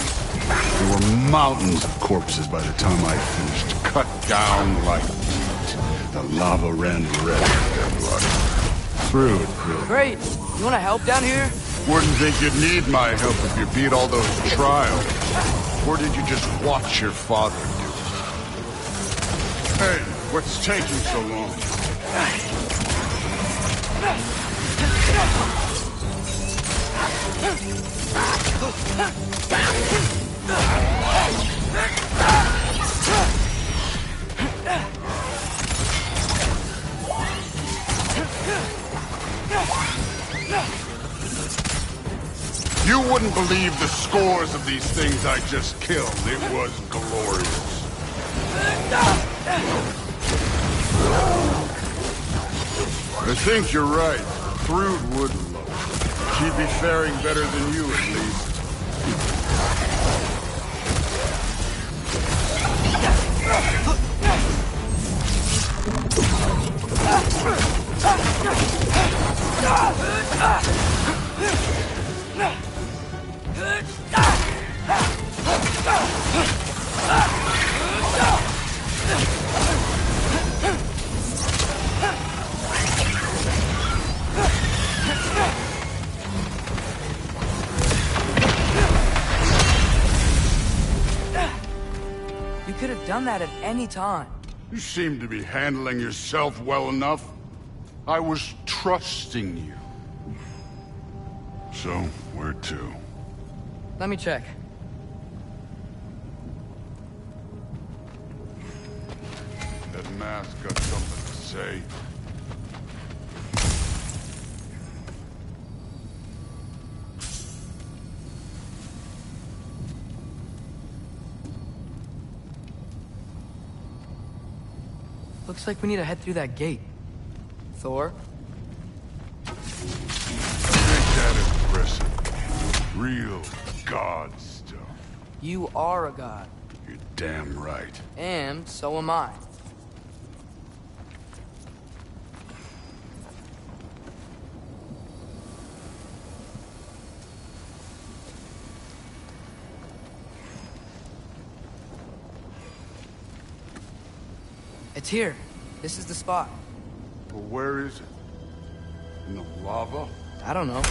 There were mountains of corpses by the time I finished, cut down like meat. The lava ran red with their blood. Through it, really. Great. You want to help down here? Wouldn't think you'd need my help if you beat all those trials. Or did you just watch your father do it? Hey, what's taking so long? You wouldn't believe the scores of these things I just killed. It was glorious. I think you're right. Thrud would love it. She'd be faring better than you, at least. You could have done that at any time. You seem to be handling yourself well enough. I was trusting you. So, where to? Let me check. That mask got something to say. Looks like we need to head through that gate. Thor? Ain't that impressive? Real god stuff. You are a god. You're damn right. And so am I. It's here. This is the spot. Well, where is it? In the lava? I don't know.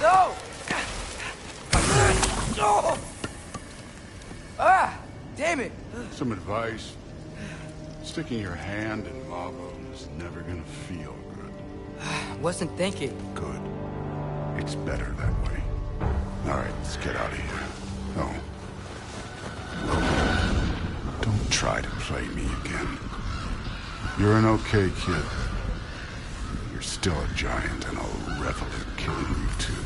No! No! Ah! Damn it! Some advice. Sticking your hand in lava is never gonna feel good. Wasn't thinking. Good. It's better that way. All right, let's get out of here. Oh. Don't try to play me again. You're an okay kid. You're still a giant, and I'll revel in killing you too.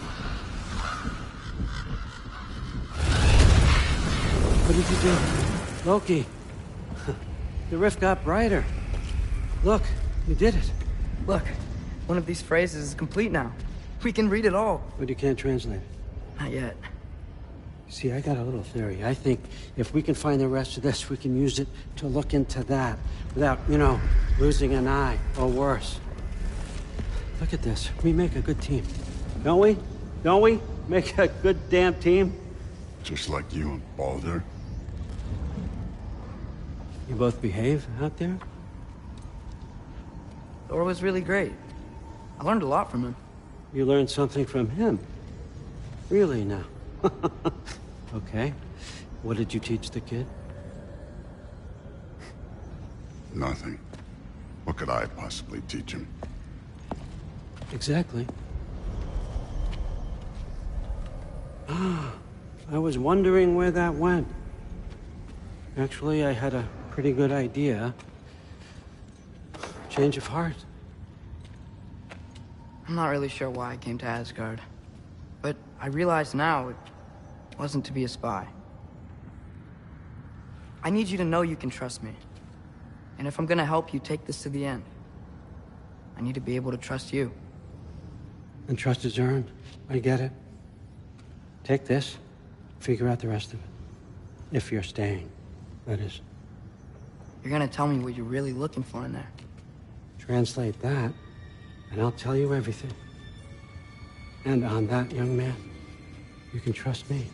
What did you do? Loki. The rift got brighter. Look, you did it. Look, one of these phrases is complete now. We can read it all. But you can't translate it. Not yet. See, I got a little theory. I think if we can find the rest of this, we can use it to look into that without, losing an eye or worse. Look at this. We make a good team. Don't we? Don't we? Make a good damn team? Just like you and Baldur? You both behave out there? Thor was really great. I learned a lot from him. You learned something from him? Really now? Okay. What did you teach the kid? Nothing. What could I possibly teach him? Exactly. I was wondering where that went. Actually, I had a pretty good idea. Change of heart. I'm not really sure why I came to Asgard. But I realize now it wasn't to be a spy. I need you to know you can trust me. And if I'm gonna help you take this to the end, I need to be able to trust you. And trust is earned. I get it. Take this, figure out the rest of it. If you're staying, that is. You're gonna tell me what you're really looking for in there. Translate that, and I'll tell you everything. And on that, young man, you can trust me.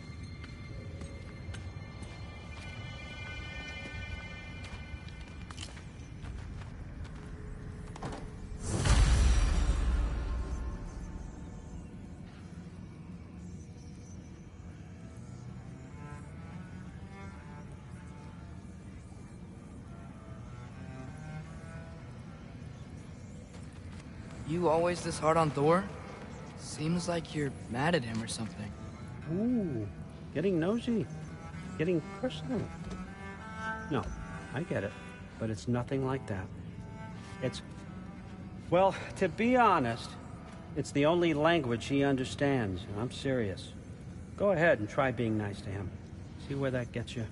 You always this hard on Thor? Seems like you're mad at him or something. Ooh, getting nosy. Getting personal. No, I get it. But it's nothing like that. It's... Well, to be honest, it's the only language he understands. And I'm serious. Go ahead and try being nice to him. See where that gets you.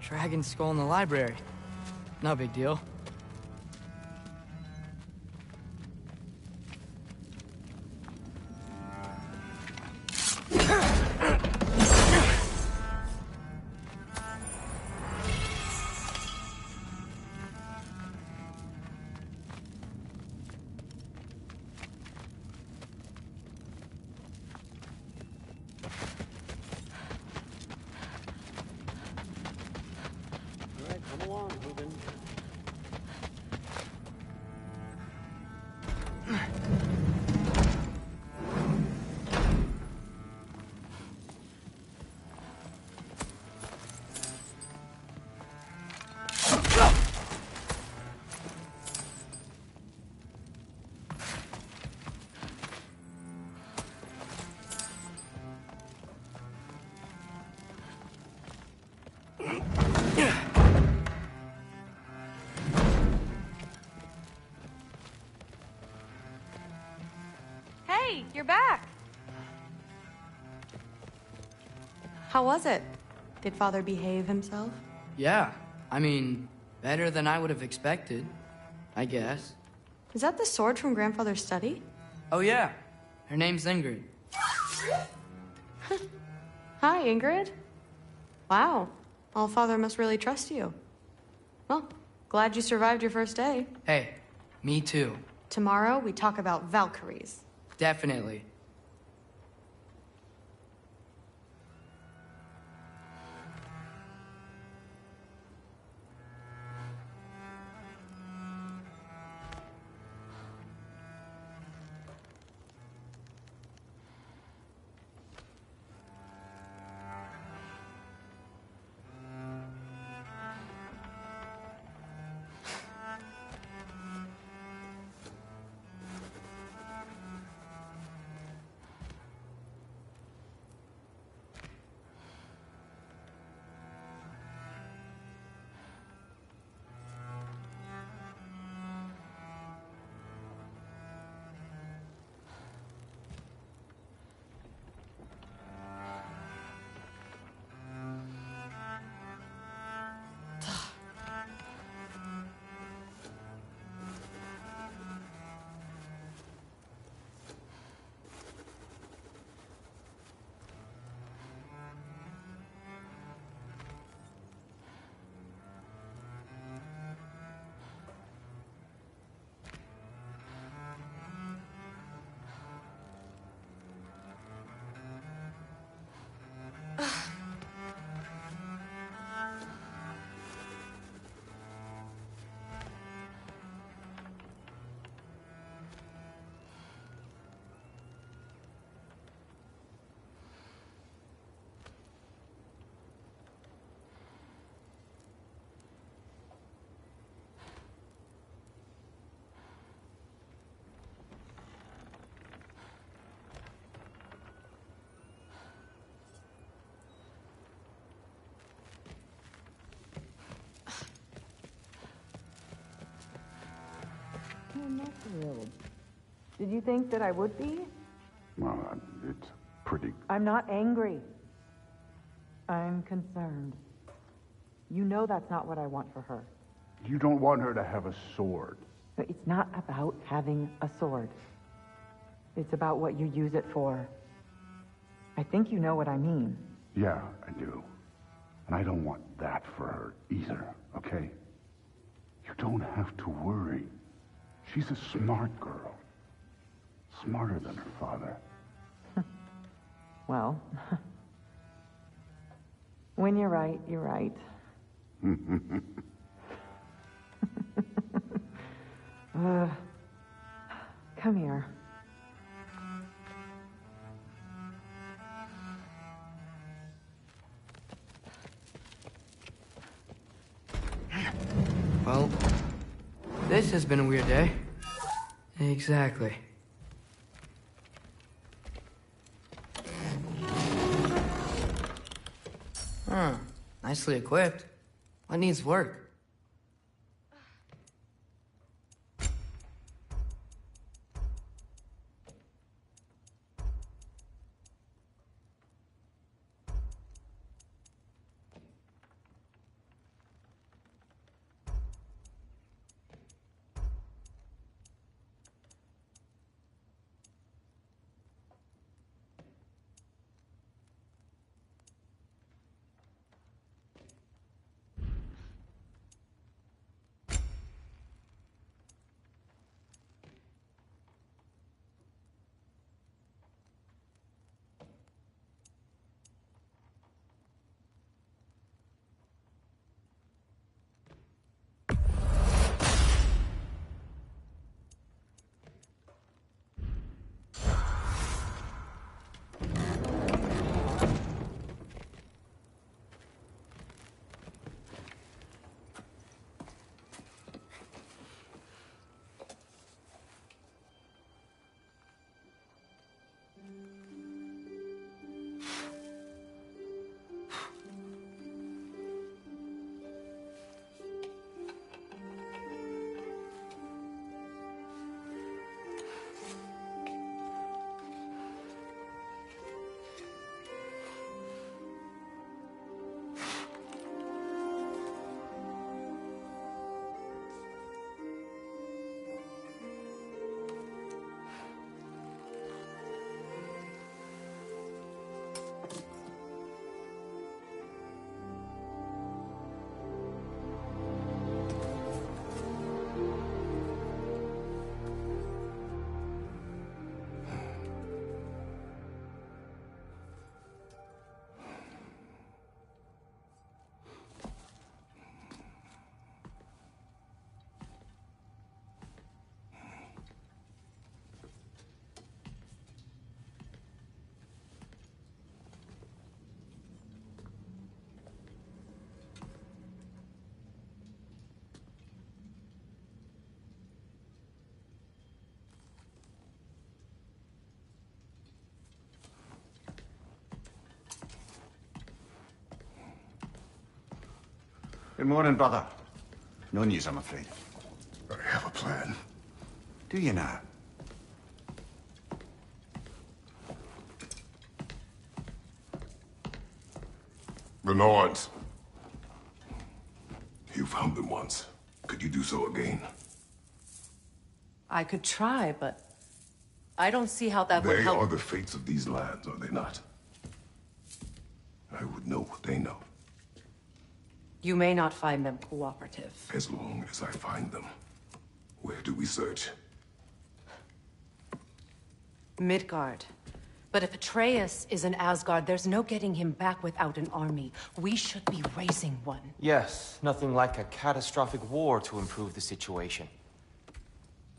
dragon skull in the library. No big deal. All right, come along, Hugin. Hey, you're back. How was it? Did Father behave himself? Yeah, I mean, better than I would have expected, I guess. Is that the sword from Grandfather's study? Oh yeah, her name's Ingrid. Hi, Ingrid. Wow, Allfather must really trust you. Well, glad you survived your first day. Hey, me too. Tomorrow, we talk about Valkyries. Definitely. I'm not thrilled. Did you think that I would be? Well, it's pretty... I'm not angry. I'm concerned. You know that's not what I want for her. You don't want her to have a sword. But it's not about having a sword. It's about what you use it for. I think you know what I mean. Yeah, I do. And I don't want that for her either, okay? You don't have to worry. She's a smart girl. Smarter than her father. Well, when you're right, you're right. Come here. Well, this has been a weird day. Exactly. Huh. Nicely equipped. What needs work? Good morning, brother. No news, I'm afraid. I have a plan. Do you now? The Norns. You found them once. Could you do so again? I could try, but I don't see how that would help. They are the fates of these lands, are they not? I would know what they know. You may not find them cooperative. As long as I find them. Where do we search? Midgard. But if Atreus is in Asgard, there's no getting him back without an army. We should be raising one. Yes, nothing like a catastrophic war to improve the situation.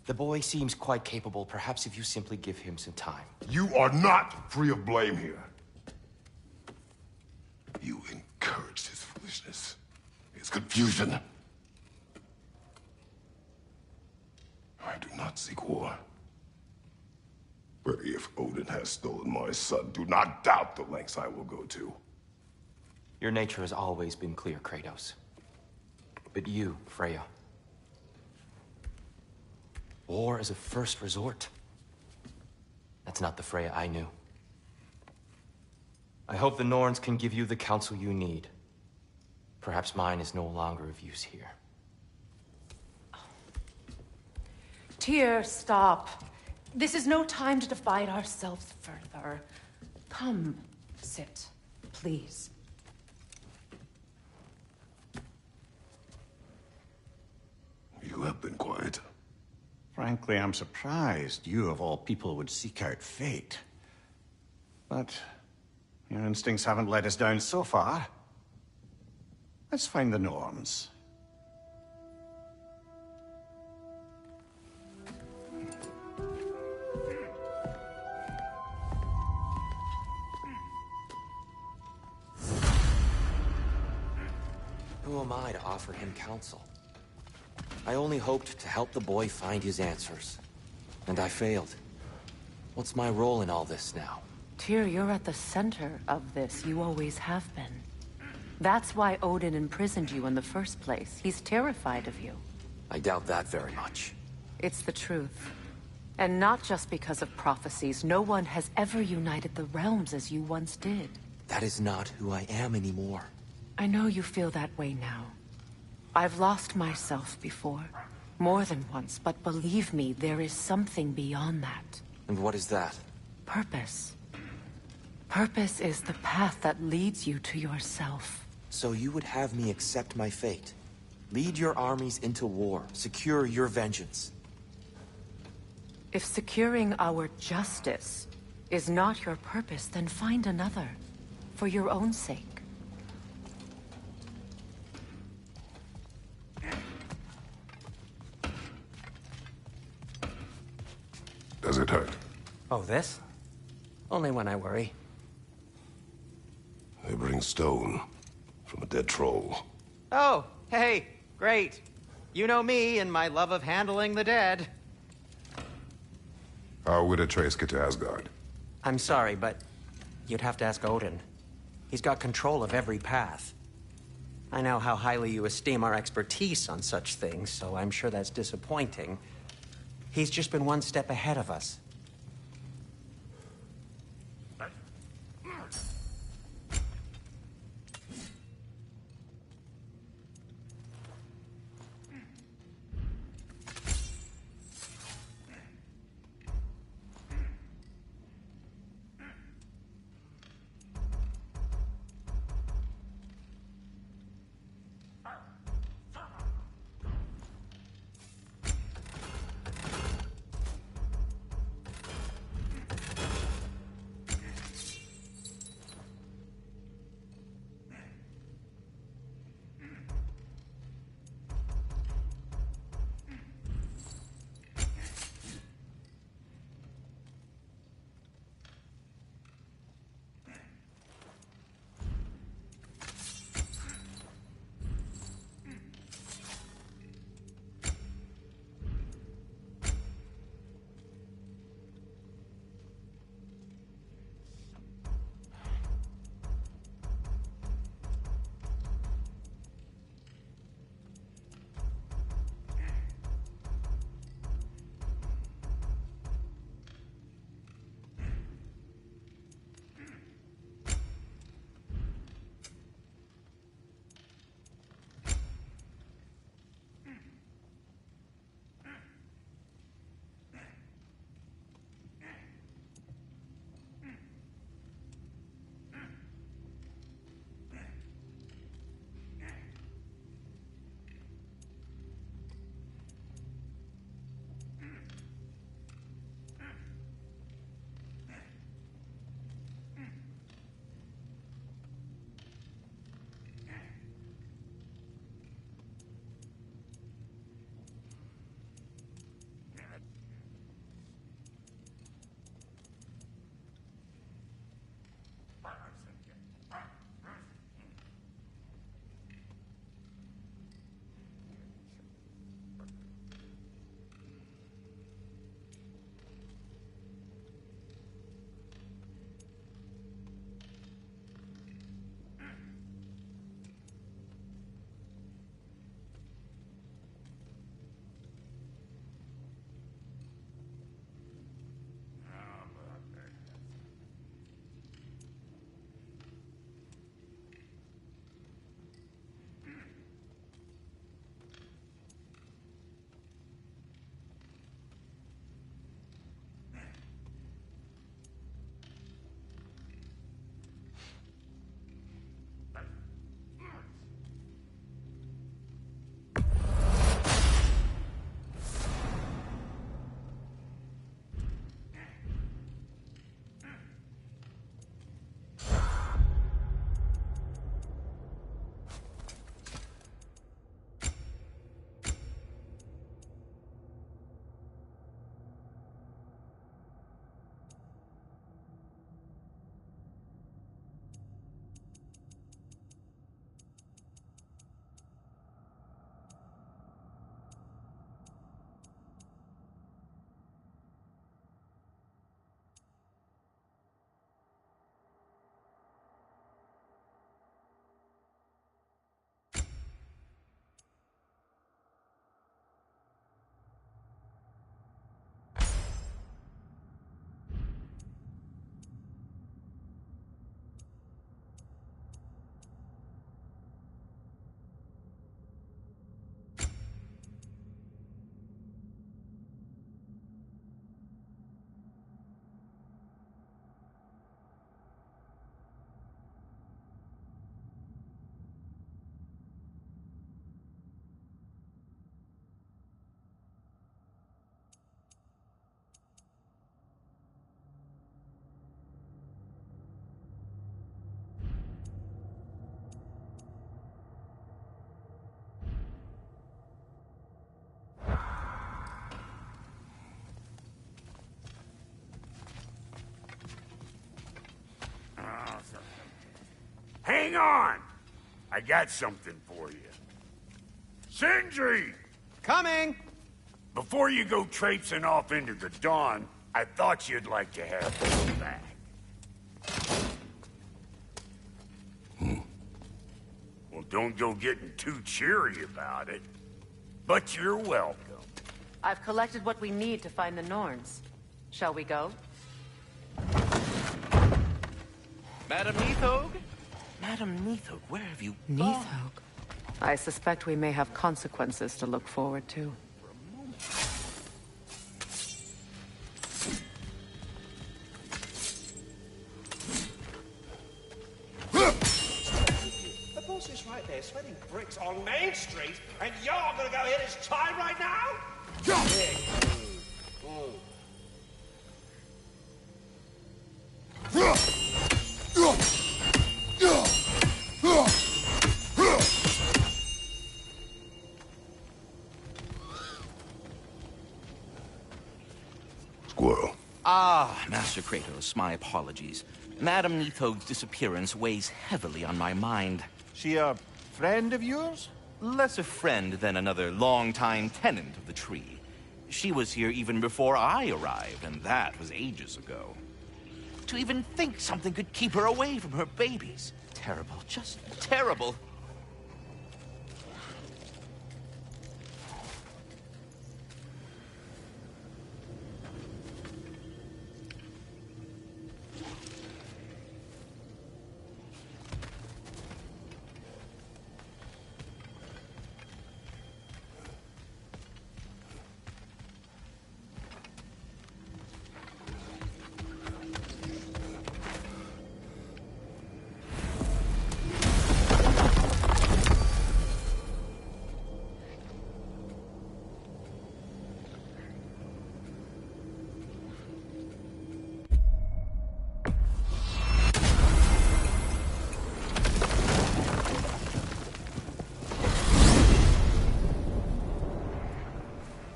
The boy seems quite capable. Perhaps if you simply give him some time. You are not free of blame here. You encouraged his foolishness, his confusion. I do not seek war. But if Odin has stolen my son, do not doubt the lengths I will go to. Your nature has always been clear, Kratos. But you, Freya. War is a first resort. That's not the Freya I knew. I hope the Norns can give you the counsel you need. Perhaps mine is no longer of use here. Tyr, stop. This is no time to divide ourselves further. Come, sit, please. You have been quiet. Frankly, I'm surprised you, of all people, would seek out fate. But your instincts haven't let us down so far. Let's find the Norns. Who am I to offer him counsel? I only hoped to help the boy find his answers. And I failed. What's my role in all this now? Tyr, you're at the center of this. You always have been. That's why Odin imprisoned you in the first place. He's terrified of you. I doubt that very much. It's the truth. And not just because of prophecies. No one has ever united the realms as you once did. That is not who I am anymore. I know you feel that way now. I've lost myself before. More than once, but believe me, there is something beyond that. And what is that? Purpose. Purpose is the path that leads you to yourself. So you would have me accept my fate? Lead your armies into war, secure your vengeance? If securing our justice is not your purpose, then find another. For your own sake. Does it hurt? Oh, this? Only when I worry. They bring stone from a dead troll. Oh, hey, great. You know me and my love of handling the dead. How would Atreus get to Asgard? I'm sorry, but you'd have to ask Odin. He's got control of every path. I know how highly you esteem our expertise on such things, so I'm sure that's disappointing. He's just been one step ahead of us. hang on! I got something for you. Sindri! Coming! Before you go traipsing off into the dawn, I thought you'd like to have this back. Well, don't go getting too cheery about it. But you're welcome. I've collected what we need to find the Norns. Shall we go? Madam Neathog? Madam Neathog, where have you gone? Neathog? I suspect we may have consequences to look forward to. The boss is right there, sweating bricks on Main Street, and you're gonna go hit his time right now? Squirrel. Ah, Master Kratos, my apologies. Madam Neathog's disappearance weighs heavily on my mind. She a friend of yours? Less a friend than another longtime tenant of the tree. She was here even before I arrived, and that was ages ago. To even think something could keep her away from her babies. Terrible, just terrible.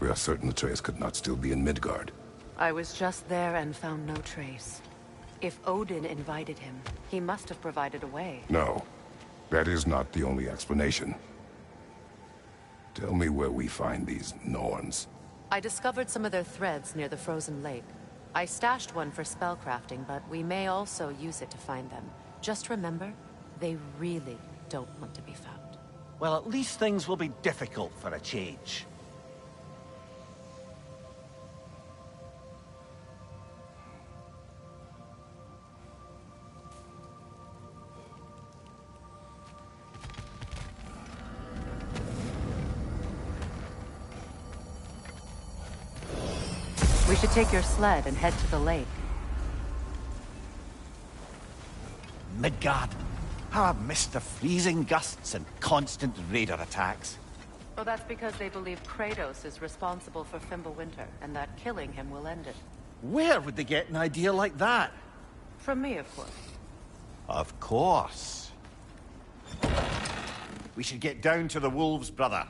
We are certain Atreus could not still be in Midgard. I was just there and found no trace. If Odin invited him, he must have provided a way. No, that is not the only explanation. Tell me where we find these Norns. I discovered some of their threads near the frozen lake. I stashed one for spellcrafting, but we may also use it to find them. Just remember, they really don't want to be found. Well, at least things will be difficult for a change. We should take your sled and head to the lake. Midgard. How I've missed the freezing gusts and constant raider attacks. Well, that's because they believe Kratos is responsible for Fimbulwinter, and that killing him will end it. Where would they get an idea like that? From me, of course. Of course. We should get down to the wolves, brother.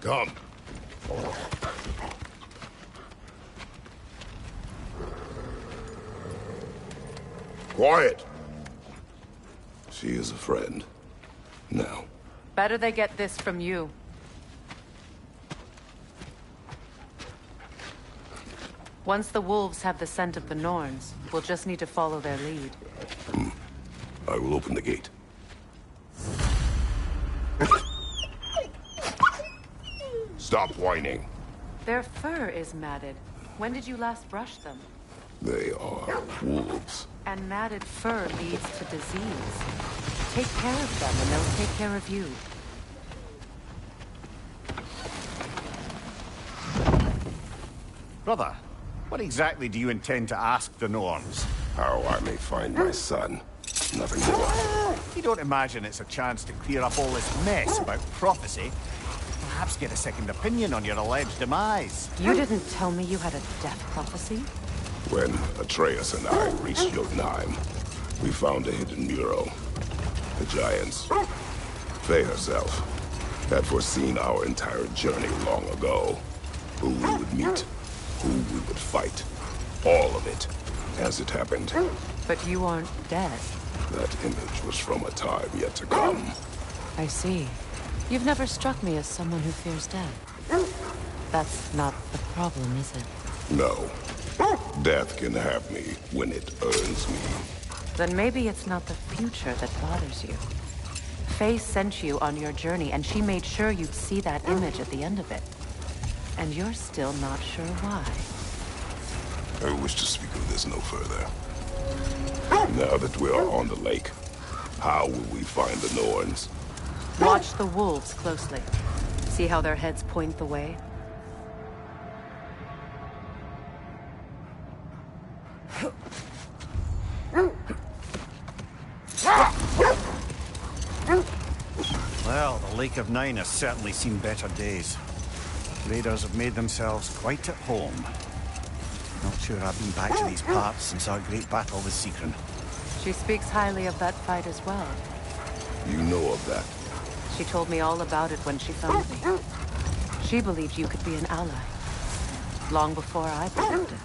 Come. Quiet. She is a friend. Now. Better they get this from you. Once the wolves have the scent of the Norns, we'll just need to follow their lead. I will open the gate. Stop whining. Their fur is matted. When did you last brush them? They are wolves. And matted fur leads to disease. Take care of them and they'll take care of you. Brother, what exactly do you intend to ask the Norns? How I may find my son. Nothing more. You don't imagine it's a chance to clear up all this mess about prophecy? Perhaps get a second opinion on your alleged demise. You didn't tell me you had a death prophecy? When Atreus and I reached Jotunheim, we found a hidden mural. The Giants, Faye herself, had foreseen our entire journey long ago. Who we would meet, who we would fight. All of it, as it happened. But you aren't dead. That image was from a time yet to come. I see. You've never struck me as someone who fears death. That's not the problem, is it? No. Death can have me when it earns me. Then maybe it's not the future that bothers you. Faye sent you on your journey, and she made sure you'd see that image at the end of it. And you're still not sure why. I wish to speak of this no further. Now that we are on the lake, how will we find the Norns? Watch the wolves closely. See how their heads point the way? Well, the Lake of Nine has certainly seen better days. Raiders have made themselves quite at home. Not sure I've been back to these parts since our great battle with Secron. She speaks highly of that fight as well. You know of that? She told me all about it when she found me. She believed you could be an ally. Long before I believed it.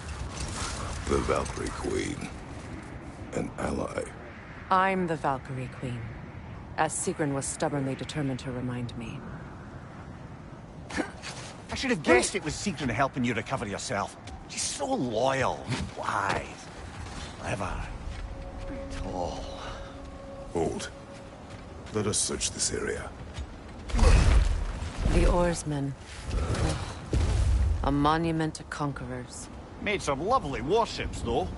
The Valkyrie Queen. An ally. I'm the Valkyrie Queen. As Secron was stubbornly determined to remind me. I should have guessed it was Secron helping you recover yourself. She's so loyal, wise, clever, tall. Hold. Let us search this area. The oarsmen. Ugh. A monument to conquerors. Made some lovely warships, though.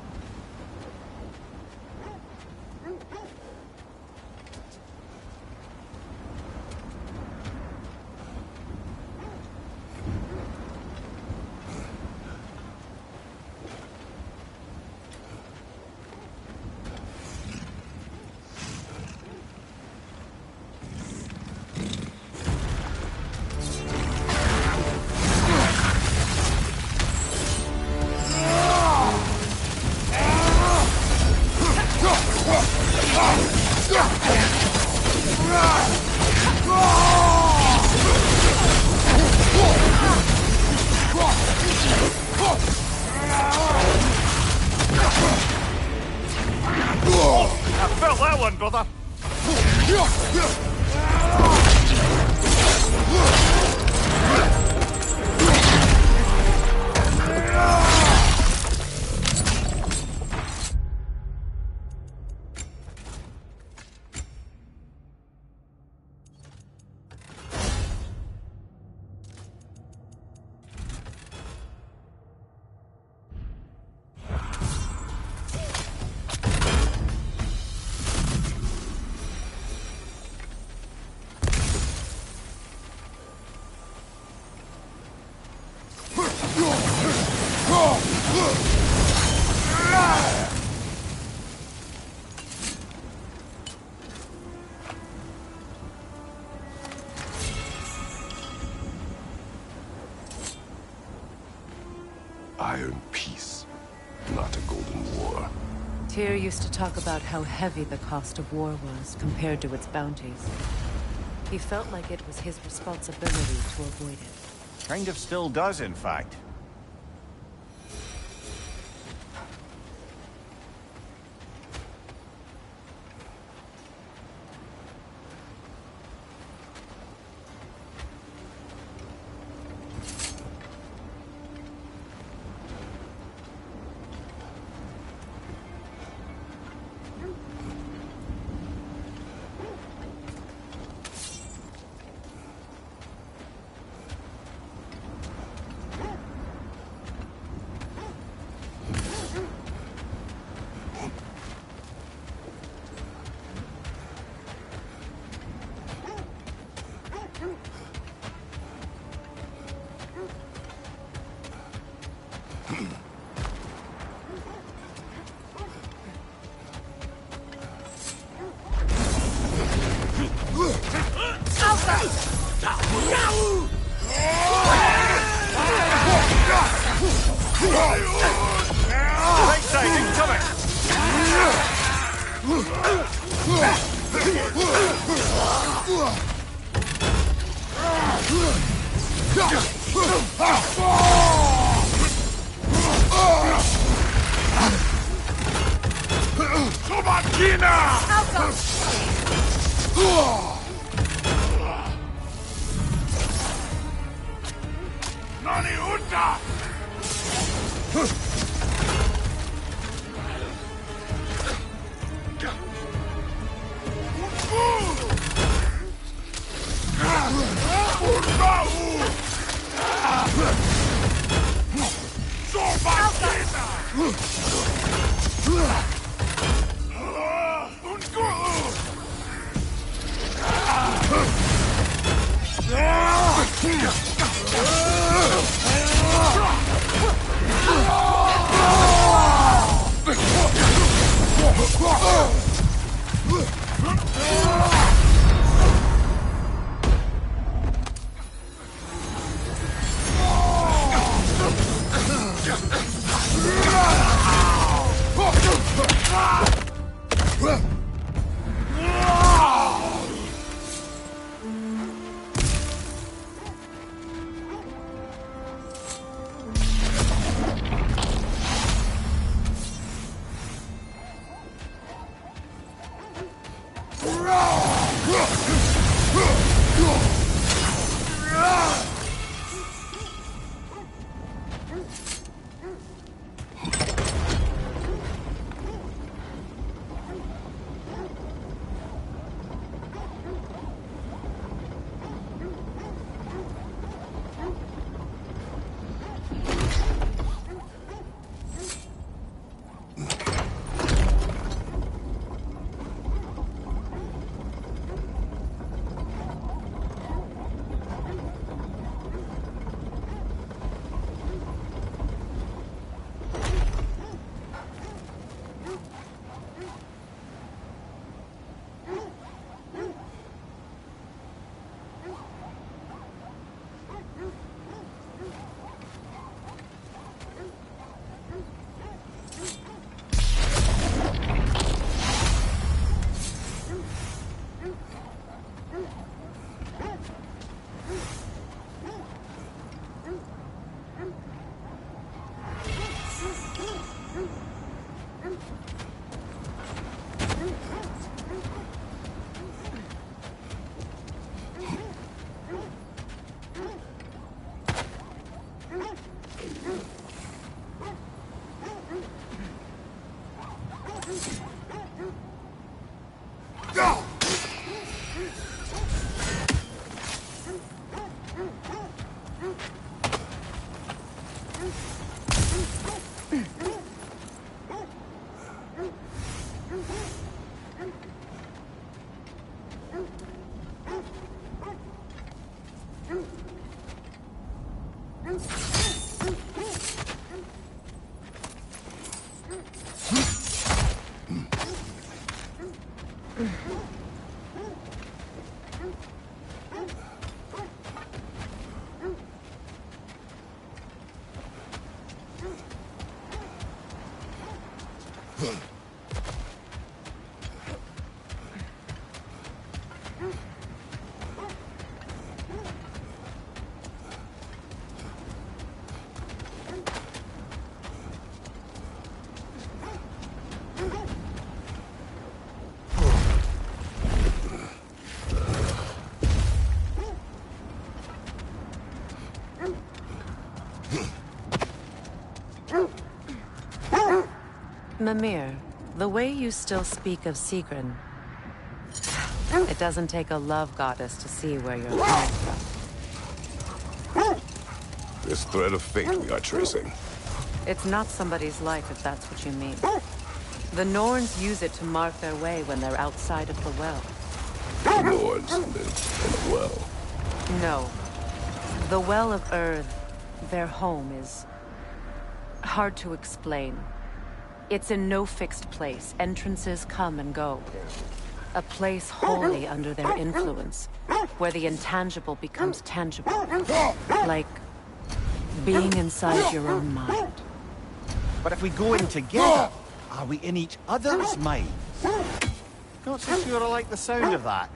I felt that one, brother. Iron peace, not a golden war. Tyr used to talk about how heavy the cost of war was compared to its bounties. He felt like it was his responsibility to avoid it. Kind of still does, in fact. Right side, incoming! Nani Unta! Mimir, the way you still speak of Sigrun, it doesn't take a love goddess to see where you're coming from. This thread of fate we are tracing. It's not somebody's life, if that's what you mean. The Norns use it to mark their way when they're outside of the well. The Norns live in a well. No. The Well of Earth, their home, is hard to explain. It's in no fixed place. Entrances come and go. A place wholly under their influence, where the intangible becomes tangible. Like being inside your own mind. But if we go in together, are we in each other's minds? Not so sure I like the sound of that.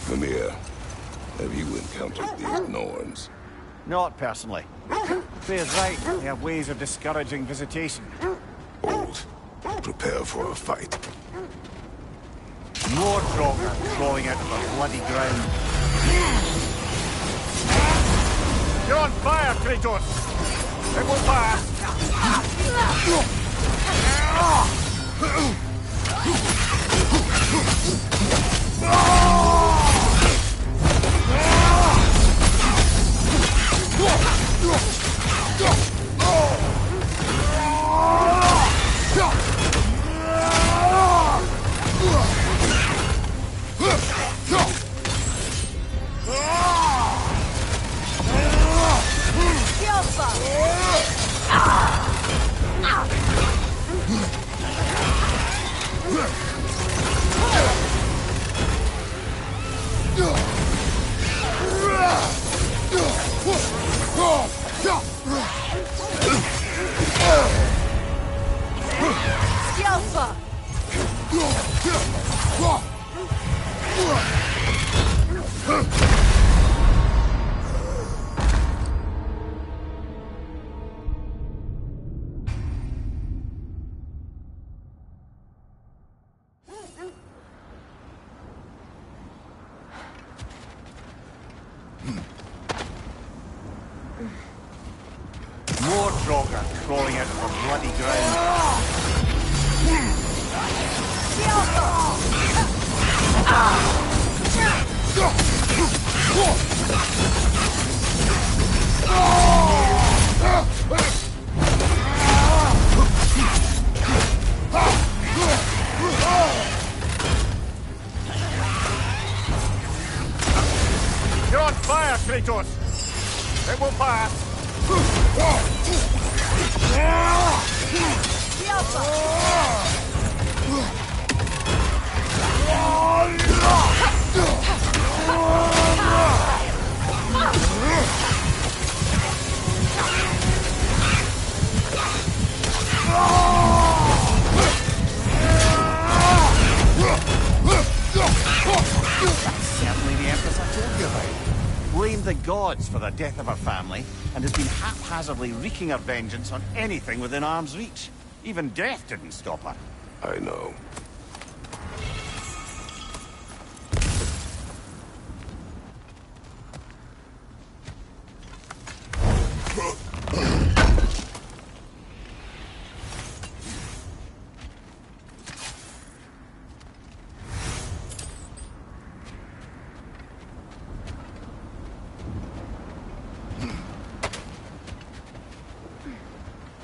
Mimir, have you encountered these Norns? Not personally. Fair's right, they have ways of discouraging visitation. Old, prepare for a fight. More Draugr crawling out of the bloody ground. You're on fire, Kratos! It will pass! More Draugr crawling out of the bloody ground. You're on fire, Kratos! It will pass! Certainly the Empress I told you about. Blamed the gods for the death of her family, and has been haphazardly wreaking her vengeance on anything within arm's reach. Even death didn't stop her. I know.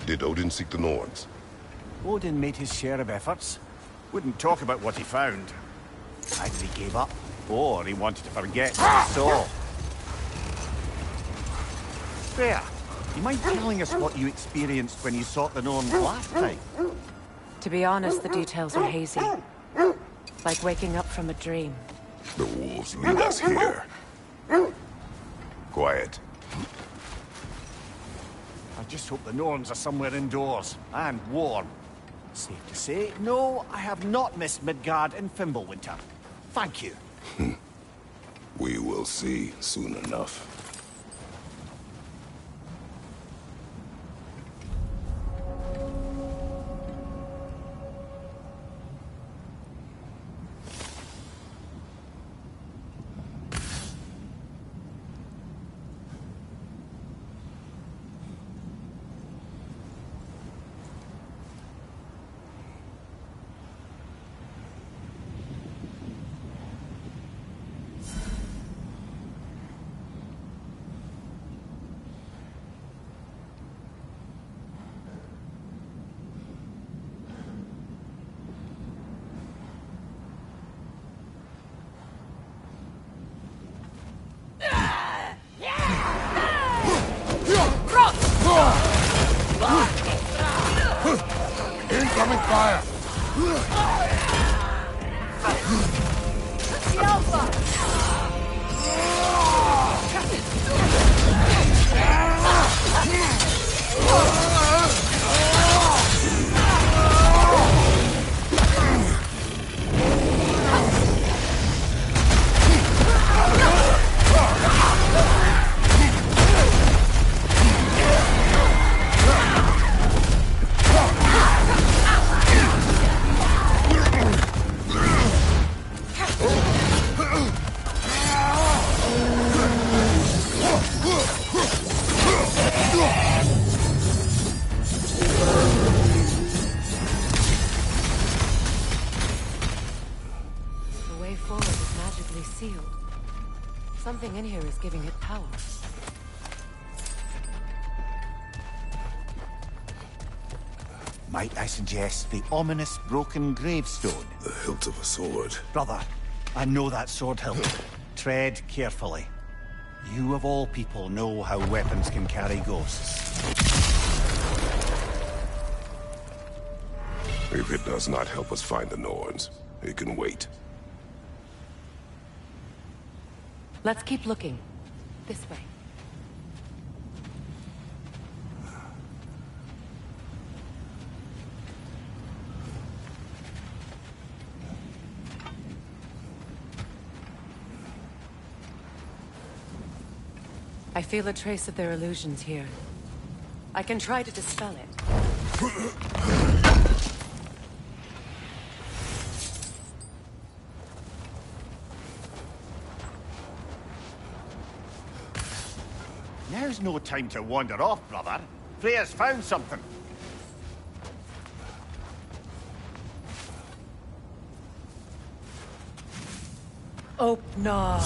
Did Odin seek the Norns? Odin made his share of efforts. Wouldn't talk about what he found. Either he gave up, or he wanted to forget what he saw. Freya, you mind telling us what you experienced when you sought the Norns last time? To be honest, the details are hazy. Like waking up from a dream. The wolves lead us here. Quiet. I just hope the Norns are somewhere indoors, and warm. Safe to say, no, I have not missed Midgard in Fimbulwinter. Thank you. We will see soon enough. Fire! The Alpha! The way forward is magically sealed. Something in here is giving it power. Might I suggest the ominous broken gravestone? The hilt of a sword. Brother, I know that sword hilt. Tread carefully. You of all people know how weapons can carry ghosts. If it does not help us find the Norns, it can wait. Let's keep looking. This way. I feel a trace of their illusions here. I can try to dispel it. Now's no time to wander off, brother. Freya's found something. Oh, no.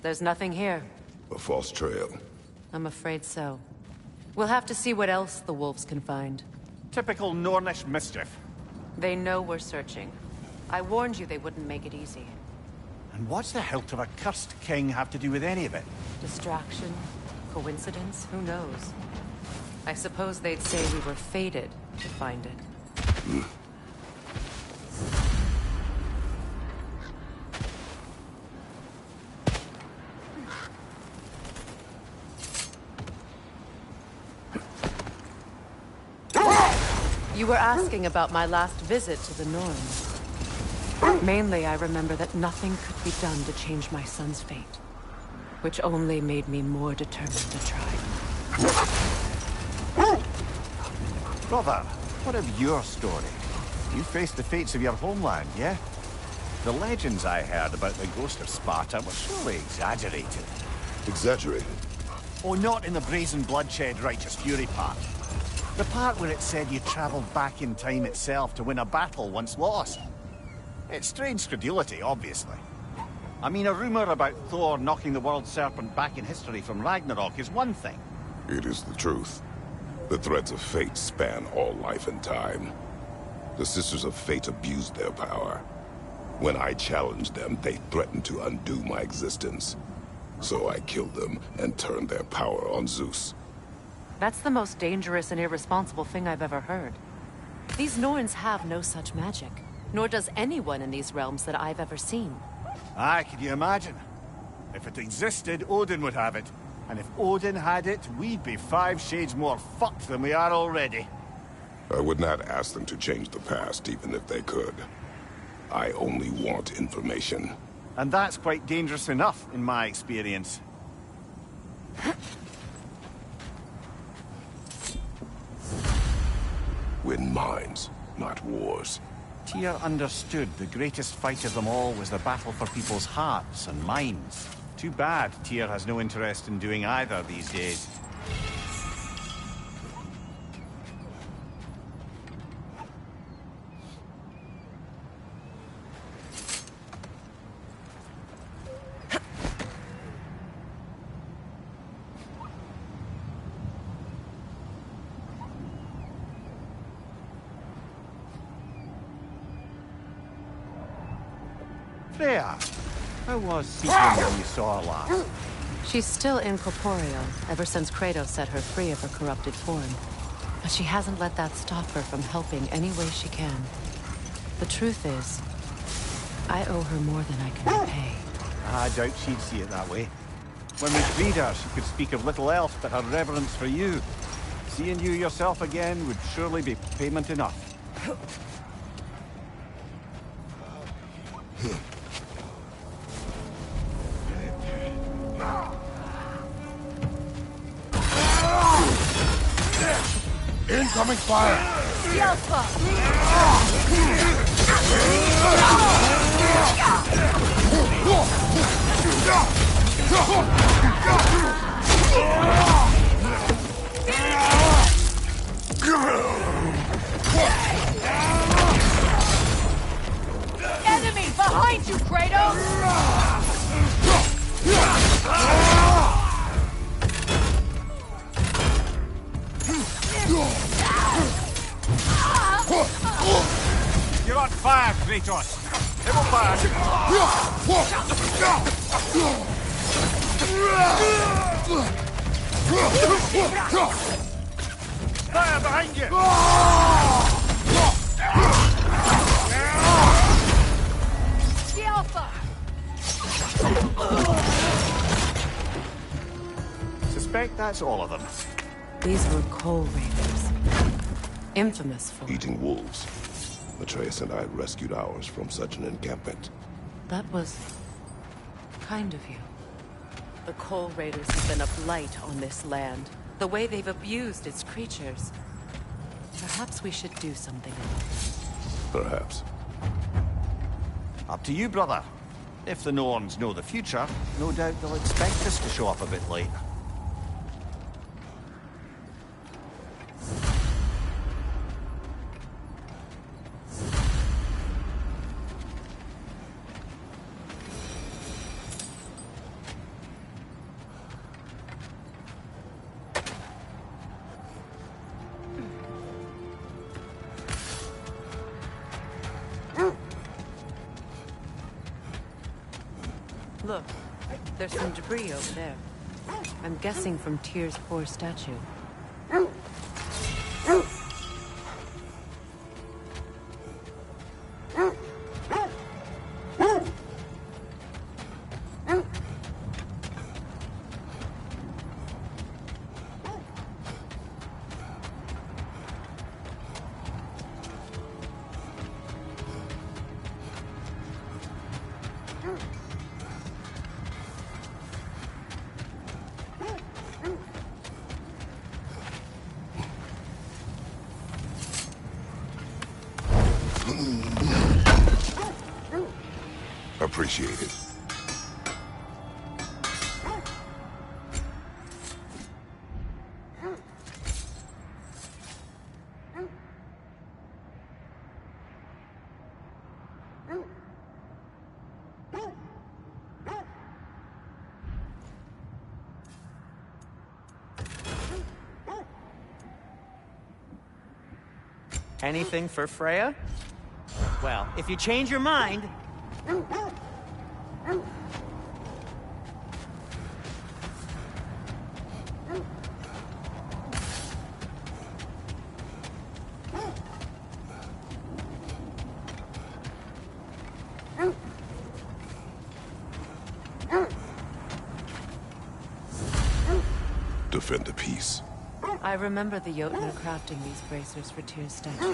There's nothing here. A false trail. I'm afraid so. We'll have to see what else the wolves can find. Typical Nornish mischief. They know we're searching. I warned you they wouldn't make it easy. And what's the hilt of a cursed king have to do with any of it? Distraction? Coincidence? Who knows? I suppose they'd say we were fated to find it. You were asking about my last visit to the Norns. Mainly, I remember that nothing could be done to change my son's fate, which only made me more determined to try. Brother, what of your story? You faced the fates of your homeland, yeah? The legends I heard about the ghost of Sparta were surely exaggerated. Exaggerated? Oh, not in the brazen bloodshed righteous fury part. The part where it said you traveled back in time itself to win a battle once lost. It's strange credulity, obviously. I mean, a rumor about Thor knocking the world serpent back in history from Ragnarok is one thing. It is the truth. The threads of fate span all life and time. The Sisters of Fate abused their power. When I challenged them, they threatened to undo my existence. So I killed them and turned their power on Zeus. That's the most dangerous and irresponsible thing I've ever heard. These Norns have no such magic, nor does anyone in these realms that I've ever seen. Aye, can you imagine? If it existed, Odin would have it. And if Odin had it, we'd be 5 shades more fucked than we are already. I would not ask them to change the past, even if they could. I only want information. And that's quite dangerous enough, in my experience. Win minds, not wars. Tyr understood the greatest fight of them all was the battle for people's hearts and minds. Too bad Tyr has no interest in doing either these days. Freya, how was Sigrun when you saw her last? She's still incorporeal, ever since Kratos set her free of her corrupted form. But she hasn't let that stop her from helping any way she can. The truth is, I owe her more than I can repay. I doubt she'd see it that way. When we freed her, she could speak of little else but her reverence for you. Seeing you yourself again would surely be payment enough. Incoming fire! Enemy behind you, Kratos! You're on fire, Kratos! Double fire! Fire behind you! The Alpha! Suspect that's all of them. These were Coal Raiders. Infamous for... Eating wolves. Atreus and I rescued ours from such an encampment. That was... kind of you. The Coal Raiders have been a blight on this land. The way they've abused its creatures. Perhaps we should do something about it. Perhaps. Up to you, brother. If the Norns know the future, no doubt they'll expect us to show up a bit late. Look, there's some debris over there. I'm guessing from Tyr's poor statue. Appreciated. Anything for Freya? Well, if you change your mind... Defend the peace. I remember the Jotnar crafting these bracers for Tyr's statue.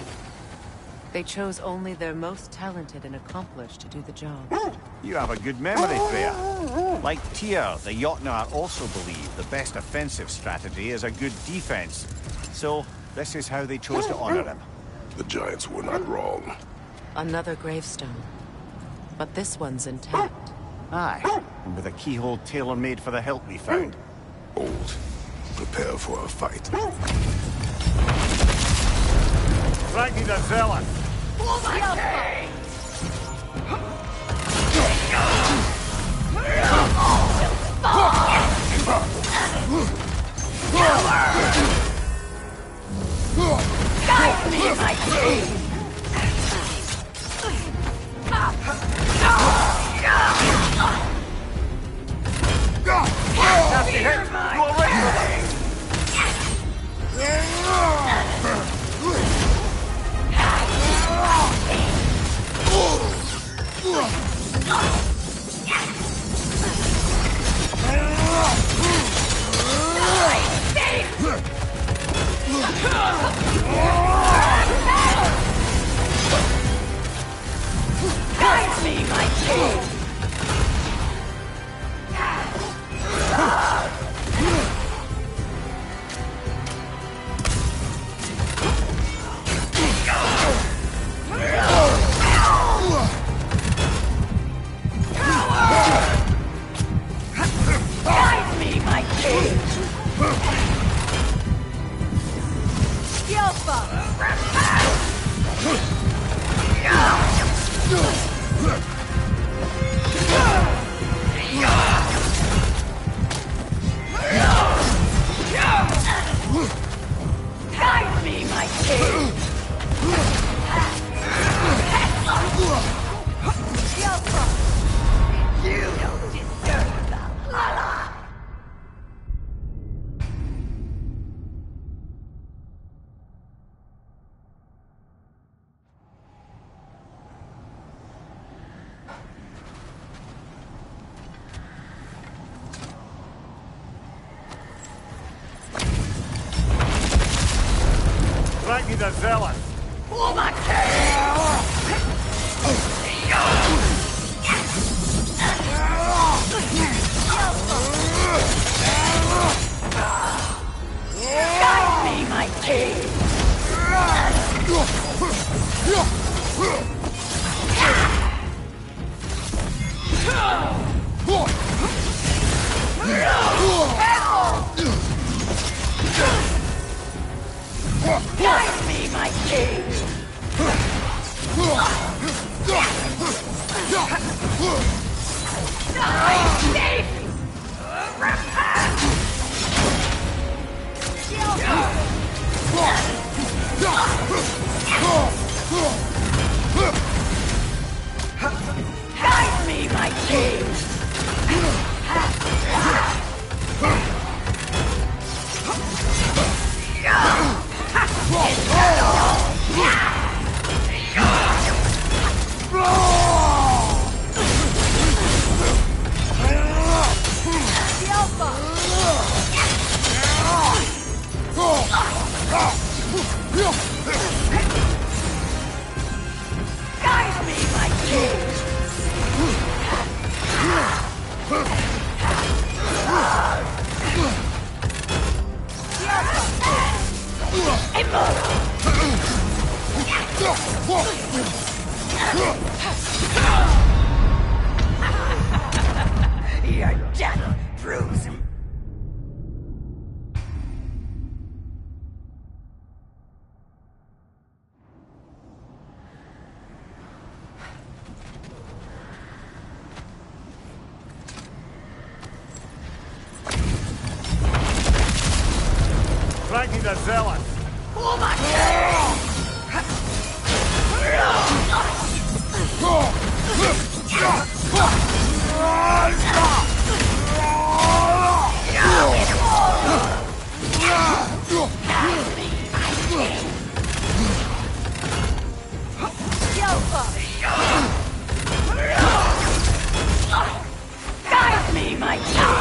They chose only their most talented and accomplished to do the job. You have a good memory, Freya. Like Tyr, the Jotnar also believe the best offensive strategy is a good defense. So, this is how they chose to honor him. The giants were not wrong. Another gravestone. But this one's intact. Aye, and with a keyhole tailor-made for the hilt we found. Old. Prepare for a fight. Frankie the Zealot! Guide me, my king! Guide me, my king! You don't deserve Valhalla! Ragni the Zealous! For my king! Guide me, my king! Guide me, my king! Guide me, my king! Guide me, my king! Your death proves him. Ragni the Zealous! For my king! Guide me, my king!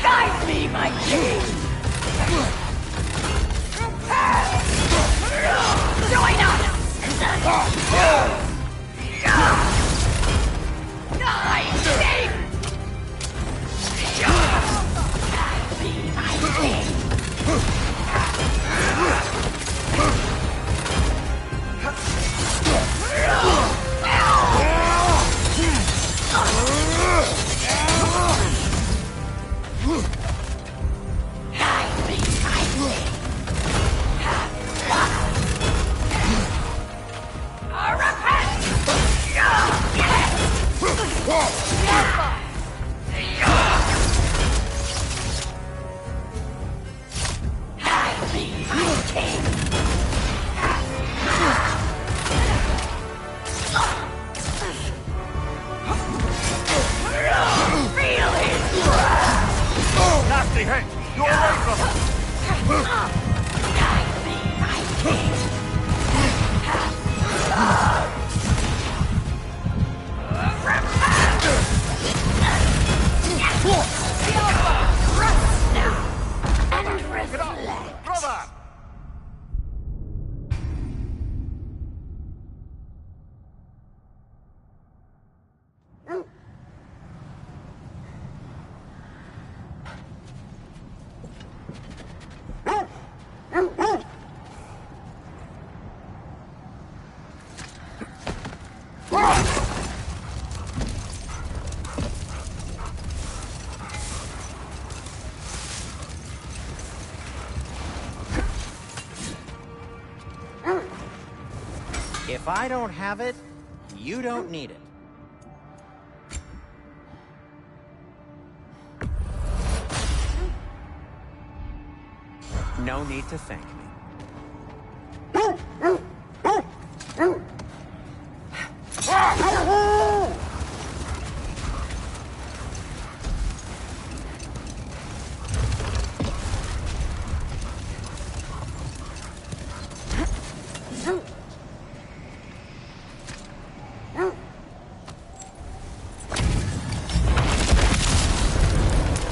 Guide me, my king! Join us! I think! Guide me, my king! Repent! If I don't have it, you don't need it. No need to thank me.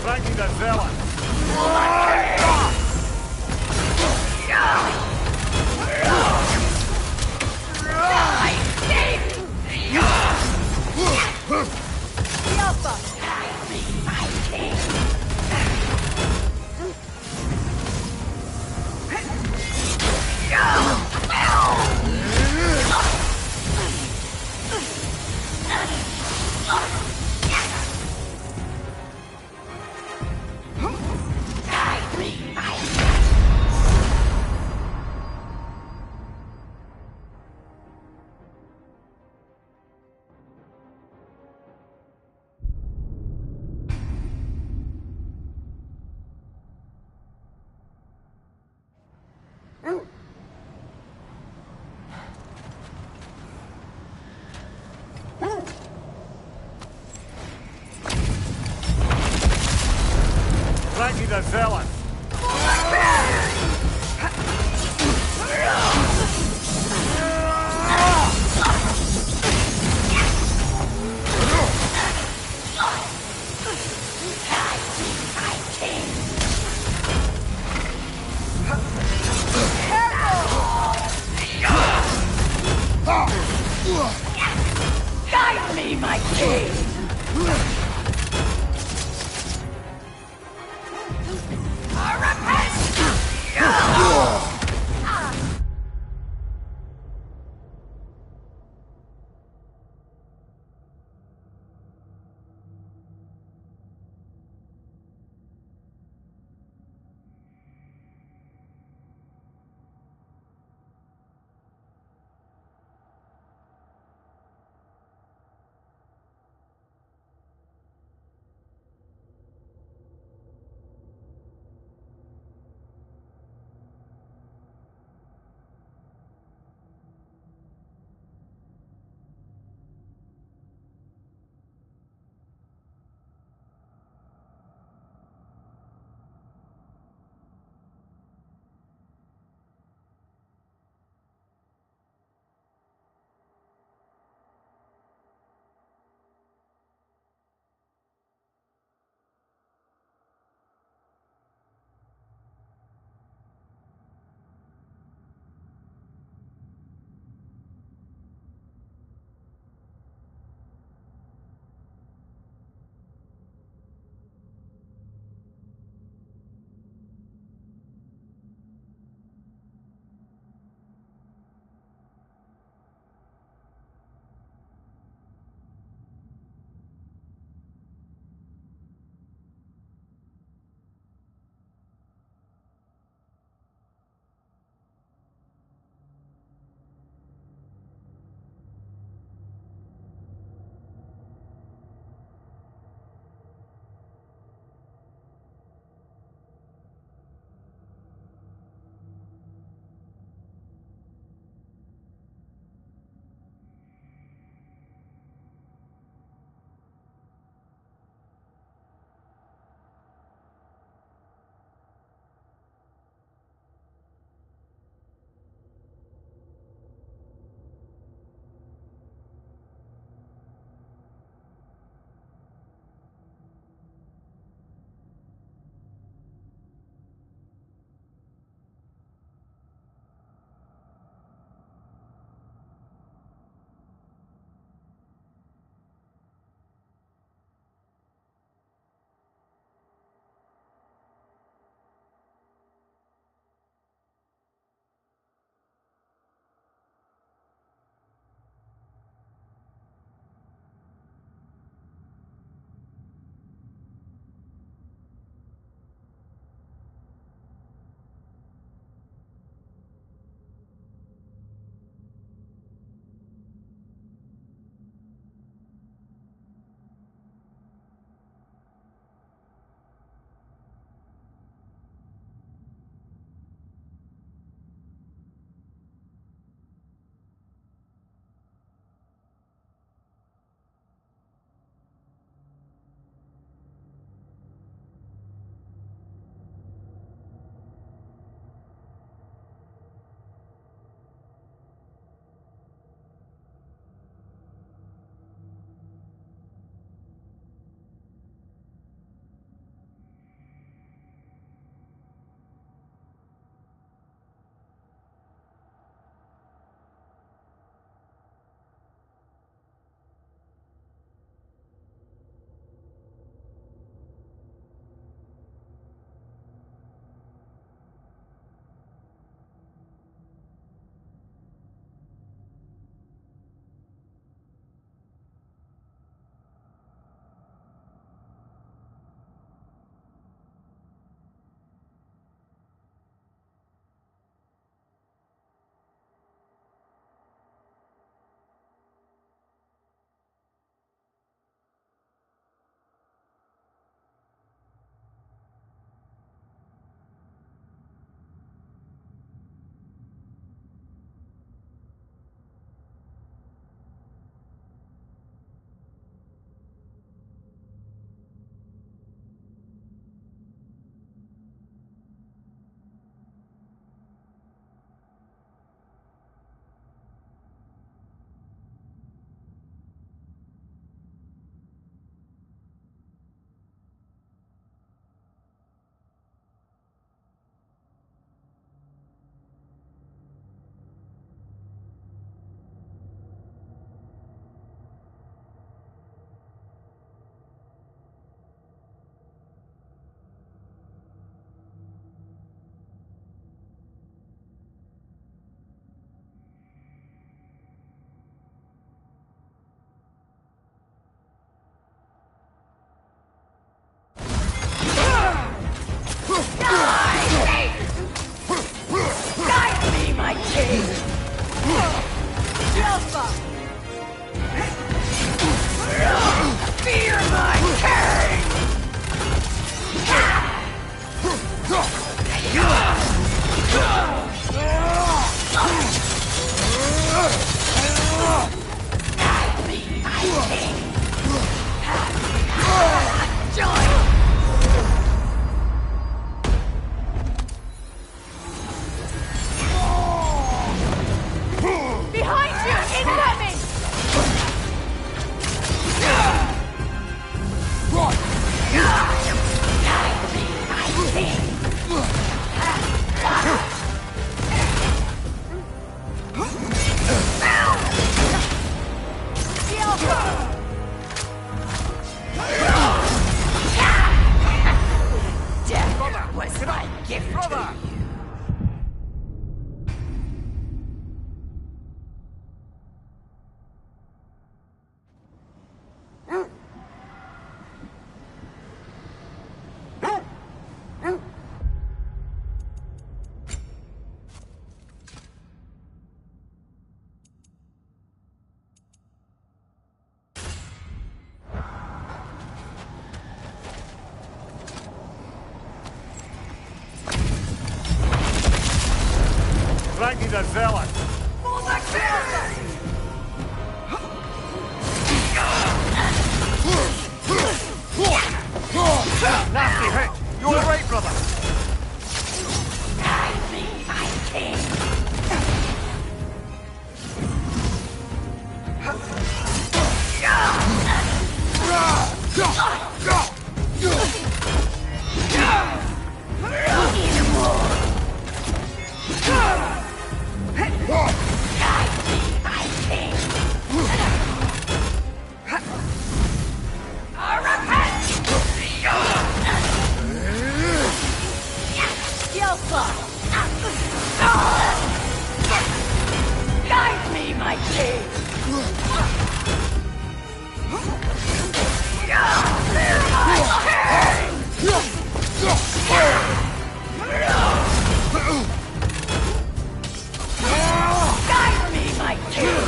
Frankie the villain! Frankie the villain! Guide me, my king! Fear my king! Behind you! Incoming! Death was my gift to you. Draggy the Zealot! Nasty hit! You alright, brother? Guide me, my king. Guide me, my king! Guide me, my king!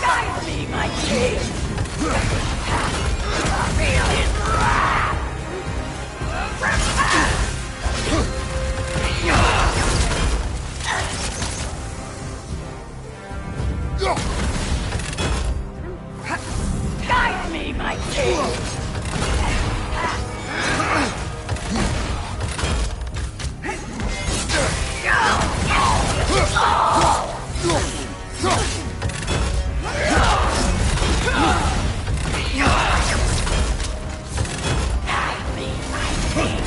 Guide me, my king! Feel his wrath! Guide me, my king! Guide me, my king!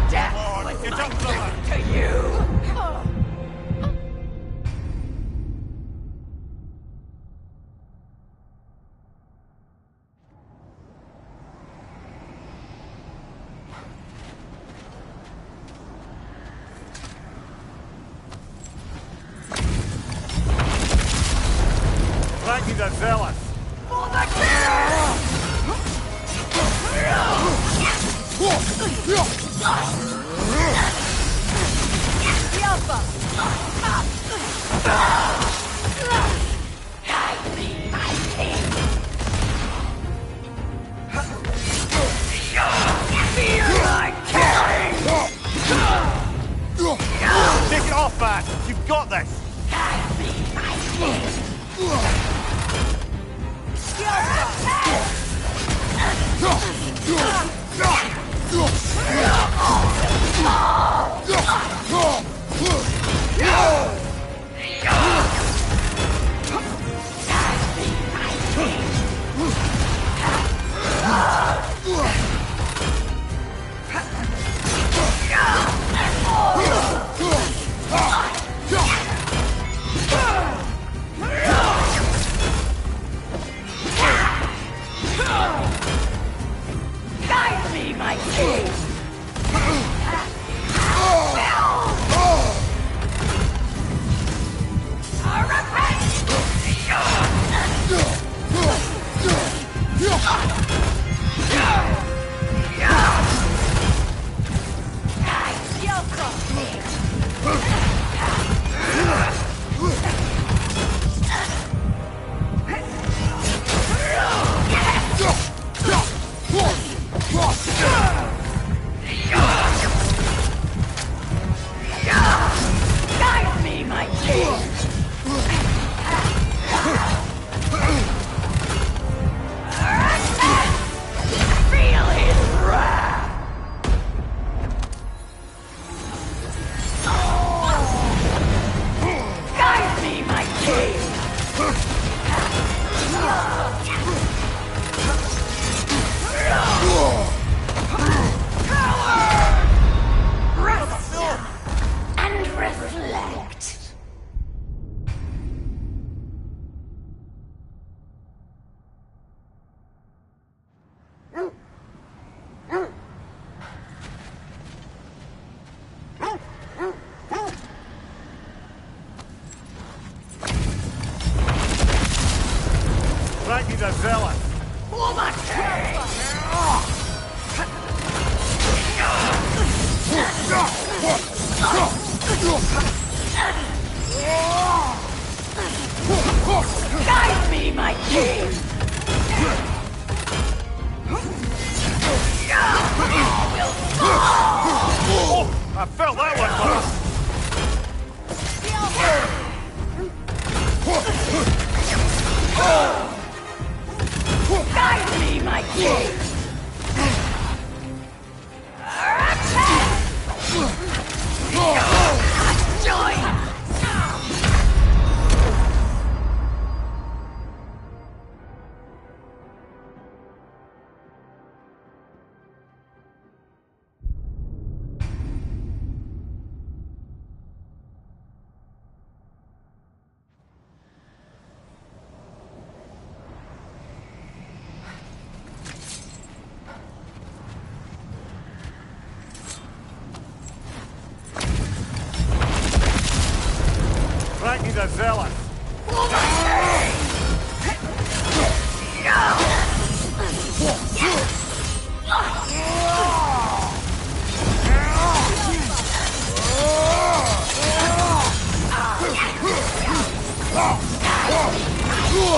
Death was my gift to you! Draggy the Zealot! For the kill! Guide me, my king! Fear my king! Take it off, man! You've got this! Guide me, my king! Guide me, my king! Feel his wrath! Guide me, my king! Rest and reflect. Frankie the Zealot! For my king! Guide me, my king! Oh, I felt that one, Guide me, my king! Join! Frankie the Zealot!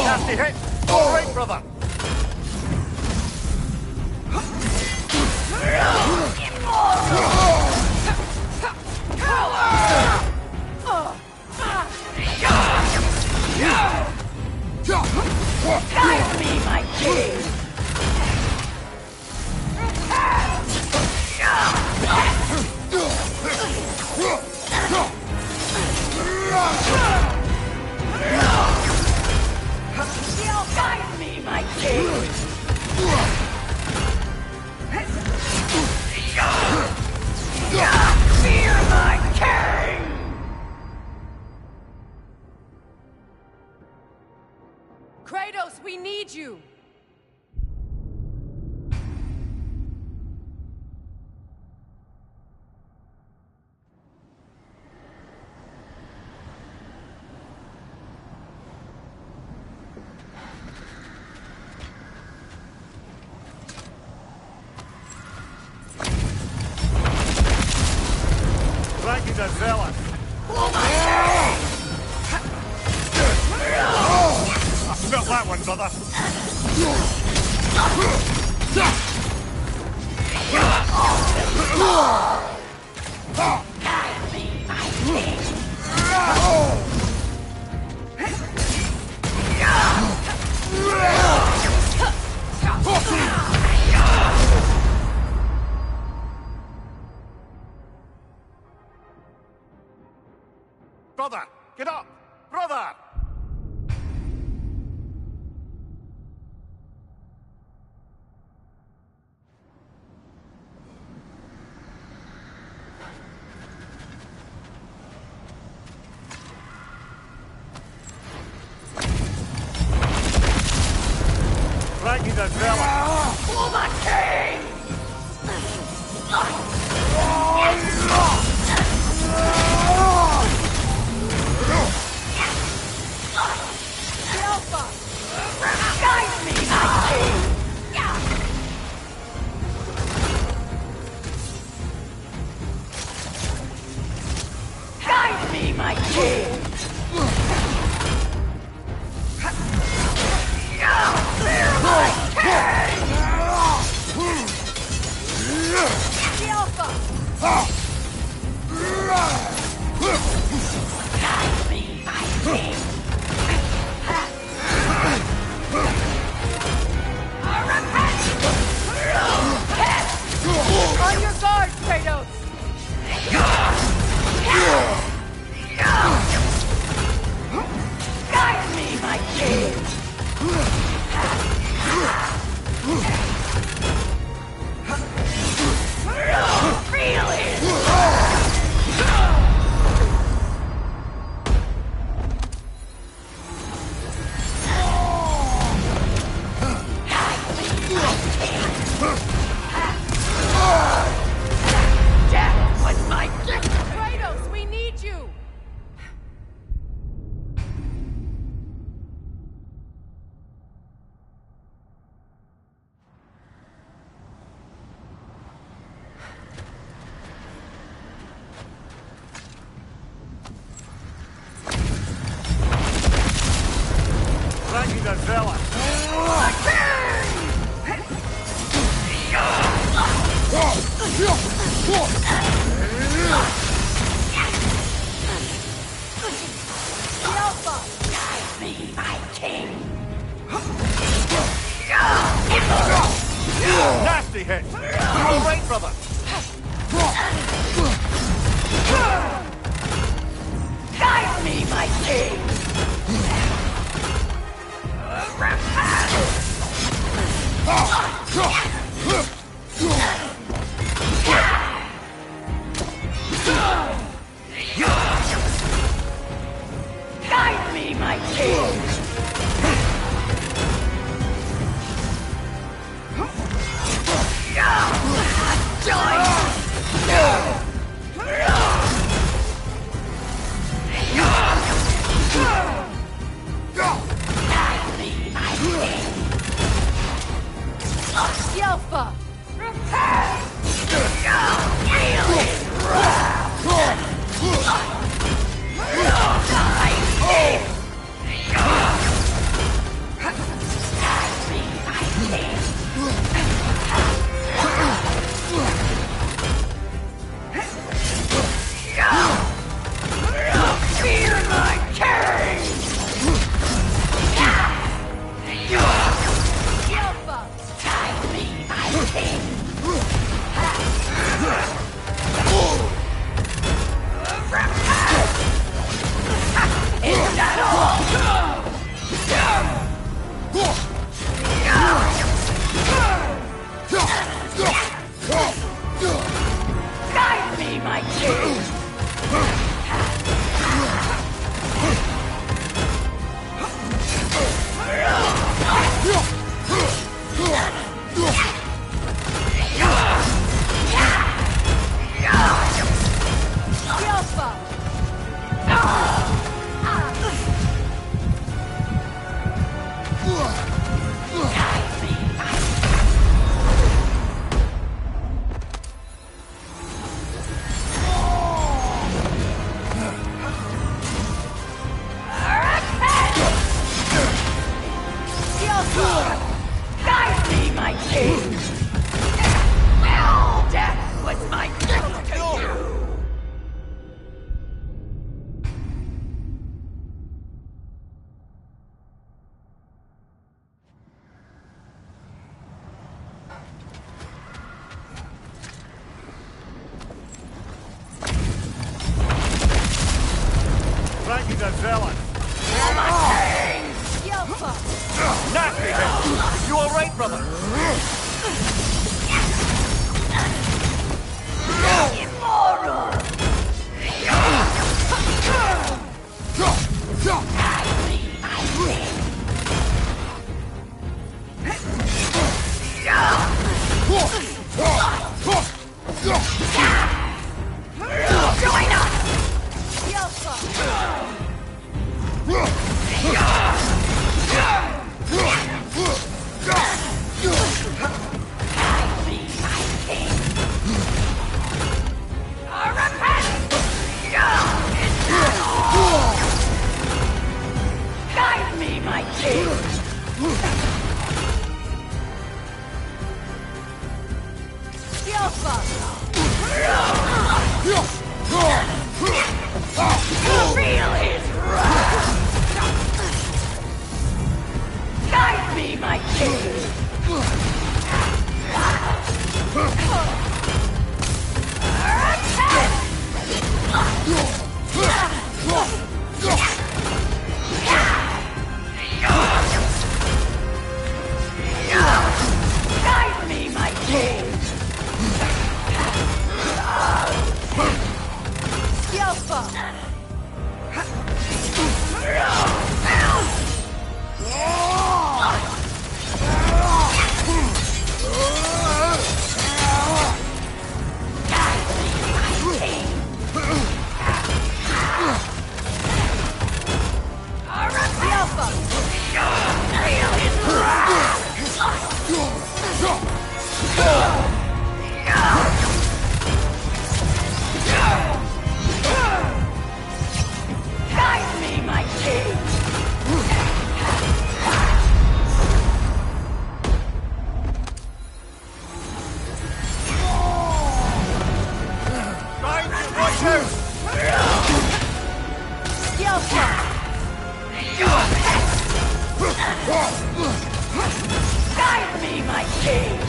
Nasty hit! All right, brother! Guide me, my king! Guide me, my king! Fear my king! Kratos, we need you! Frankie the Zealot! I felt that one, brother! Brother! Get up! Brother! Frankie the Zealot! For my king! Guide me, my king! my king! Fear my king! The Alpha! Guide me, my king! On your guard, Kratos! Guide me, my king! Feel it! Death was my gift! Kratos, we need you! Thank you, Godzilla. The Alpha! Guide me, my king! Nasty hit. You all right, brother? Guide me, my king! Guide me, my king! The Alpha! Fear my king! The Alpha! Guide me, my king! Is that all? Guide me, my king! The Alpha! The Alpha! Guide me, my king! Death was my gift to you! Thank you, Godzilla. The Alpha! Nasty hit. You all right, brother? Immoral! Join us! The Alpha! Guide Guide me, my king! Guide me, my king! Fear my king! Guide me, my king!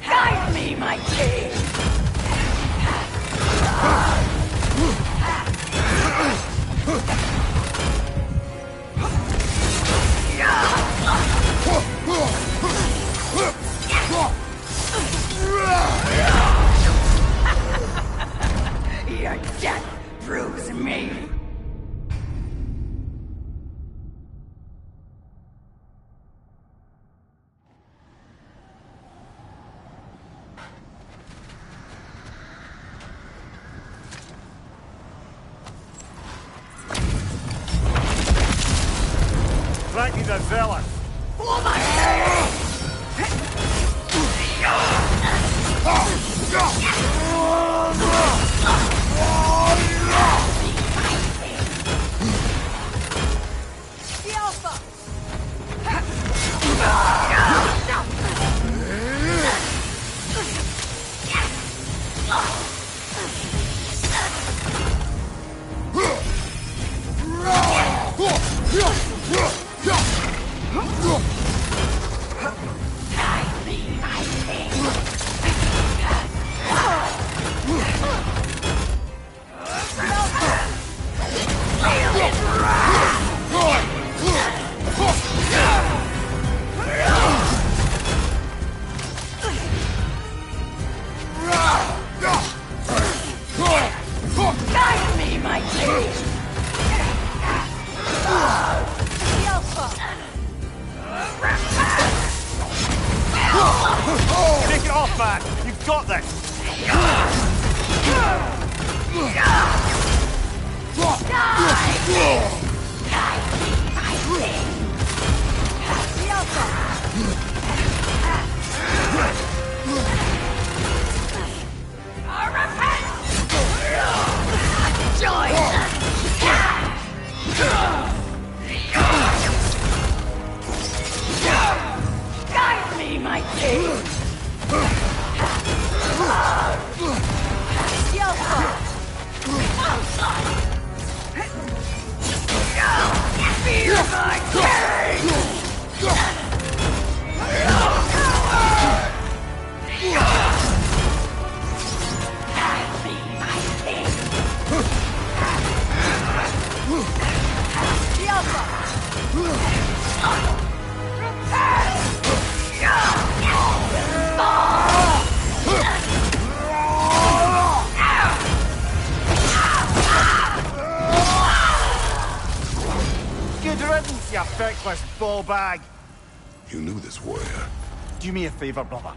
Guide me, my king! Your death proves me. Frankie's a zealot. For my king! Guide me, my king! Take it off, man! You've got this! Guide me, my king! Fear my king! Good riddance, you feckless ball bag! You knew this warrior. Do me a favour, brother.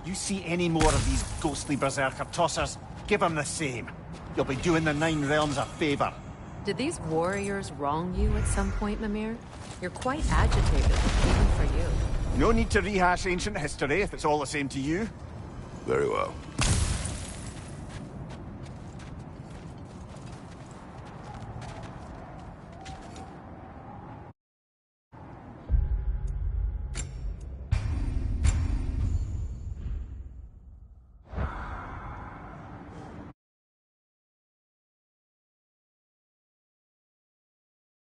You see any more of these ghostly berserker tossers, give them the same. You'll be doing the Nine Realms a favour. Did these warriors wrong you at some point, Mimir? You're quite agitated, even for you. No need to rehash ancient history if it's all the same to you. Very well.